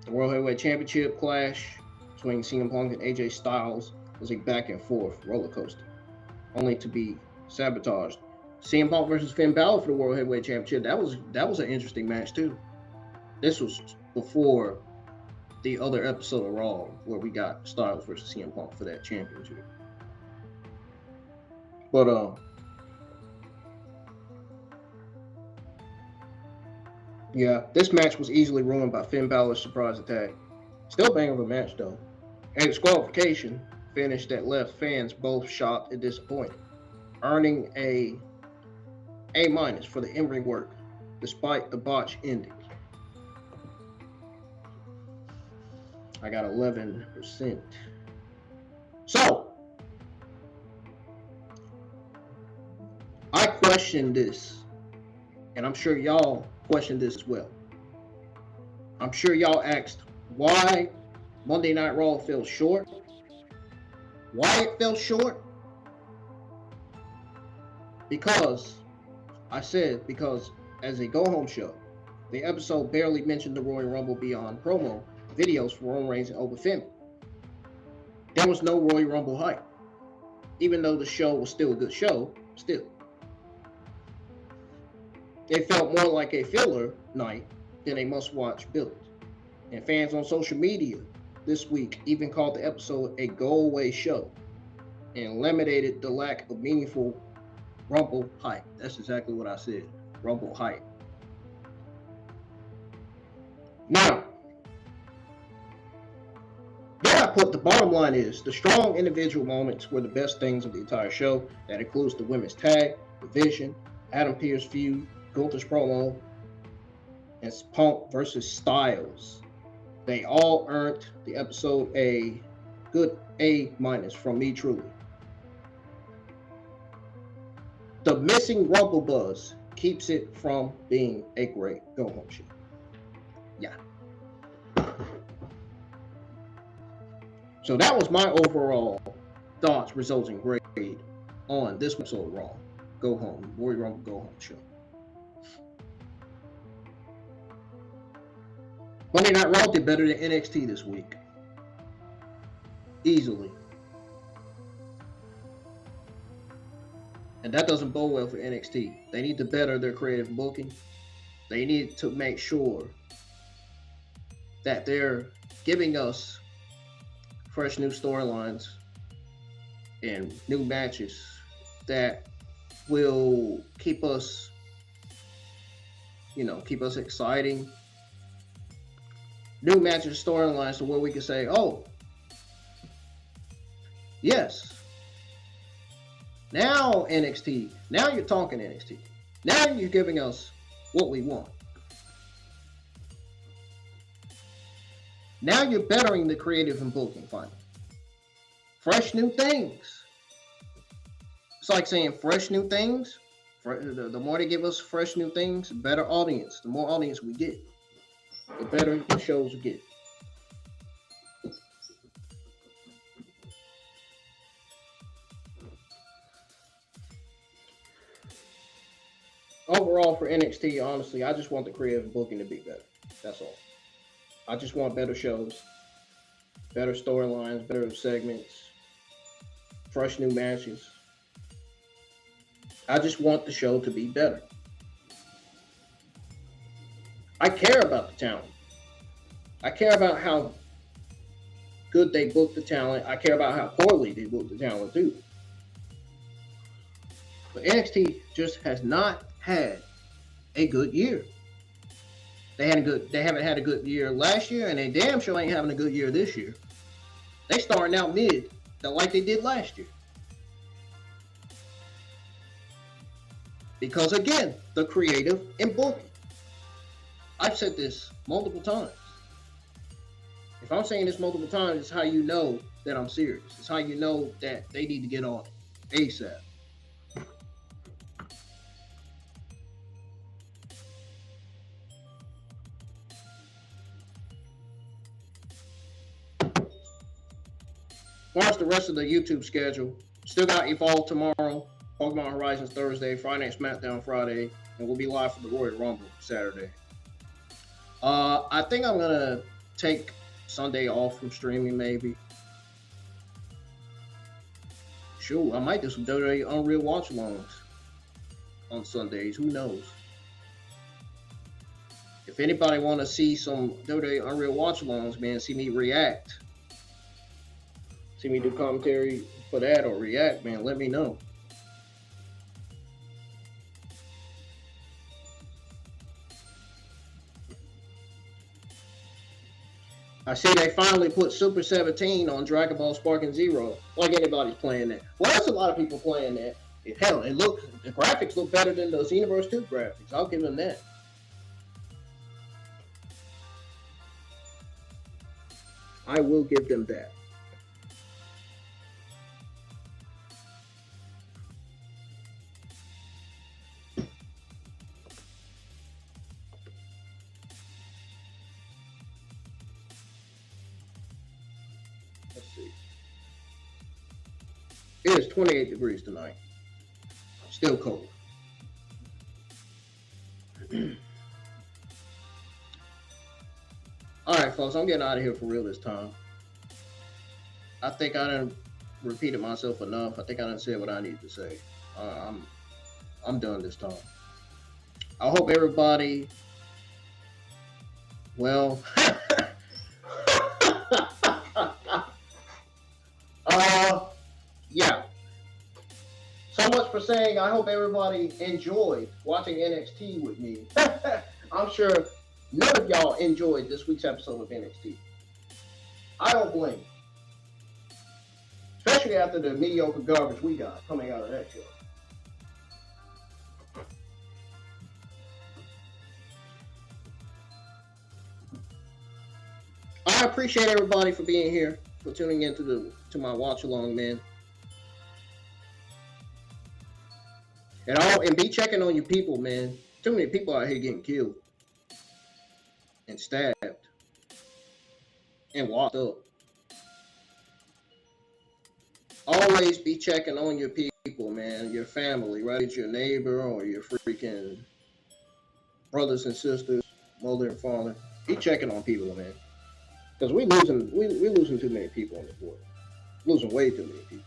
The World Heavyweight Championship clash between CM Punk and AJ Styles was a back and forth roller coaster, only to be sabotaged. CM Punk versus Finn Balor for the World Heavyweight Championship. That was an interesting match too. This was before the other episode of Raw where we got Styles versus CM Punk for that championship. But yeah, this match was easily ruined by Finn Balor's surprise attack. Still bang of a match though. A disqualification finish that left fans both shocked and disappointed, earning a A- for the in-ring work, despite the botch ending. I got 11%. So, I questioned this, and I'm sure y'all questioned this as well. I'm sure y'all asked why Monday Night Raw fell short. Why it fell short? Because as a go-home show, the episode barely mentioned the Royal Rumble beyond promo videos for Roman Reigns and Oba Finn. There was no Royal Rumble hype. Even though the show was still a good show, still. It felt more like a filler night than a must-watch build. And fans on social media this week even called the episode a go-away show and eliminated the lack of meaningful Rumble hype. That's exactly what I said. Rumble hype. Now, the bottom line is the strong individual moments were the best things of the entire show. That includes the women's tag, division, Adam Pearce feud, Gunther's promo, and Punk versus Styles. They all earned the episode a good A- from me truly. The missing Rumble buzz keeps it from being a great go-home show. Yeah. So that was my overall thoughts, results, and grade on this episode of Raw. Go home. Royal Rumble Go Home show. Monday Night Raw did better than NXT this week. Easily. And that doesn't bode well for NXT. They need to better their creative booking. They need to make sure that they're giving us fresh new storylines and new matches that will keep us exciting. New matches, storylines to where we can say, oh, yes. Now NXT, now you're talking NXT. Now you're giving us what we want. Now you're bettering the creative and booking finally. Fresh new things. It's like saying fresh new things. The more they give us fresh new things, the better audience. The more audience we get, the better the shows we get. Overall for NXT, honestly, I just want the creative booking to be better. That's all. I just want better shows, better storylines, better segments, fresh new matches. I just want the show to be better. I care about the talent. I care about how good they book the talent. I care about how poorly they book the talent too. But NXT just has not had a good year. They haven't had a good year last year, and they damn sure ain't having a good year this year. They starting out mid, like they did last year. Because again, the creative and booking. I've said this multiple times. If I'm saying this multiple times, it's how you know that I'm serious. It's how you know that they need to get on it ASAP. As far as the rest of the YouTube schedule, still got Evolve tomorrow, Pokemon Horizons Thursday, Friday Night SmackDown Friday, and we'll be live for the Royal Rumble Saturday. I think I'm going to take Sunday off from streaming maybe. Sure, I might do some WWE Unreal Watch Alongs on Sundays. Who knows? If anybody want to see some WWE Unreal Watch Alongs, man, see me react. See me do commentary for that or react, man, let me know. I see they finally put Super 17 on Dragon Ball Sparking Zero. Like anybody's playing that. Well, there's a lot of people playing that. Hell, the graphics look better than those Xenoverse 2 graphics. I'll give them that. I will give them that. Let's see. It is 28 degrees tonight. Still cold. All right, folks, I'm getting out of here for real this time. I think I done repeated myself enough. I think I done said what I need to say. I'm done this time. I hope everybody, well, yeah. So much for saying I hope everybody enjoyed watching NXT with me. I'm sure none of y'all enjoyed this week's episode of NXT. I don't blame you. Especially after the mediocre garbage we got coming out of that show. I appreciate everybody for being here, for tuning in to my watch along, man. And be checking on your people, man. Too many people out here getting killed and stabbed and locked up. Always be checking on your people, man. Your family, right? It's your neighbor or your freaking brothers and sisters, mother and father. Be checking on people, man. Because we losing too many people on the board. Losing way too many people.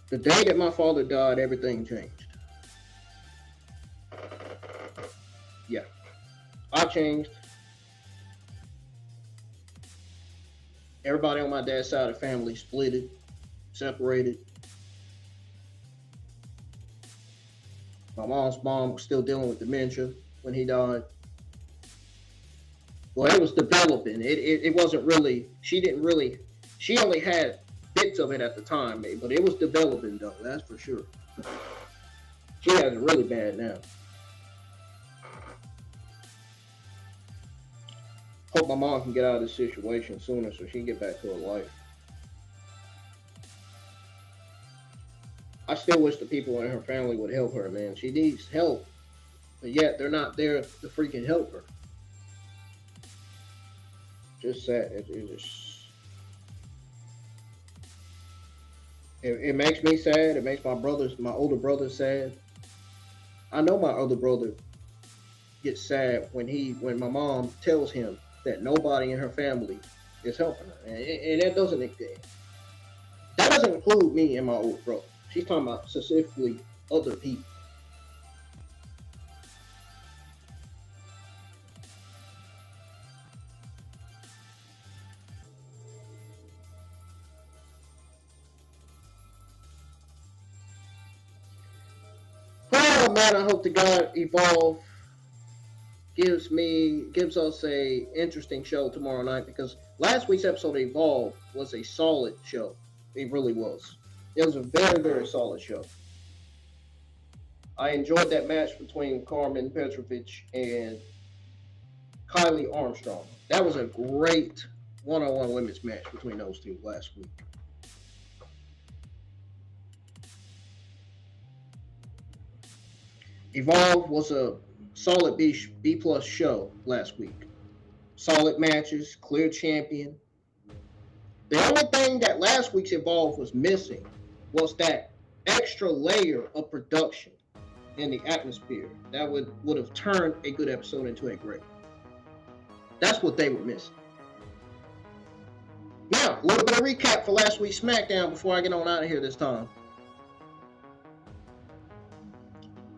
The day that my father died, everything changed. Yeah. I changed. Everybody on my dad's side of the family splitted, separated. My mom's mom was still dealing with dementia when he died. Well, it was developing. It wasn't really, she only had bits of it at the time, but it was developing though, that's for sure. She has it really bad now. Hope my mom can get out of this situation sooner so she can get back to her life. I still wish the people in her family would help her, man. She needs help, but yet they're not there to freaking help her. Just sad. It makes me sad. It makes my older brother sad. I know my older brother gets sad when my mom tells him that nobody in her family is helping her, and that doesn't include me and my older brother. She's talking about specifically other people. Oh man, I hope to God Evolve gives us a interesting show tomorrow night, because last week's episode of Evolve was a solid show. It really was. It was a very, very solid show. I enjoyed that match between Carmen Petrovic and Kylie Armstrong. That was a great one-on-one women's match between those two last week. Evolve was a solid B+ show last week. Solid matches, clear champion. The only thing that last week's Evolve was missing was that extra layer of production in the atmosphere that would have turned a good episode into a great. That's what they were missing. Now, a little bit of recap for last week's SmackDown before I get on out of here this time.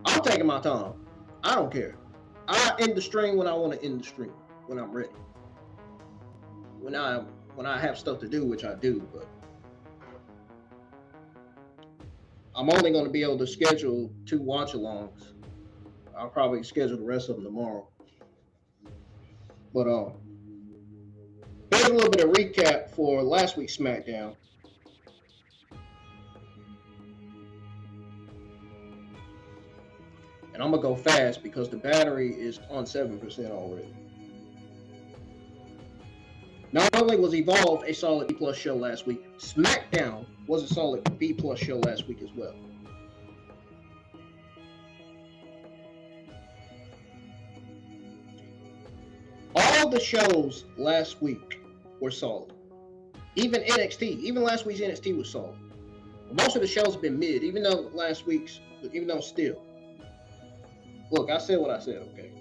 I'm taking my time. I don't care. I end the stream when I want to end the stream, when I'm ready. When I have stuff to do, which I do, but I'm only going to be able to schedule 2 watch-alongs. I'll probably schedule the rest of them tomorrow. But here's a little bit of recap for last week's SmackDown. And I'm gonna go fast because the battery is on 7% already. Not only was Evolve a solid B+ show last week, SmackDown was a solid B+ show last week as well. All the shows last week were solid. Even NXT, even last week's NXT was solid. Most of the shows have been mid, even though still. Look, I said what I said, okay?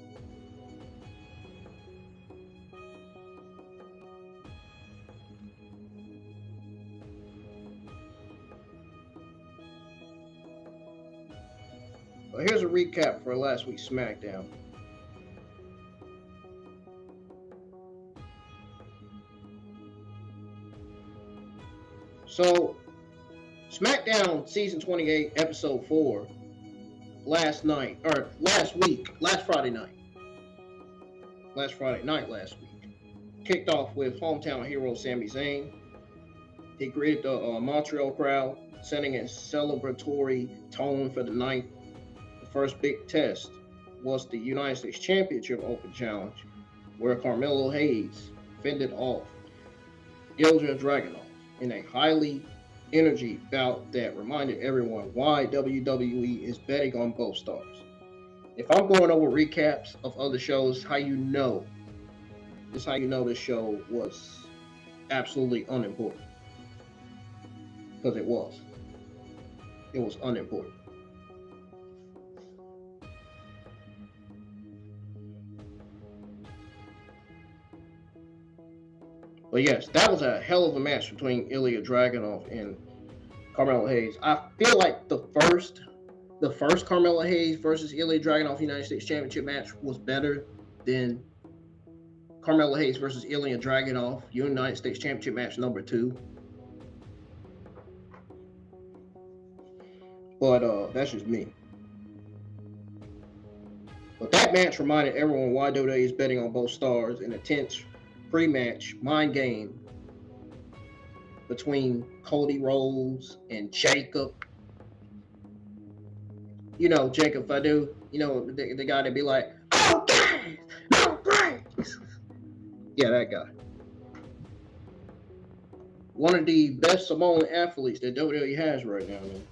But here's a recap for last week's SmackDown. So, SmackDown Season 28, Episode 4, last Friday night last week, kicked off with hometown hero Sami Zayn. He greeted the Montreal crowd, setting a celebratory tone for the night. The first big test was the United States Championship Open Challenge, where Carmelo Hayes fended off Ilja Dragunov in a highly energy bout that reminded everyone why WWE is betting on both stars. If I'm going over recaps of other shows, this is how you know this show was absolutely unimportant. Because it was. It was unimportant. But yes, that was a hell of a match between Ilja Dragunov and Carmelo Hayes. I feel like the first Carmelo Hayes versus Ilja Dragunov United States Championship match was better than Carmelo Hayes versus Ilja Dragunov United States Championship match number 2. But that's just me. But that match reminded everyone why WWE is betting on both stars in a tense pre-match mind game between Cody Rhodes and Jacob. You know, Jacob Fadu, you know, the guy that be like, okay, no breaks. Yeah, that guy. One of the best Samoan athletes that WWE has right now, man.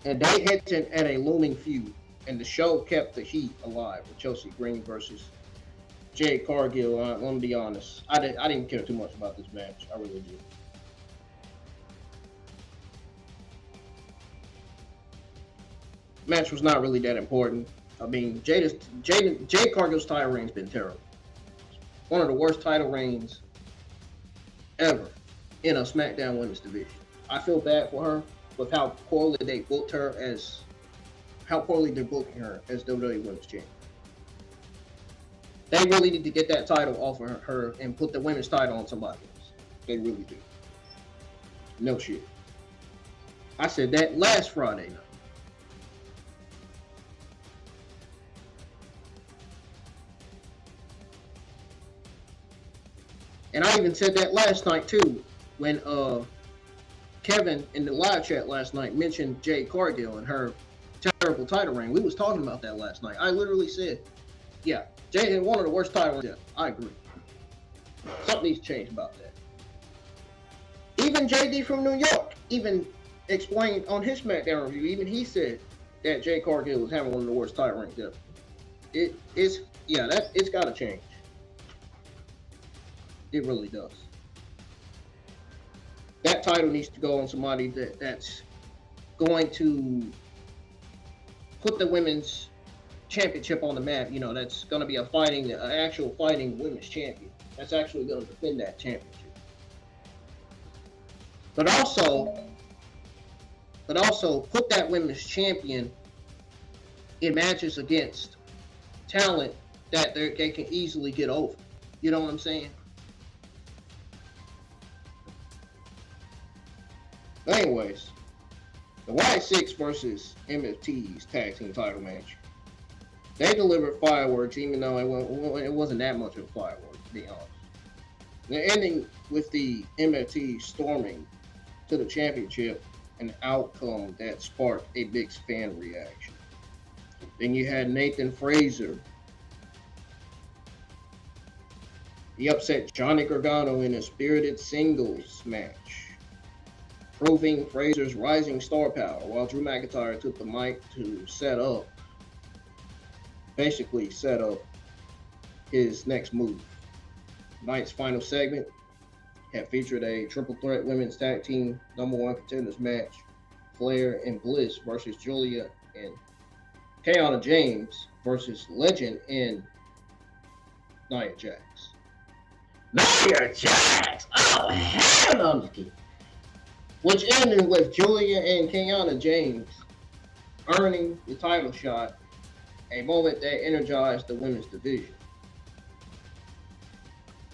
And they hinted at a looming feud, and the show kept the heat alive with Chelsea Green versus Jade Cargill. I'm gonna be honest, I didn't care too much about this match. I really did. Match was not really that important. I mean, Jade Cargill's title reign's been terrible. One of the worst title reigns ever in a SmackDown Women's division. I feel bad for her with how poorly they're booking her as WWE Women's Champion. They really need to get that title off of her and put the women's title on somebody else. They really do. No shit. I said that last Friday night. And I even said that last night too, when Kevin in the live chat last night mentioned Jade Cargill and her terrible title reign. We was talking about that last night. I literally said, yeah, Jade had one of the worst title reigns. I agree. Something needs to change about that. Even JD from New York even explained on his SmackDown review, even he said that Jade Cargill was having one of the worst title reigns ever. It's got to change. It really does. That title needs to go on somebody that's going to put the women's championship on the map. You know, that's going to be an actual fighting women's champion. That's actually going to defend that championship. But also put that women's champion in matches against talent that they can easily get over. You know what I'm saying? Anyways, the Y6 versus MFT's tag team title match. They delivered fireworks, even though it wasn't that much of a firework, to be honest. The ending with the MFT storming to the championship, an outcome that sparked a big fan reaction. Then you had Nathan Frazer. He upset Johnny Gargano in a spirited singles match, proving Frazer's rising star power, while Drew McIntyre took the mic to basically set up his next move. Night's final segment had featured a triple threat women's tag team #1 contenders match, Flair and Bliss versus Julia and Kiana James versus Legend and Nia Jax. Nia Jax! Oh, hell no, I'm just kidding. Which ended with Julia and Kiana James earning the title shot, a moment that energized the women's division.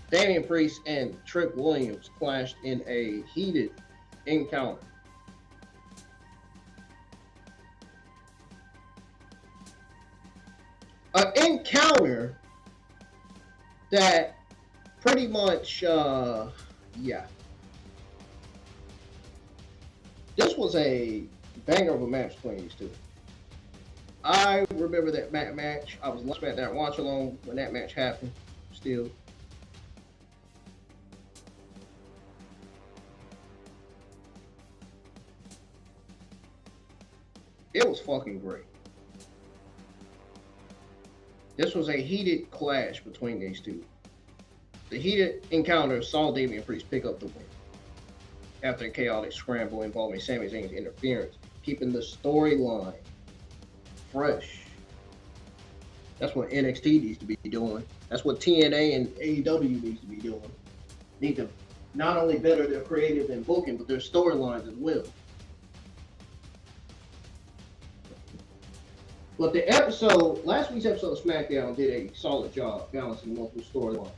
Damian Priest and Trick Williams clashed in a heated encounter. An encounter that pretty much, this was a banger of a match between these two. I remember that match. I was at that watch along when that match happened. Still. It was fucking great. This was a heated clash between these two. The heated encounter saw Damian Priest pick up the win after a chaotic scramble involving Sami Zayn's interference, keeping the storyline fresh. That's what NXT needs to be doing. That's what TNA and AEW needs to be doing. Need to not only better their creative and booking, but their storylines as well. But the last week's episode of SmackDown did a solid job balancing multiple storylines,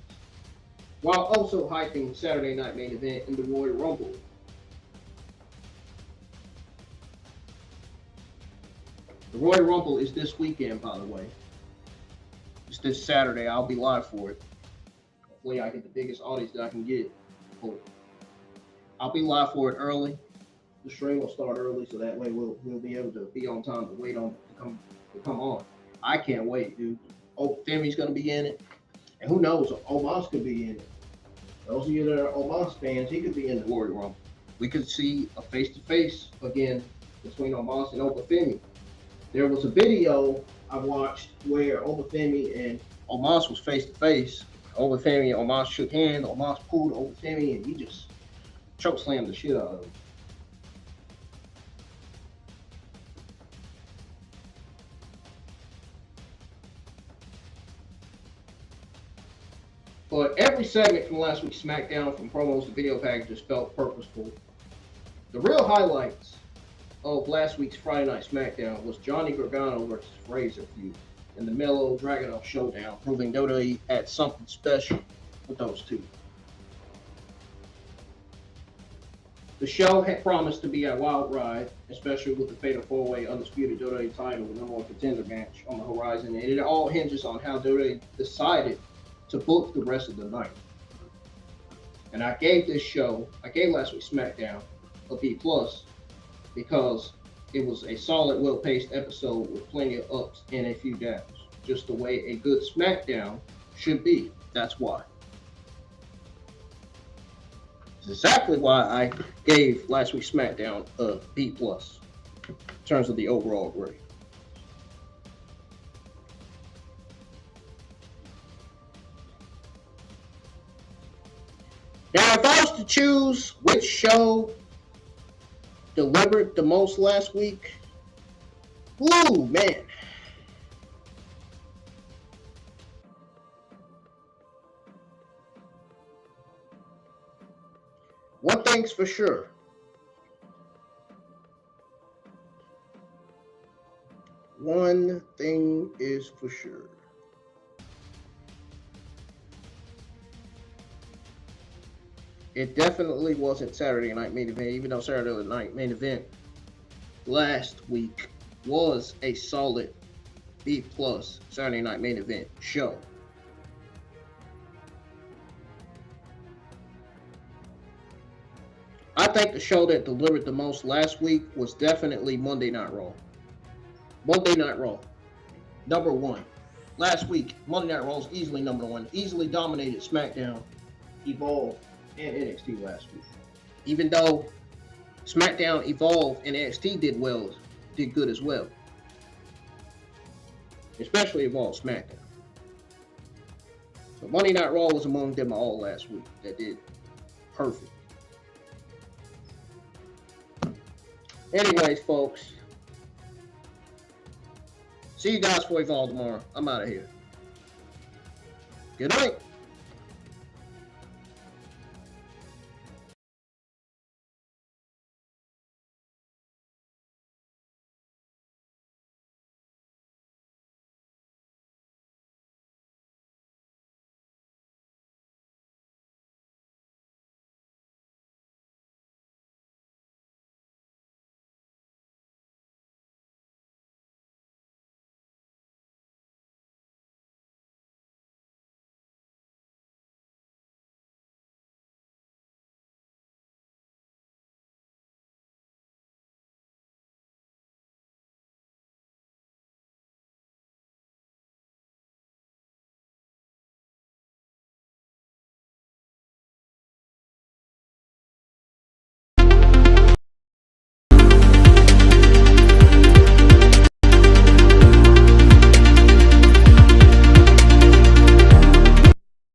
while also hyping Saturday Night Main Event in the Royal Rumble. The Royal Rumble is this weekend, by the way. It's this Saturday. I'll be live for it. Hopefully I get the biggest audience that I can get for it. I'll be live for it early. The stream will start early, so that way we'll be able to be on time to wait on to come on. I can't wait, dude. Femi's gonna be in it. And who knows, Omos could be in it. Those of you that are Omos fans, he could be in the Royal Rumble. We could see a face-to-face again between Omos and Obafemi. There was a video I watched where Obafemi and Omos was face-to-face. Obafemi and Omos shook hands. Omos pulled Obafemi and he just chokeslammed the shit out of him. But every segment from last week's SmackDown, from promos to video packages, felt purposeful. The real highlights of last week's Friday Night SmackDown was Johnny Gargano versus Frazer feud and the Mellow Dragunov showdown, proving WWE had something special with those two. The show had promised to be a wild ride, especially with the Fatal 4-Way Undisputed WWE title and #1 contender match on the horizon, and it all hinges on how WWE decided to book the rest of the night. And I gave last week's SmackDown a B+ because it was a solid, well-paced episode with plenty of ups and a few downs, just the way a good SmackDown should be. That's why. It's exactly why I gave last week's SmackDown a B+ in terms of the overall grade. Now, if I was to choose which show delivered the most last week, woo, man. One thing's for sure. One thing is for sure. It definitely wasn't Saturday Night Main Event, even though Saturday Night Main Event last week was a solid B+ Saturday Night Main Event show. I think the show that delivered the most last week was definitely Monday Night Raw. Monday Night Raw, number one. Last week, Monday Night Raw was easily number one. Easily dominated SmackDown, Evolve, and NXT last week. Even though SmackDown, Evolve, and NXT did good as well. Especially Evolve SmackDown. So Monday Night Raw was among them all last week. That did perfect. Anyways, folks. See you guys for Evolve tomorrow. I'm out of here. Good night.